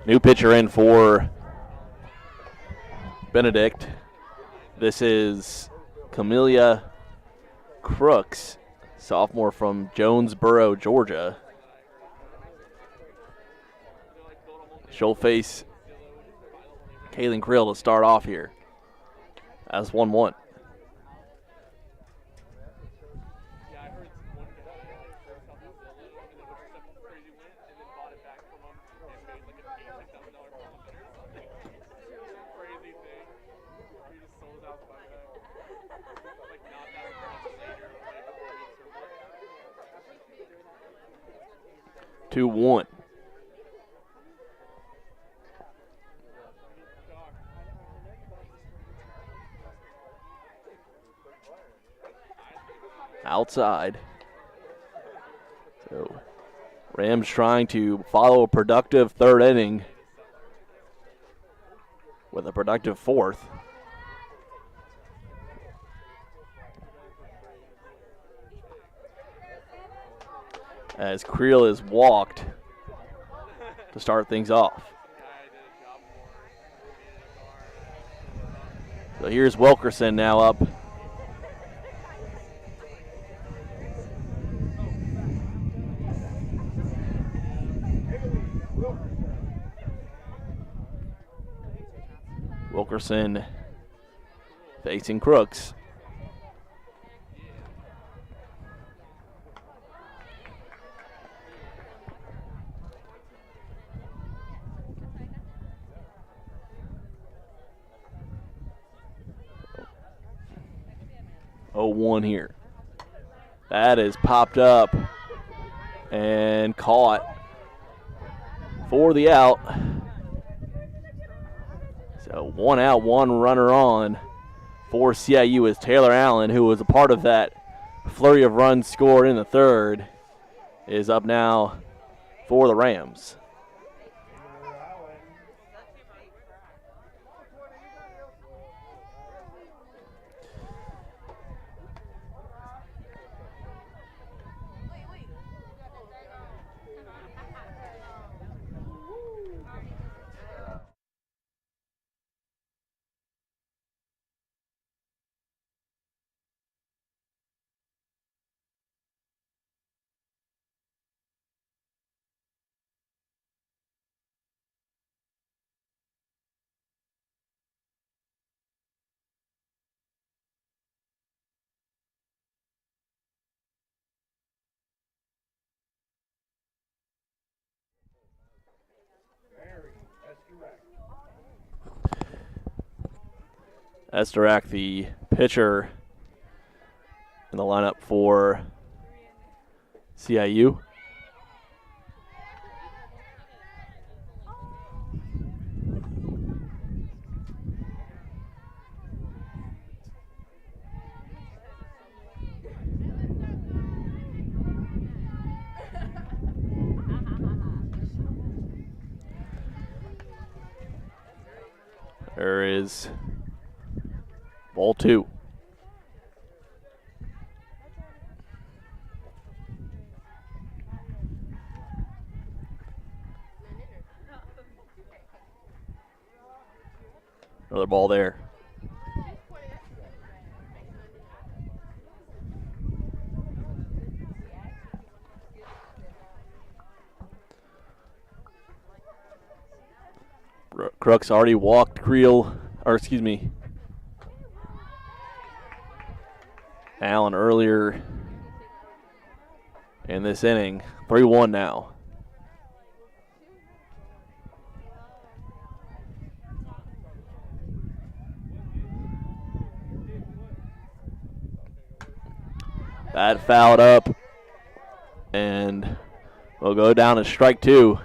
New pitcher in for Benedict. This is Camilla Crooks, sophomore from Jonesboro, Georgia. She'll face Kaylin Krill to start off here as 1-1. Two one. Outside. So Rams trying to follow a productive 3rd inning with a productive 4th. As Creel is walked to start things off. So here's Wilkerson now up. Wilkerson facing Crooks. One here. That is popped up and caught for the out. So 1 out, 1 runner on for CIU is Taylor Allen, who was a part of that flurry of runs scored in the third, is up now for the Rams. Esterak, the pitcher in the lineup for CIU. There is ball 2. Another ball there. Crooks already walked Allen earlier in this inning. 3-1 now. Bat fouled up, and we'll go down to strike 2.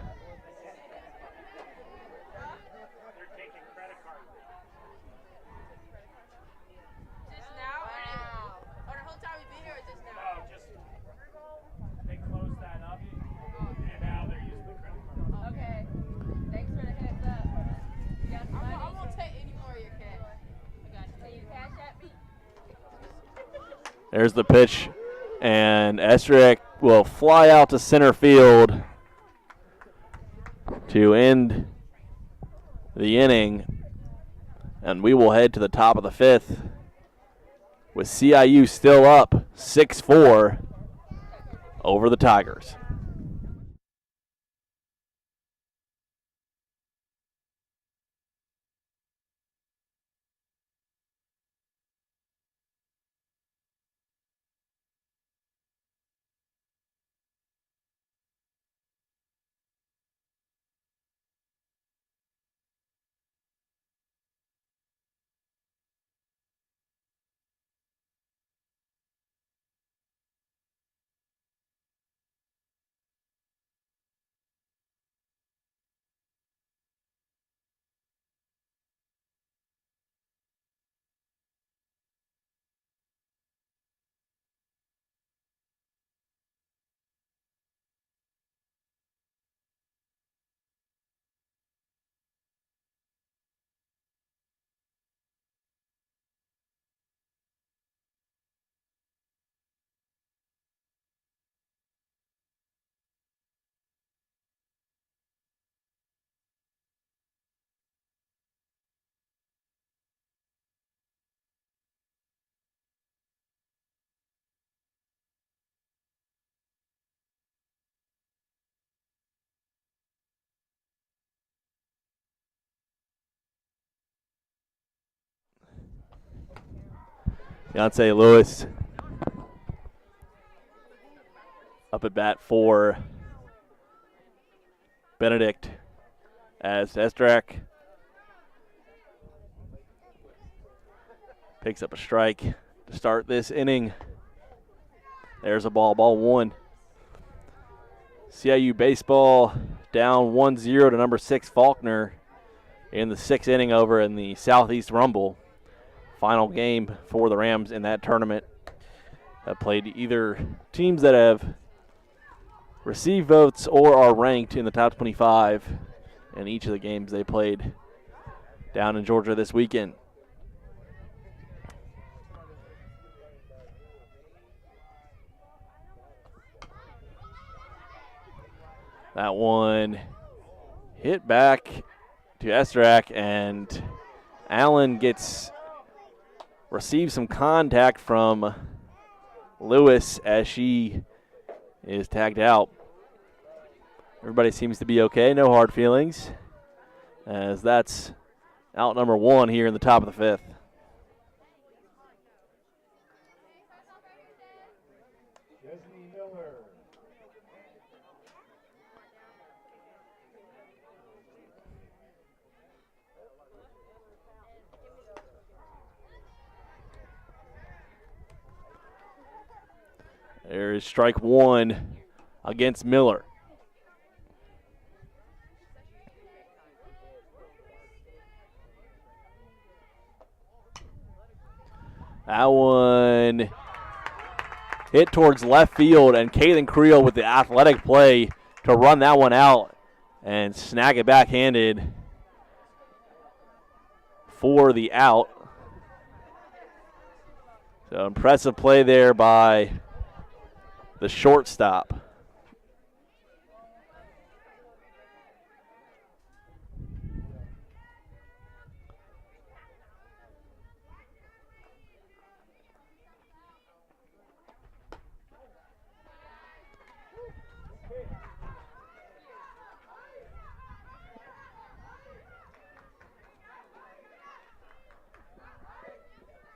There's the pitch, and Estrick will fly out to center field to end the inning, and we will head to the top of the 5th with CIU still up 6-4 over the Tigers. Deontay Lewis up at bat for Benedict as Estrak picks up a strike to start this inning. There's a ball 1. CIU baseball down 1-0 to number 6 Faulkner in the 6th inning over in the Southeast Rumble. final game for the Rams in that tournament. Have played either teams that have received votes or are ranked in the top 25 in each of the games they played down in Georgia this weekend. That one hit back to Estrak, and Allen receives some contact from Lewis as she is tagged out. Everybody seems to be okay, no hard feelings, as that's out number 1 here in the top of the 5th. There is strike 1 against Miller. That one hit towards left field, and Kaylin Creel with the athletic play to run that one out and snag it backhanded for the out. So impressive play there by the shortstop.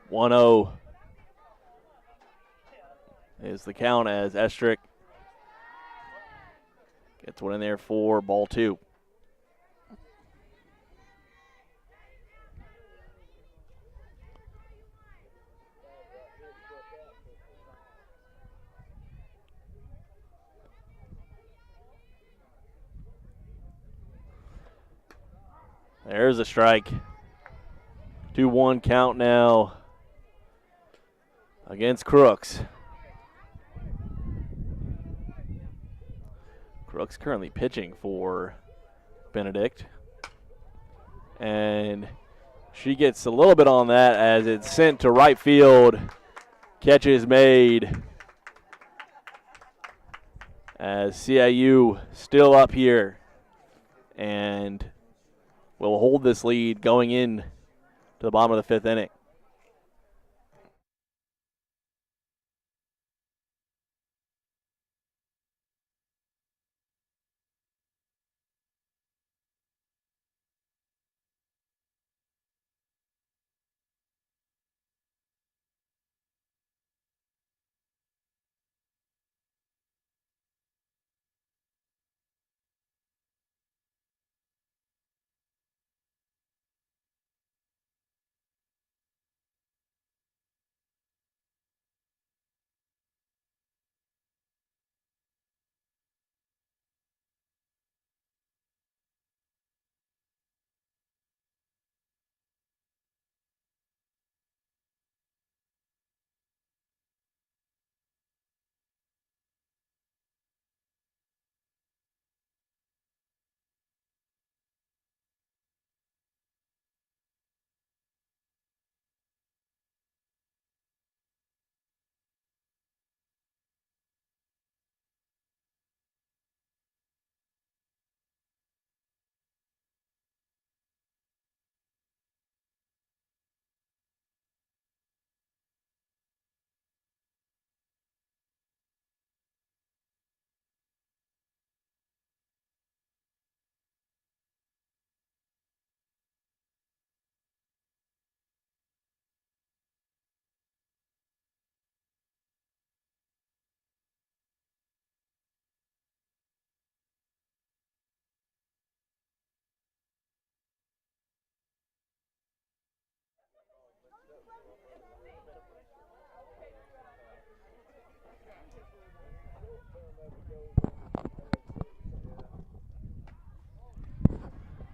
One-0 is the count as Estrick gets one in there for ball 2. There's a strike. 2-1 count now against Crooks. Crooks currently pitching for Benedict. And she gets a little bit on that as it's sent to right field. Catch is made as CIU still up here and will hold this lead going in to the bottom of the 5th inning.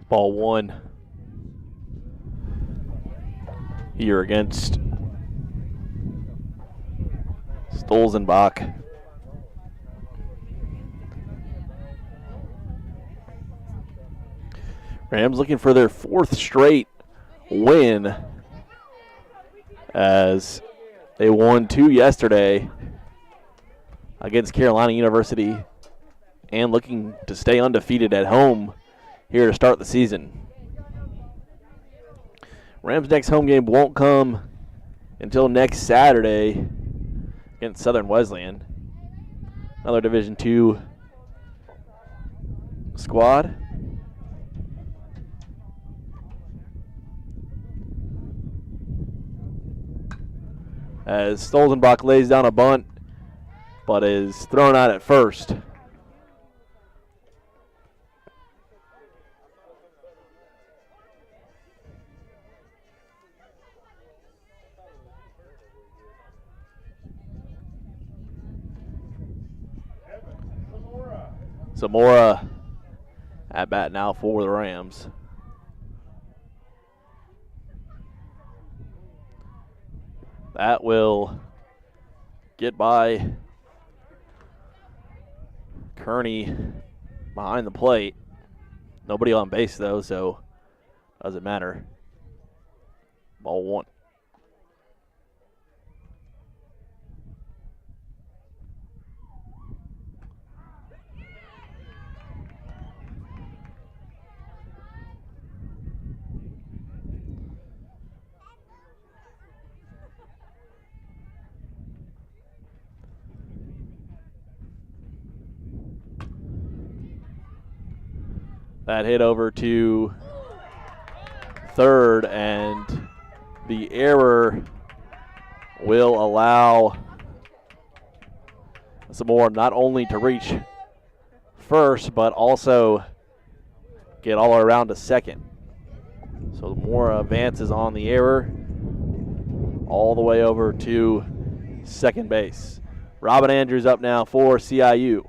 Ball 1. here against Stolzenbach. Rams looking for their 4th straight win as they won 2 yesterday against Carolina University and looking to stay undefeated at home here to start the season. Rams' next home game won't come until next Saturday against Southern Wesleyan, another Division II squad. As Stolzenbach lays down a bunt, but is thrown out at first. Zamora at bat now for the Rams. That will get by Kearney behind the plate. Nobody on base, though, so doesn't matter. Ball 1. That hit over to third, and the error will allow Zamora not only to reach first, but also get all around to second. So Zamora advances on the error all the way over to second base. Robin Andrews up now for CIU.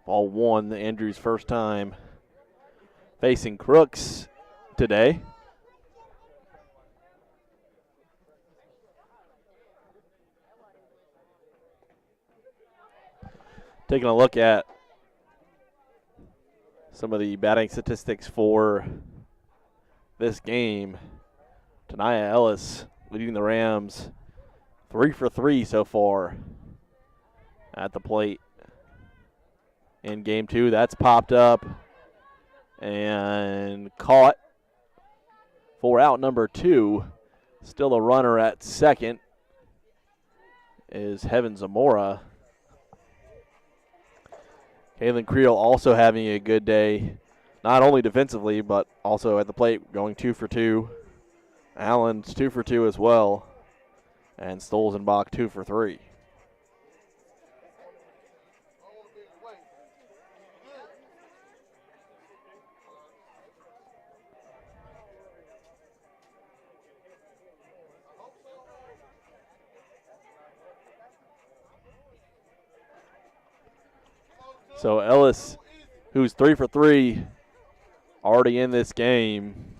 Ball 1, Andrews' first time facing Crooks today. Taking a look at some of the batting statistics for this game. Tania Ellis leading the Rams 3 for 3 so far at the plate. In game 2, that's popped up and caught for out number 2. Still a runner at second is Heaven Zamora. Kaylin Creel also having a good day, not only defensively, but also at the plate, going 2 for 2. Allen's 2 for 2 as well, and Stolzenbach 2 for 3. So Ellis, who's 3 for 3, already in this game.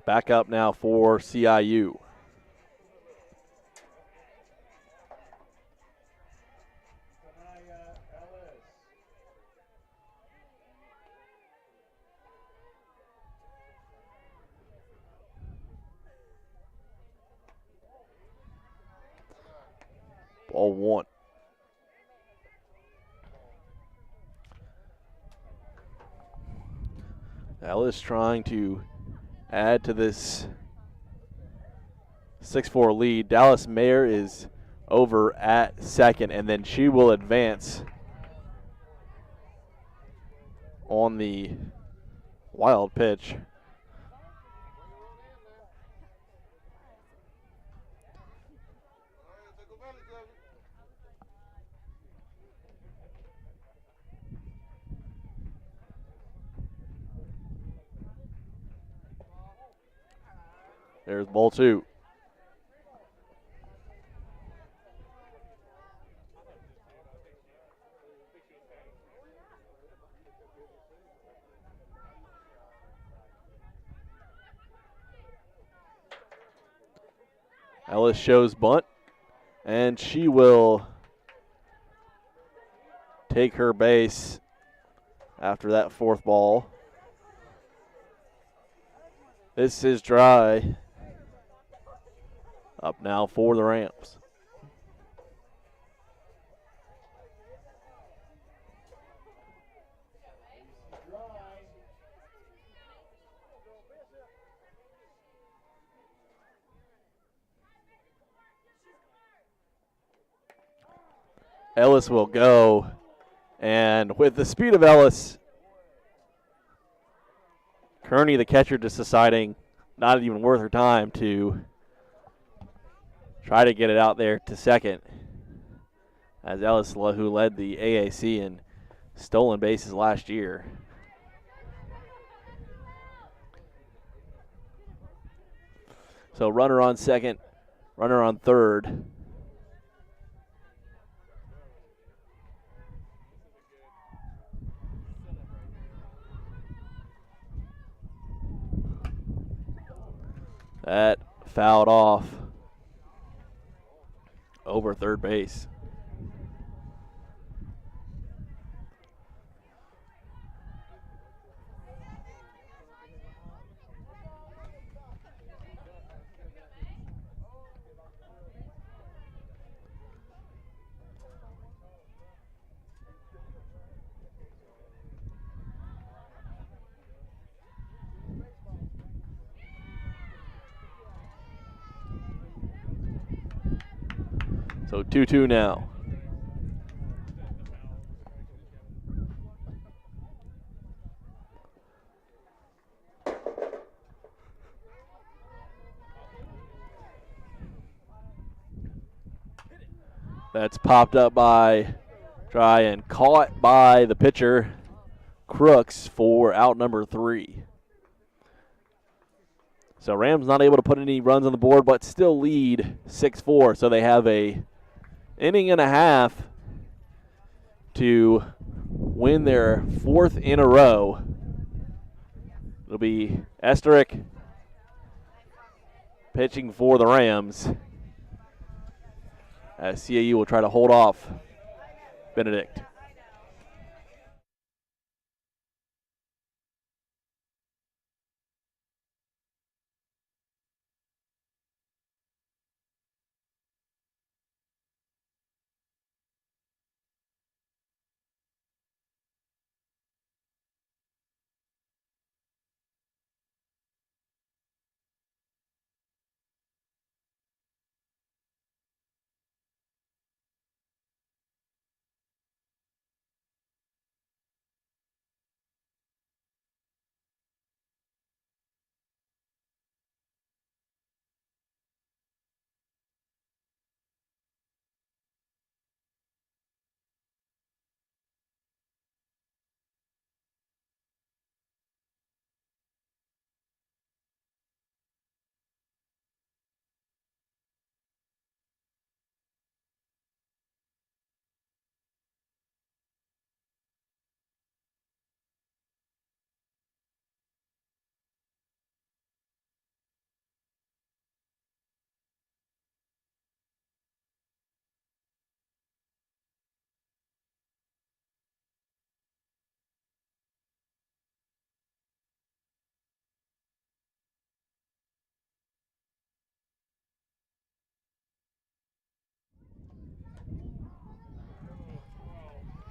Back up now for CIU. Ball 1. Ellis trying to add to this 6-4 lead. Dallas Mayer is over at second, and then she will advance on the wild pitch. There's ball 2. Ellis shows bunt, and she will take her base after that 4th ball. This is dry. Up now for the Rams. Ellis will go, and with the speed of Ellis, Kearney, the catcher, just deciding not even worth her time to try to get it out there to second, as Ellis, who led the AAC in stolen bases last year. So runner on second, runner on third. That fouled off over third base. So 2-2 now. That's popped up by Dry and caught by the pitcher, Crooks, for out number 3. So Rams not able to put any runs on the board, but still lead 6-4. So they have a inning and a half to win their 4th in a row. It'll be Esterick pitching for the Rams, as CIU will try to hold off Benedict.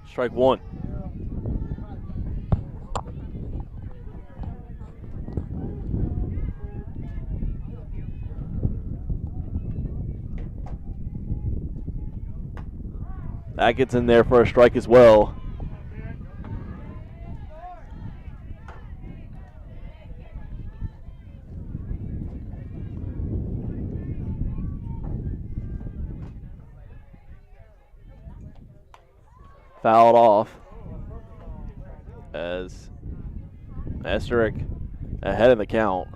Strike 1. That gets in there for a strike as well. Fouled off as Esterick ahead in the count.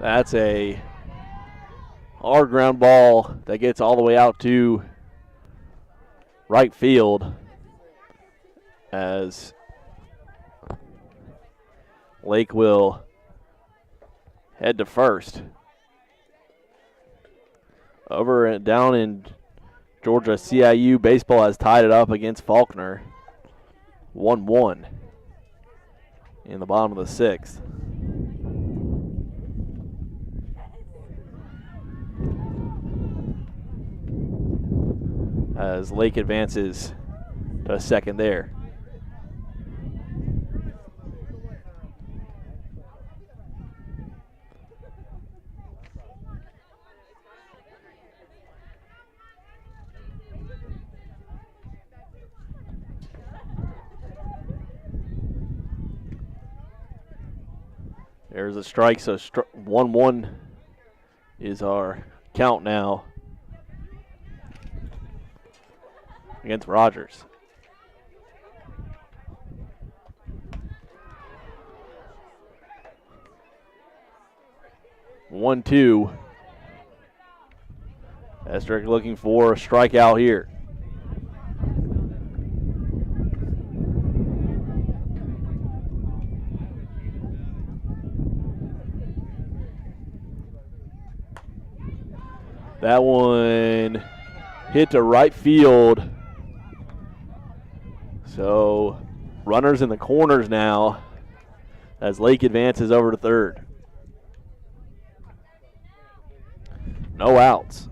That's a hard ground ball that gets all the way out to right field as Lake will head to first. Over and down in Georgia, CIU baseball has tied it up against Faulkner. 1-1 in the bottom of the sixth. As Lake advances to second there. There's a strike, so 1-1 is our count now against Rogers. One, two. Estrick looking for a strikeout here. That one hit to right field. So runners in the corners now as Lake advances over to third. No outs.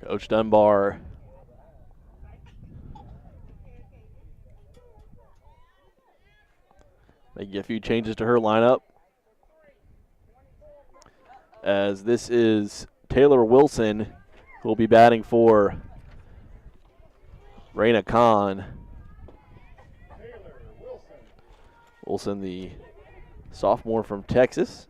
Coach Dunbar making a few changes to her lineup, as this is Taylor Wilson, who will be batting for Raina Khan. Wilson, the sophomore from Texas.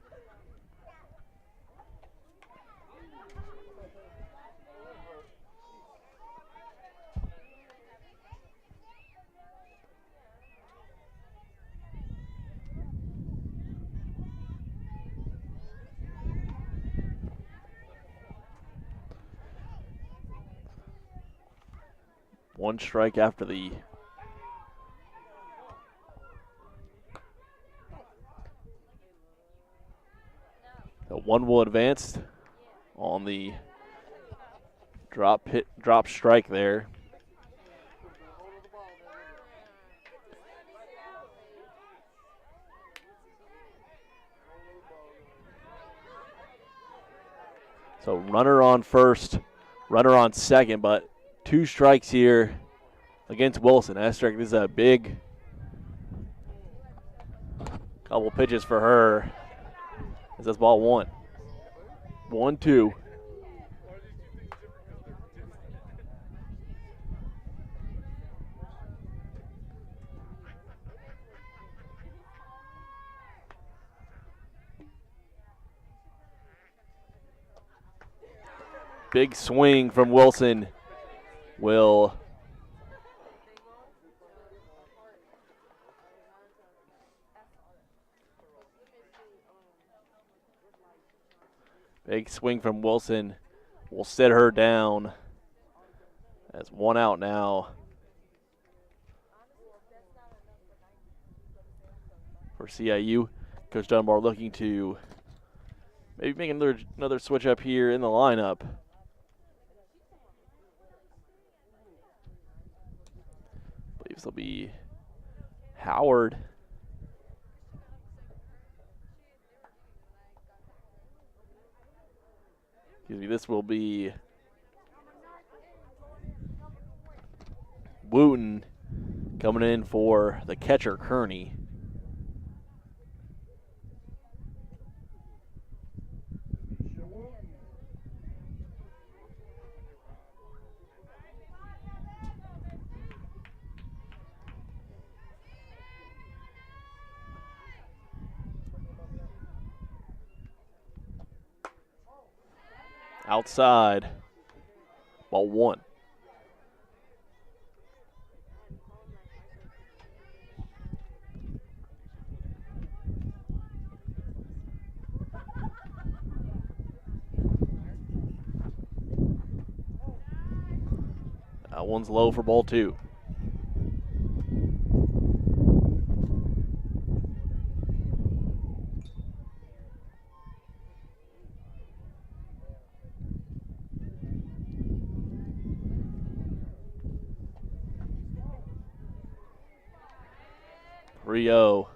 One strike after the one will advance on the drop strike there. So runner on first, runner on second, but 2 strikes here against Wilson. Estrick, this is a big couple pitches for her. As that's ball 1. 1-2. Big swing from Wilson will sit her down. That's 1 out now for CIU. Coach Dunbar looking to maybe make another switch up here in the lineup. I believe this will be Howard. Excuse me, this will be Wooten coming in for the catcher, Kearney. Outside. Ball 1. That one's low for ball 2. Rio.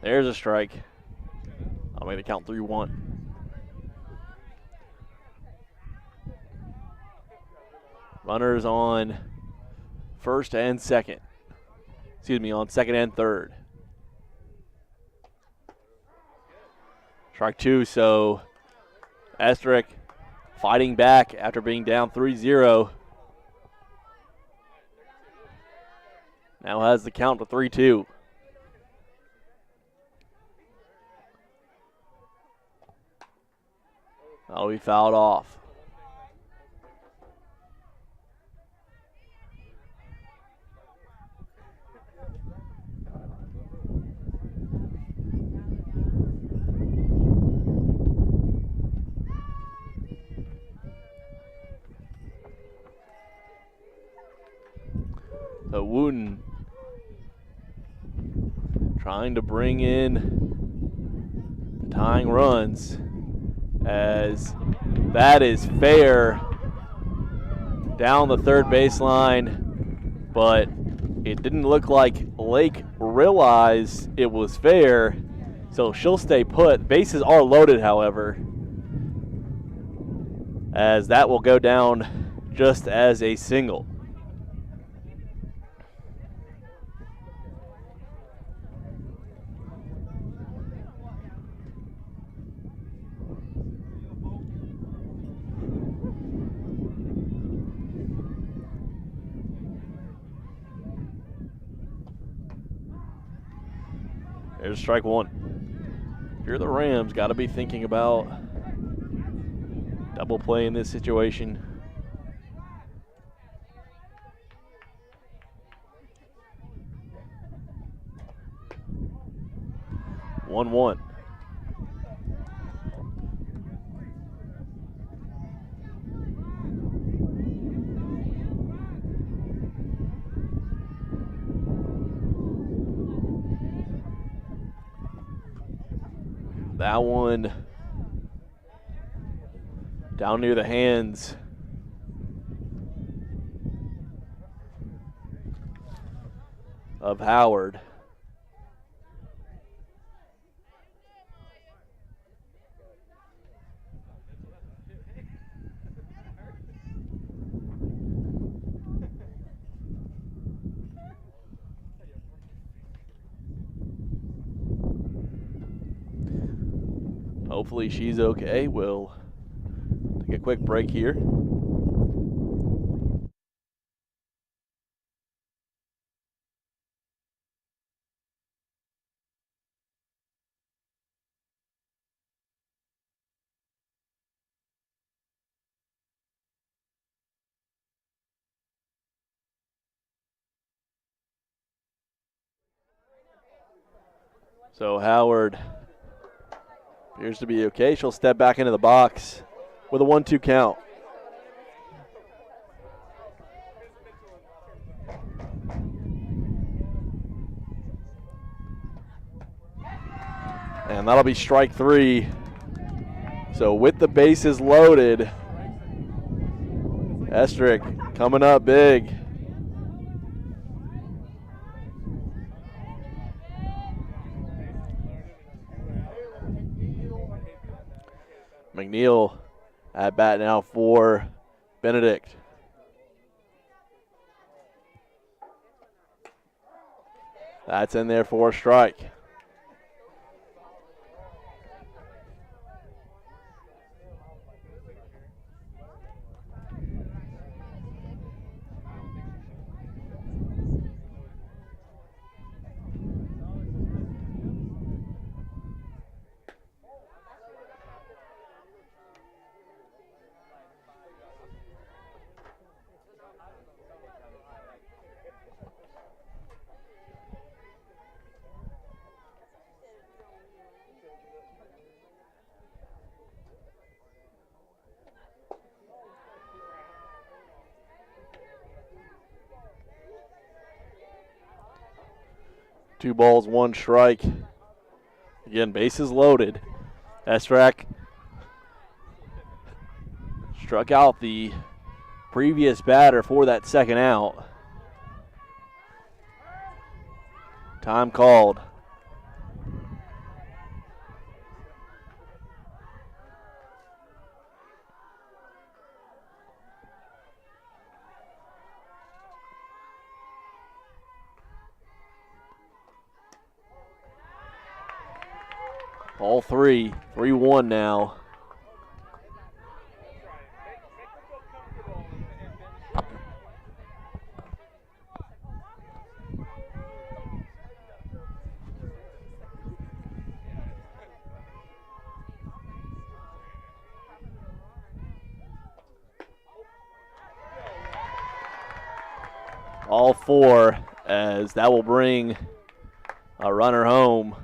There's a strike. I'll make it count 3-1. Runners on first and second. Excuse me, on second and third. Strike 2, so Estrick fighting back after being down 3-0. Now has the count to 3-2. That'll be fouled off. So Wooten trying to bring in the tying runs, as that is fair down the third baseline, but it didn't look like Lake realized it was fair, so she'll stay put. Bases are loaded, however, as that will go down just as a single. There's strike 1. If you're the Rams, got to be thinking about double play in this situation. One. That one down near the hands of Howard. Hopefully she's okay. We'll take a quick break here. So Howard appears to be okay. She'll step back into the box with a 1-2 count. And that'll be strike 3. So with the bases loaded, Estrick coming up big. McNeil at bat now for Benedict. That's in there for a strike. 2 balls, 1 strike. Again, bases loaded. Estrak struck out the previous batter for that second out. Time called. All 3-1 now. All 4, as that will bring a runner home.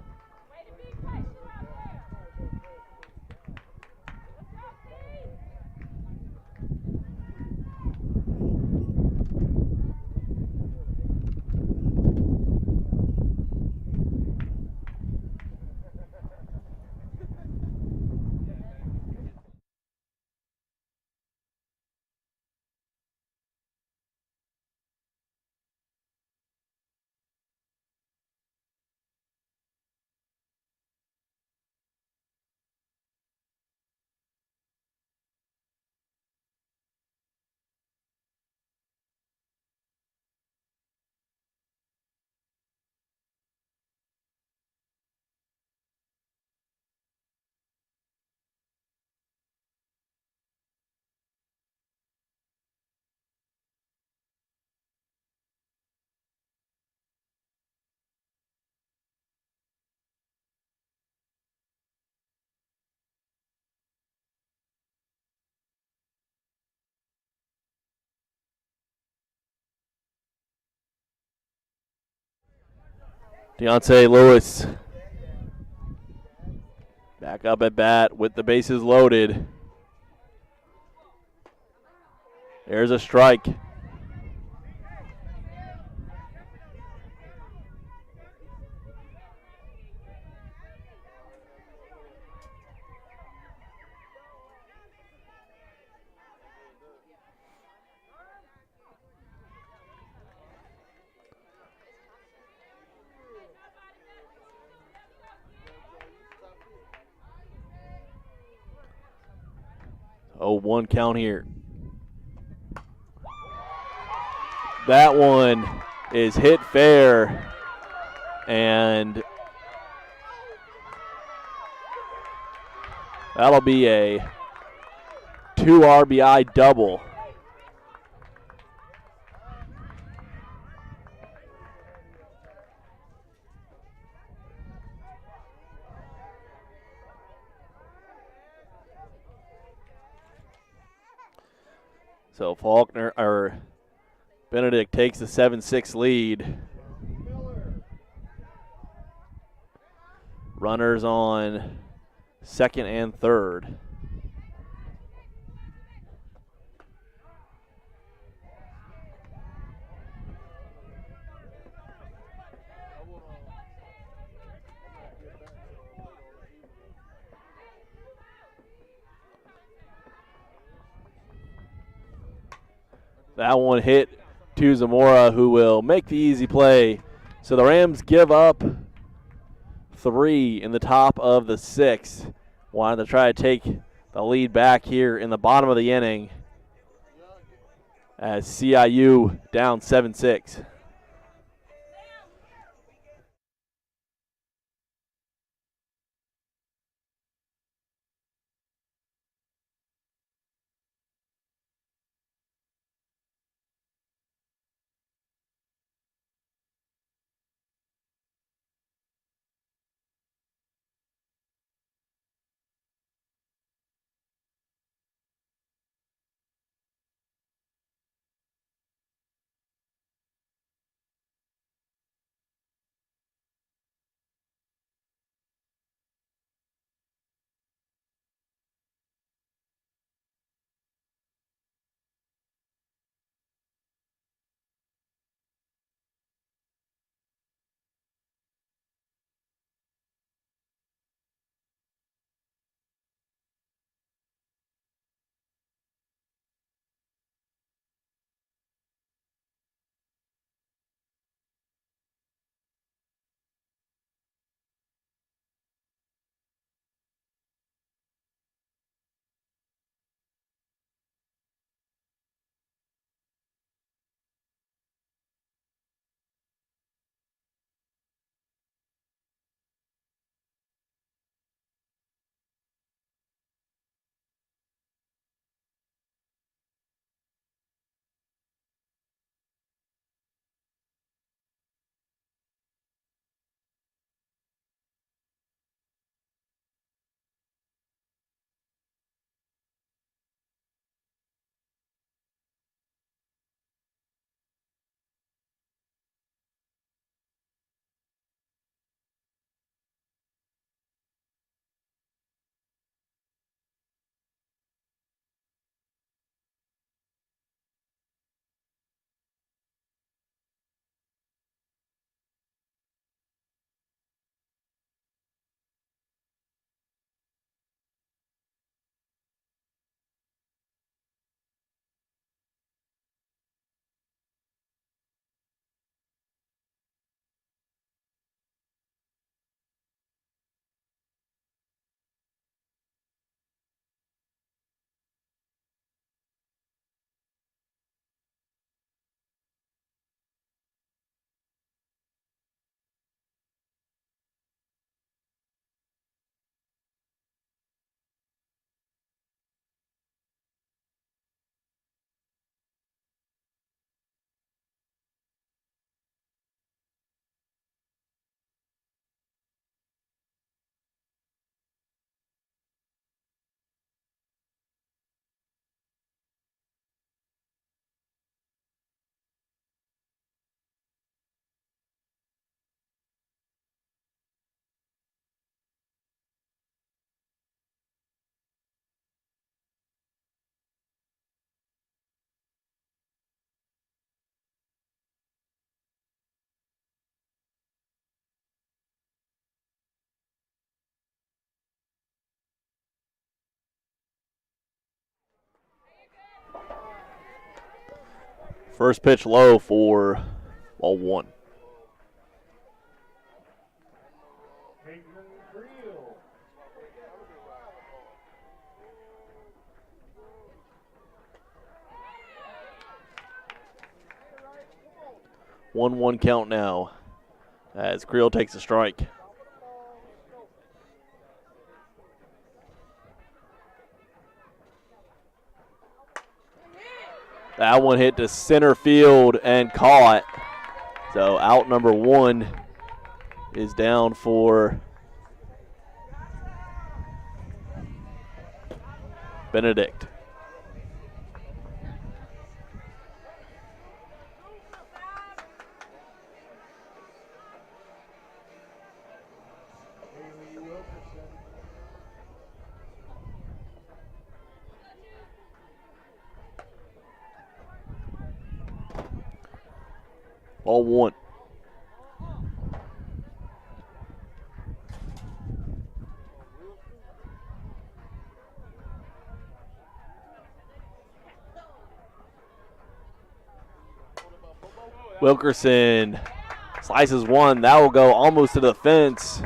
Deontay Lewis back up at bat with the bases loaded. There's a strike. Oh, 1 count here. That one is hit fair, and that'll be a 2 RBI double. So Benedict takes the 7-6 lead. Runners on second and third. That one hit to Zamora, who will make the easy play. So the Rams give up 3 in the top of the 6th. Wanted to try to take the lead back here in the bottom of the inning as CIU down 7-6. First pitch low for ball one. Creel. 1-1 count now as Creel takes a strike. That one hit to center field and caught. So out number one is down for Benedict. Ball one. Wilkerson slices one. That will go almost to the fence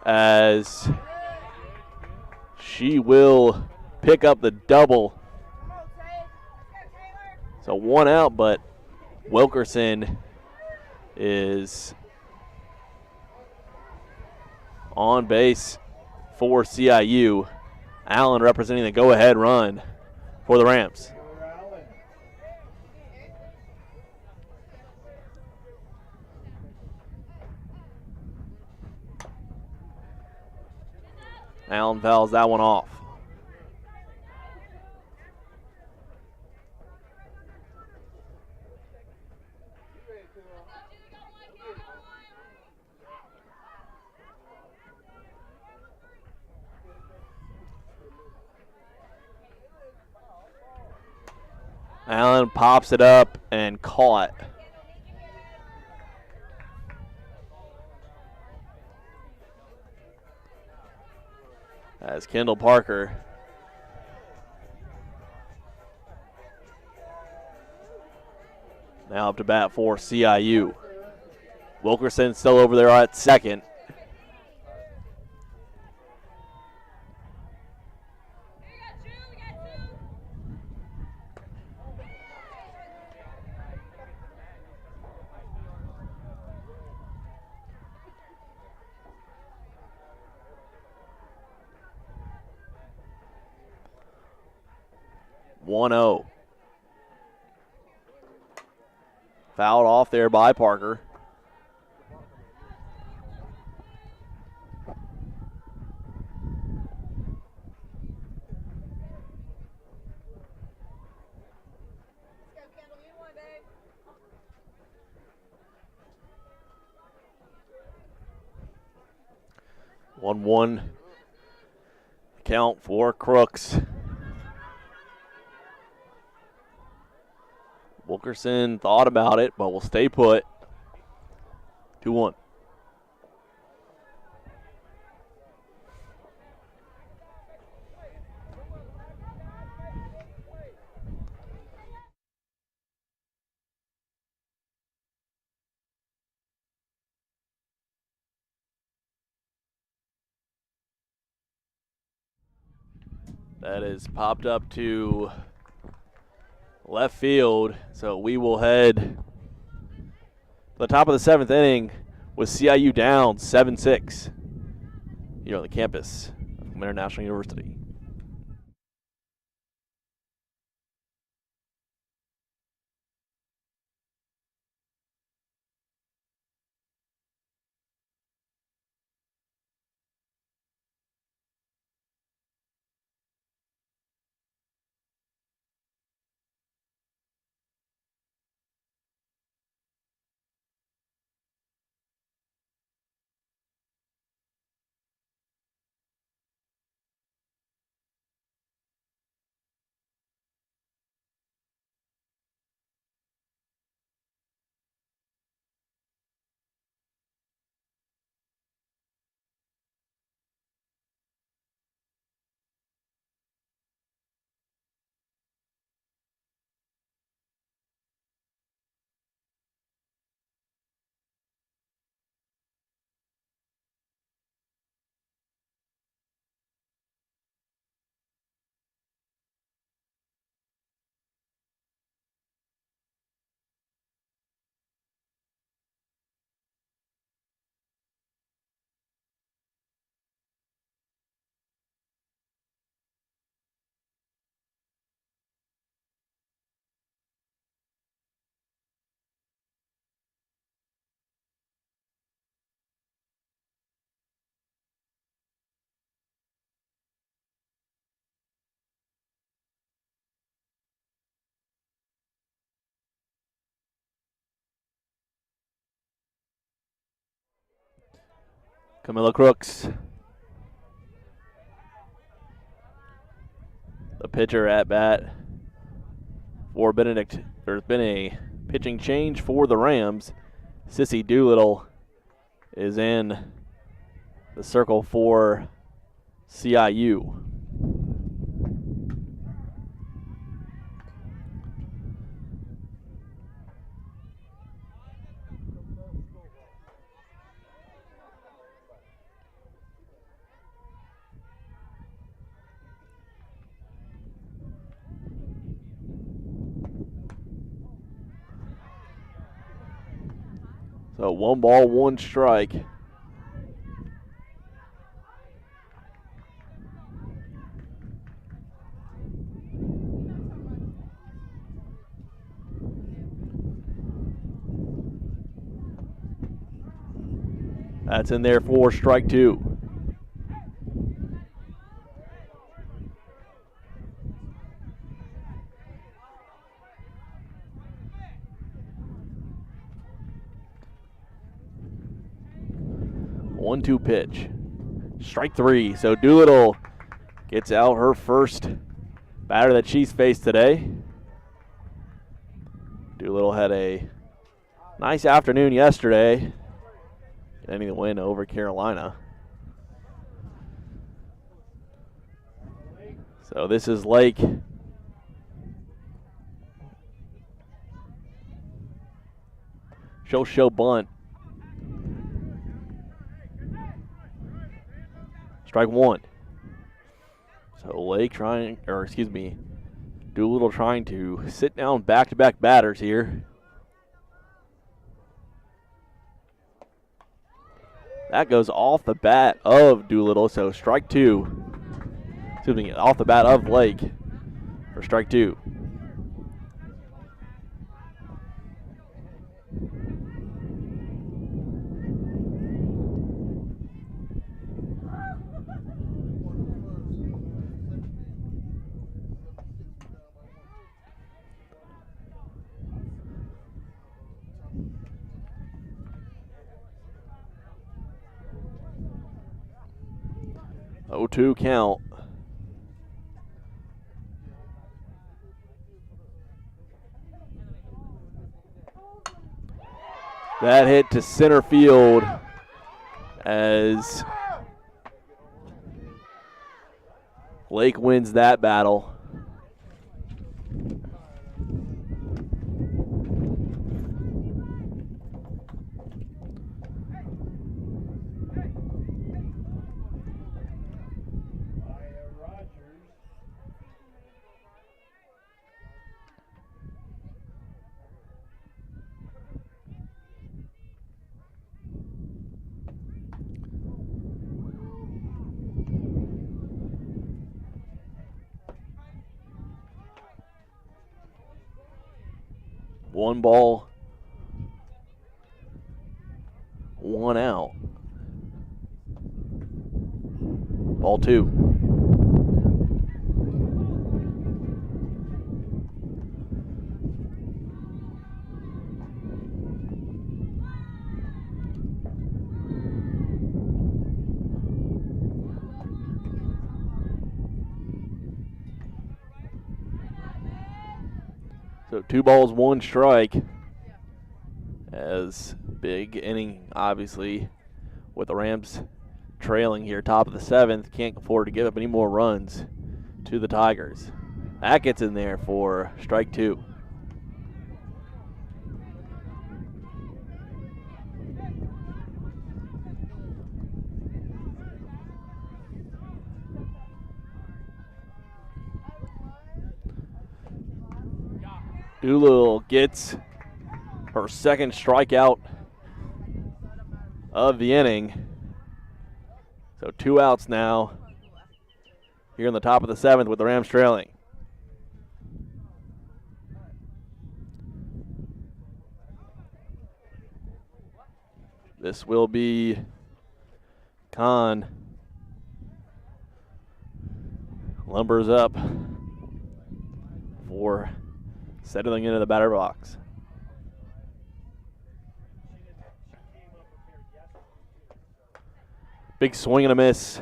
as she will pick up the double. So one out, but Wilkerson is on base for CIU. Allen representing the go-ahead run for the Rams. Allen fouls that one off. Allen pops it up and caught. As Kendall Parker now up to bat for CIU. Wilkerson still over there at second. One-0. Fouled off there by Parker. One count for Crooks. Wilkerson thought about it, but will stay put. 2-1. That is popped up to left field, so we will head to the top of the seventh inning with CIU down 7-6 here on the campus of International University. Camilla Crooks, the pitcher at bat for Benedict. There's been a pitching change for the Rams. Sissy Doolittle is in the circle for CIU. So 1 ball, 1 strike. That's in there for strike 2. One-two pitch. Strike 3. So Doolittle gets out her first batter that she's faced today. Doolittle had a nice afternoon yesterday, getting the win over Carolina. So this is Lake. She'll show bunt. Strike 1. So Lake Doolittle trying to sit down back-to-back batters here. That goes off the bat of Doolittle, so strike 2. Excuse me, off the bat of Lake for strike 2. Oh, 2 count. That hit to center field as Lake wins that battle. One ball, 1 out. Ball 2. So 2 balls, 1 strike. As big inning, obviously, with the Rams trailing here, top of the 7th. Can't afford to give up any more runs to the Tigers. That gets in there for strike 2. Doolittle gets her second strikeout of the inning. So 2 outs now here in the top of the 7th with the Rams trailing. This will be Khan. Lumbers up for settling into the batter box. Big swing and a miss.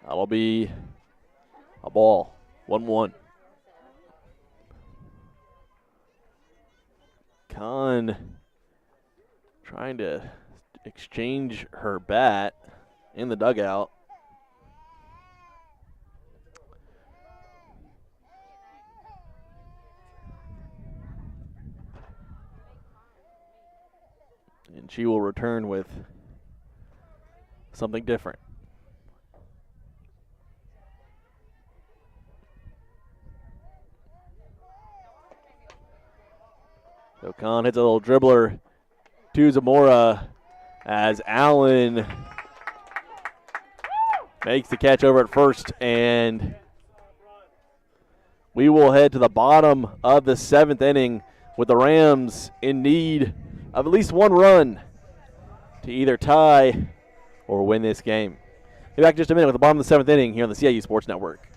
That'll be a ball. 1-1. Kahn trying to exchange her bat in the dugout. And she will return with something different. So Kahn hits a little dribbler to Zamora as Allen makes the catch over at first, and we will head to the bottom of the 7th inning with the Rams in need of at least one run to either tie or win this game. Be back in just a minute with the bottom of the 7th inning here on the CIU Sports Network.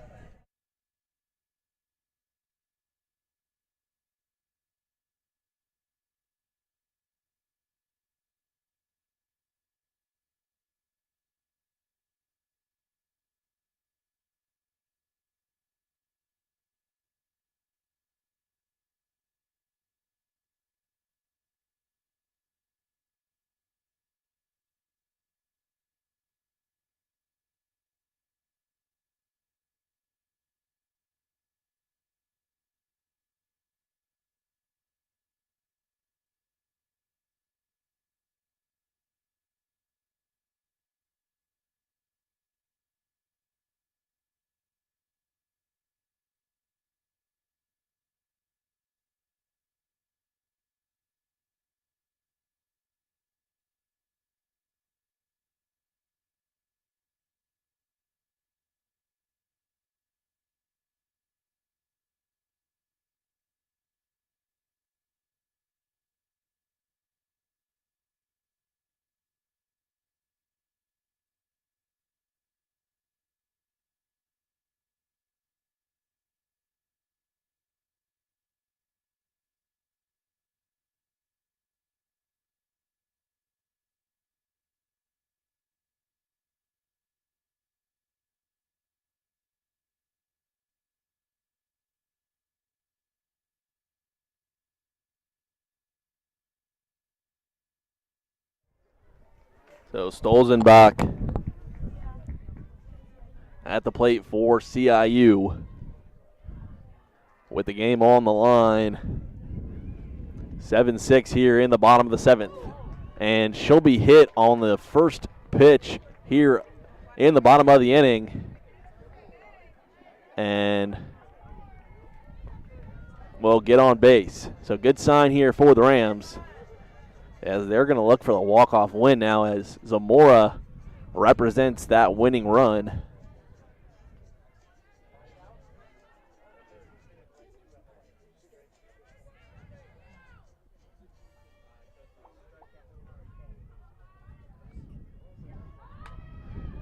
So Stolzenbach at the plate for CIU with the game on the line. 7-6 here in the bottom of the 7th. And she'll be hit on the first pitch here in the bottom of the inning. And will get on base. So good sign here for the Rams, as they're going to look for the walk-off win now, as Zamora represents that winning run.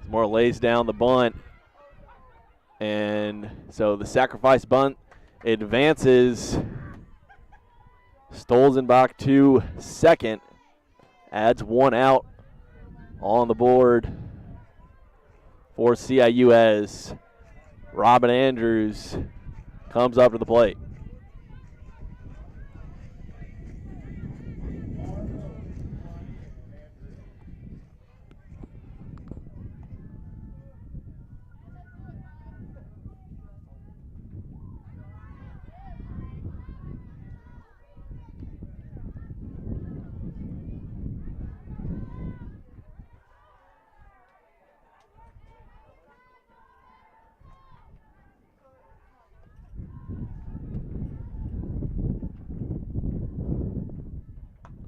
Zamora lays down the bunt, and so the sacrifice bunt advances Stolzenbach to second, adds one out on the board for CIU as Robin Andrews comes up to the plate.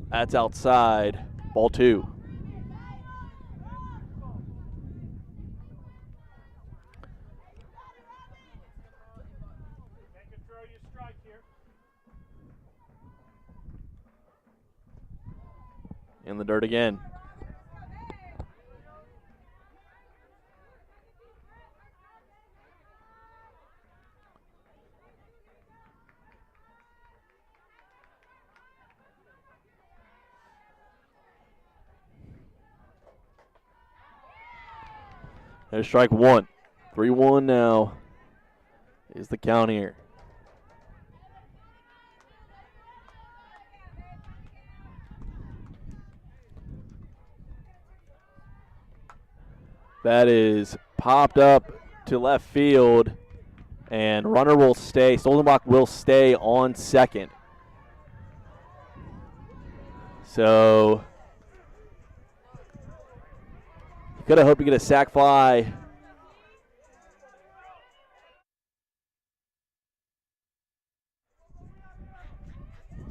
That's outside, ball 2. In the dirt again. There's strike one. 3-1 now is the count here. That is popped up to left field, and runner will stay. Stolzenbach will stay on second. So, could have hoped to get a sac fly.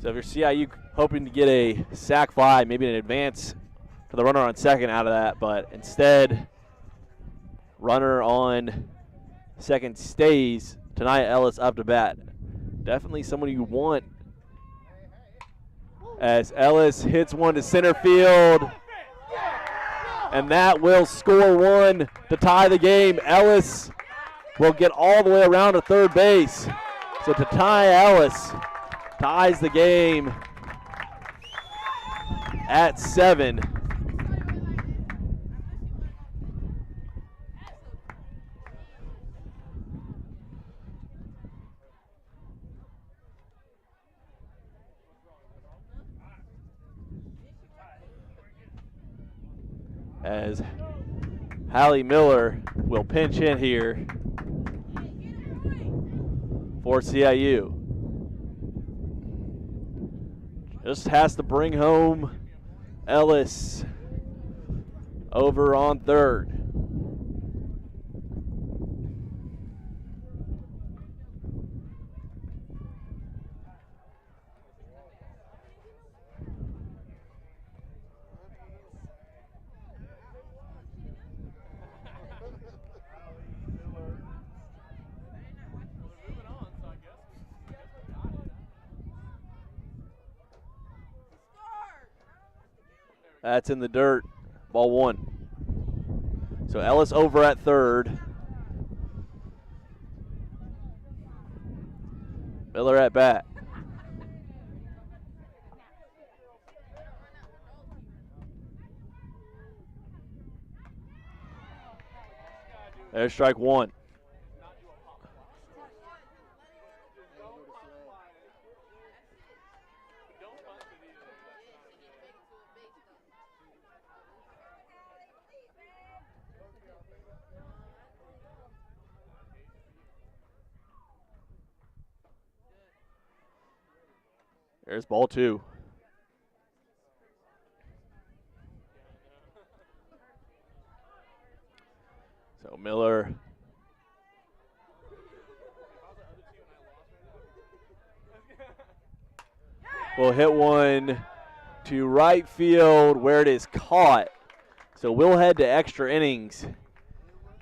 So if you're CIU hoping to get a sac fly, maybe an advance for the runner on second out of that, but instead, runner on second stays. Tonight, Ellis up to bat. Definitely someone you want, as Ellis hits one to center field, and that will score one to tie the game. Ellis will get all the way around to third base. So to tie, Ellis ties the game at 7. As Hallie Miller will pinch hit here for CIU. Just has to bring home Ellis over on third. That's in the dirt. Ball one. So Ellis over at third. Miller at bat. There's strike one. There's ball two. So Miller will hit one to right field where it is caught. So we'll head to extra innings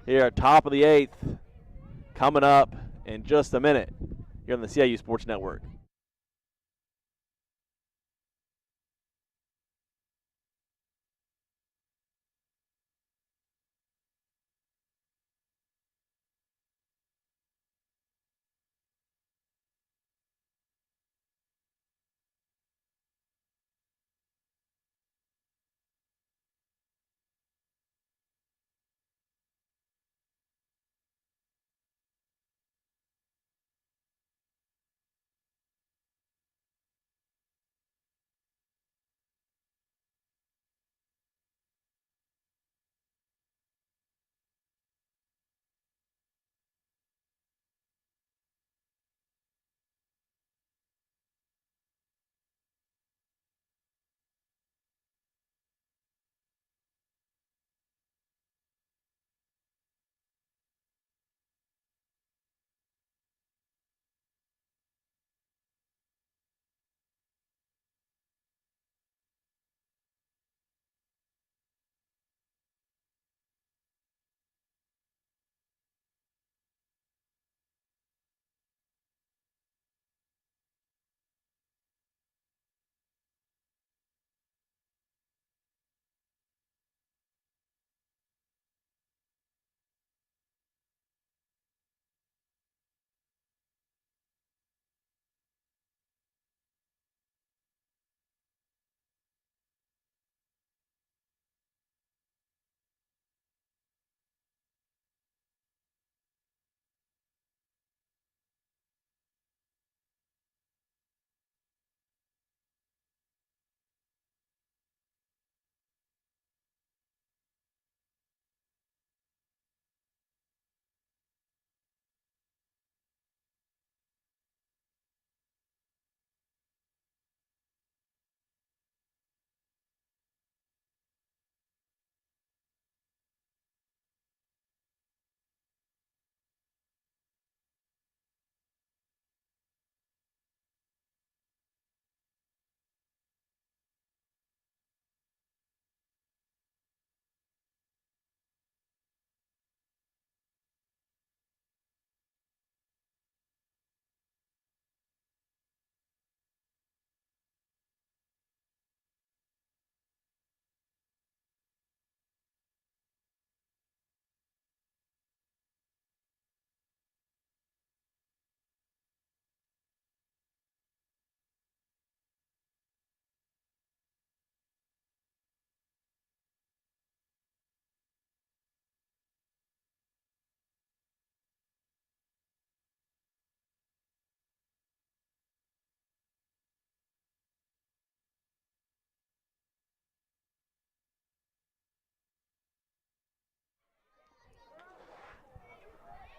here at top of the 8th, coming up in just a minute here on the CIU Sports Network.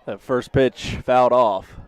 That first pitch fouled off.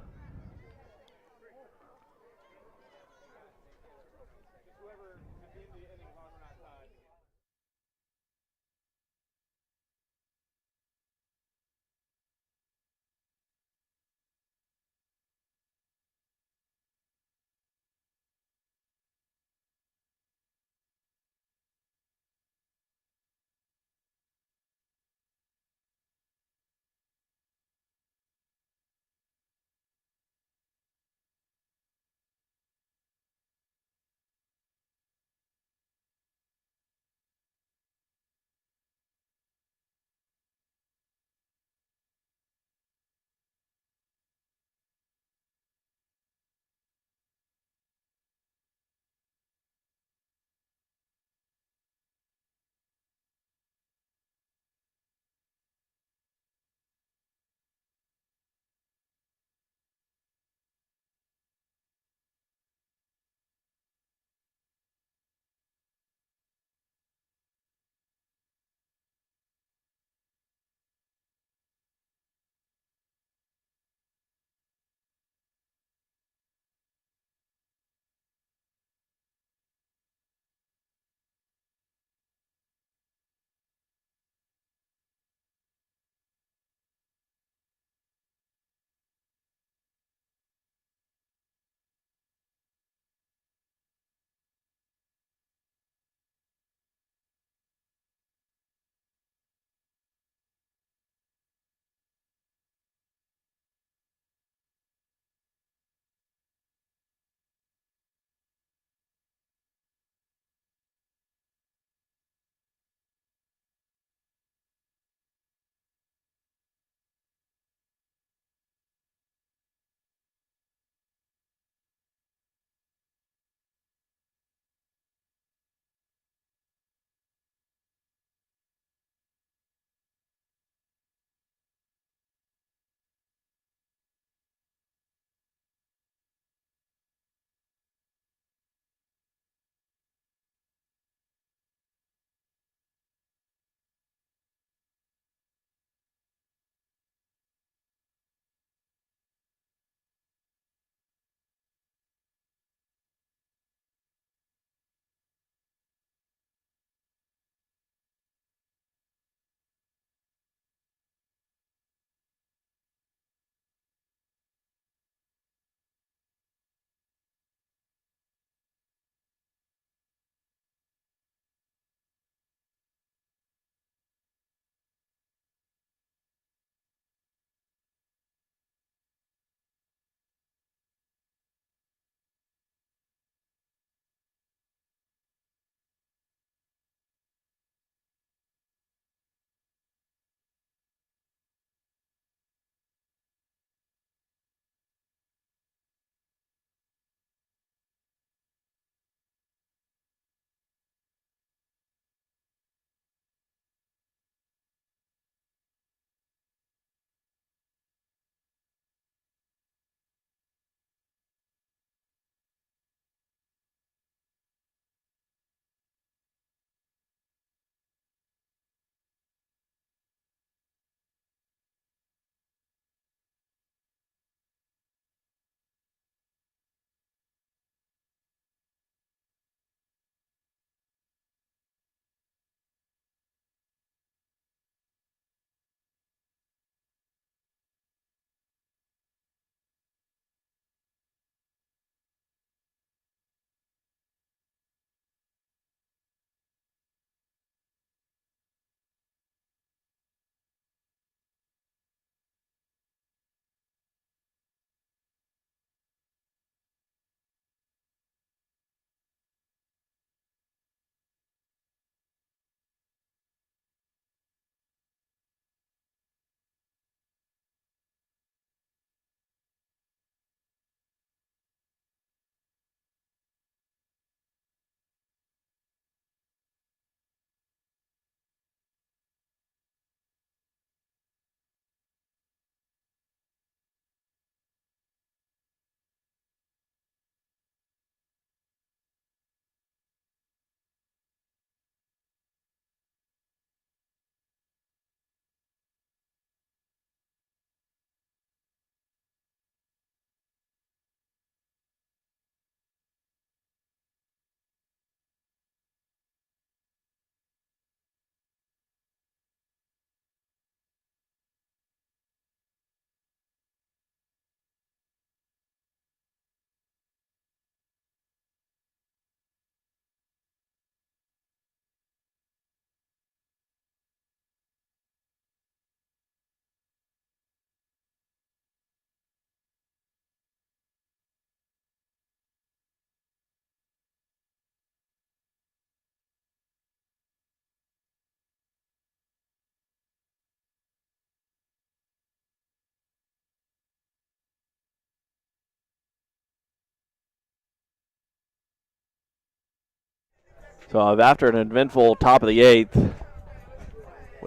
So after an eventful top of the 8th,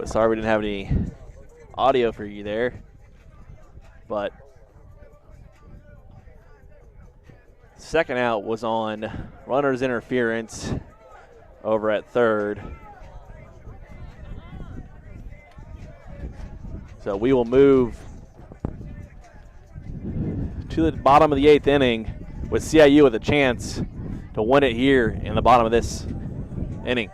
sorry we didn't have any audio for you there, but second out was on runner's interference over at third. So we will move to the bottom of the 8th inning with CIU with a chance to win it here in the bottom of this inning.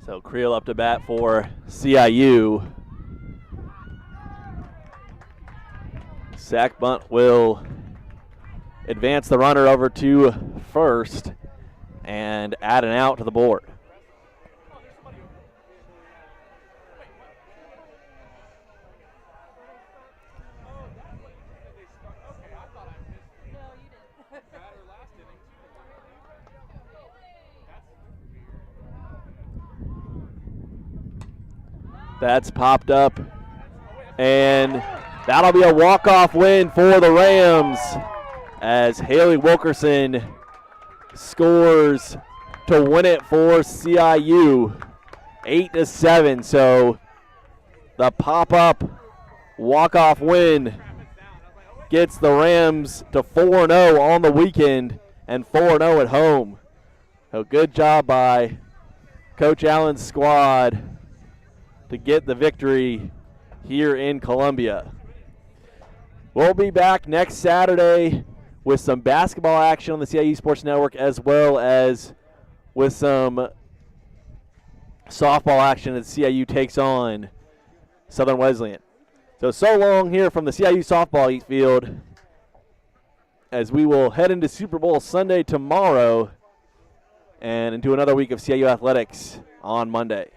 So Creel up to bat for CIU. Sack bunt will advance the runner over to first and add an out to the board. That's popped up, and that'll be a walk-off win for the Rams as Haley Wilkerson scores to win it for CIU 8-7. So the pop-up walk-off win gets the Rams to 4-0 on the weekend and 4-0 at home. So good job by Coach Allen's squad to get the victory here in Columbia. We'll be back next Saturday with some basketball action on the CIU Sports Network, as well as with some softball action as CIU takes on Southern Wesleyan. So long here from the CIU softball field as we will head into Super Bowl Sunday tomorrow and into another week of CIU athletics on Monday.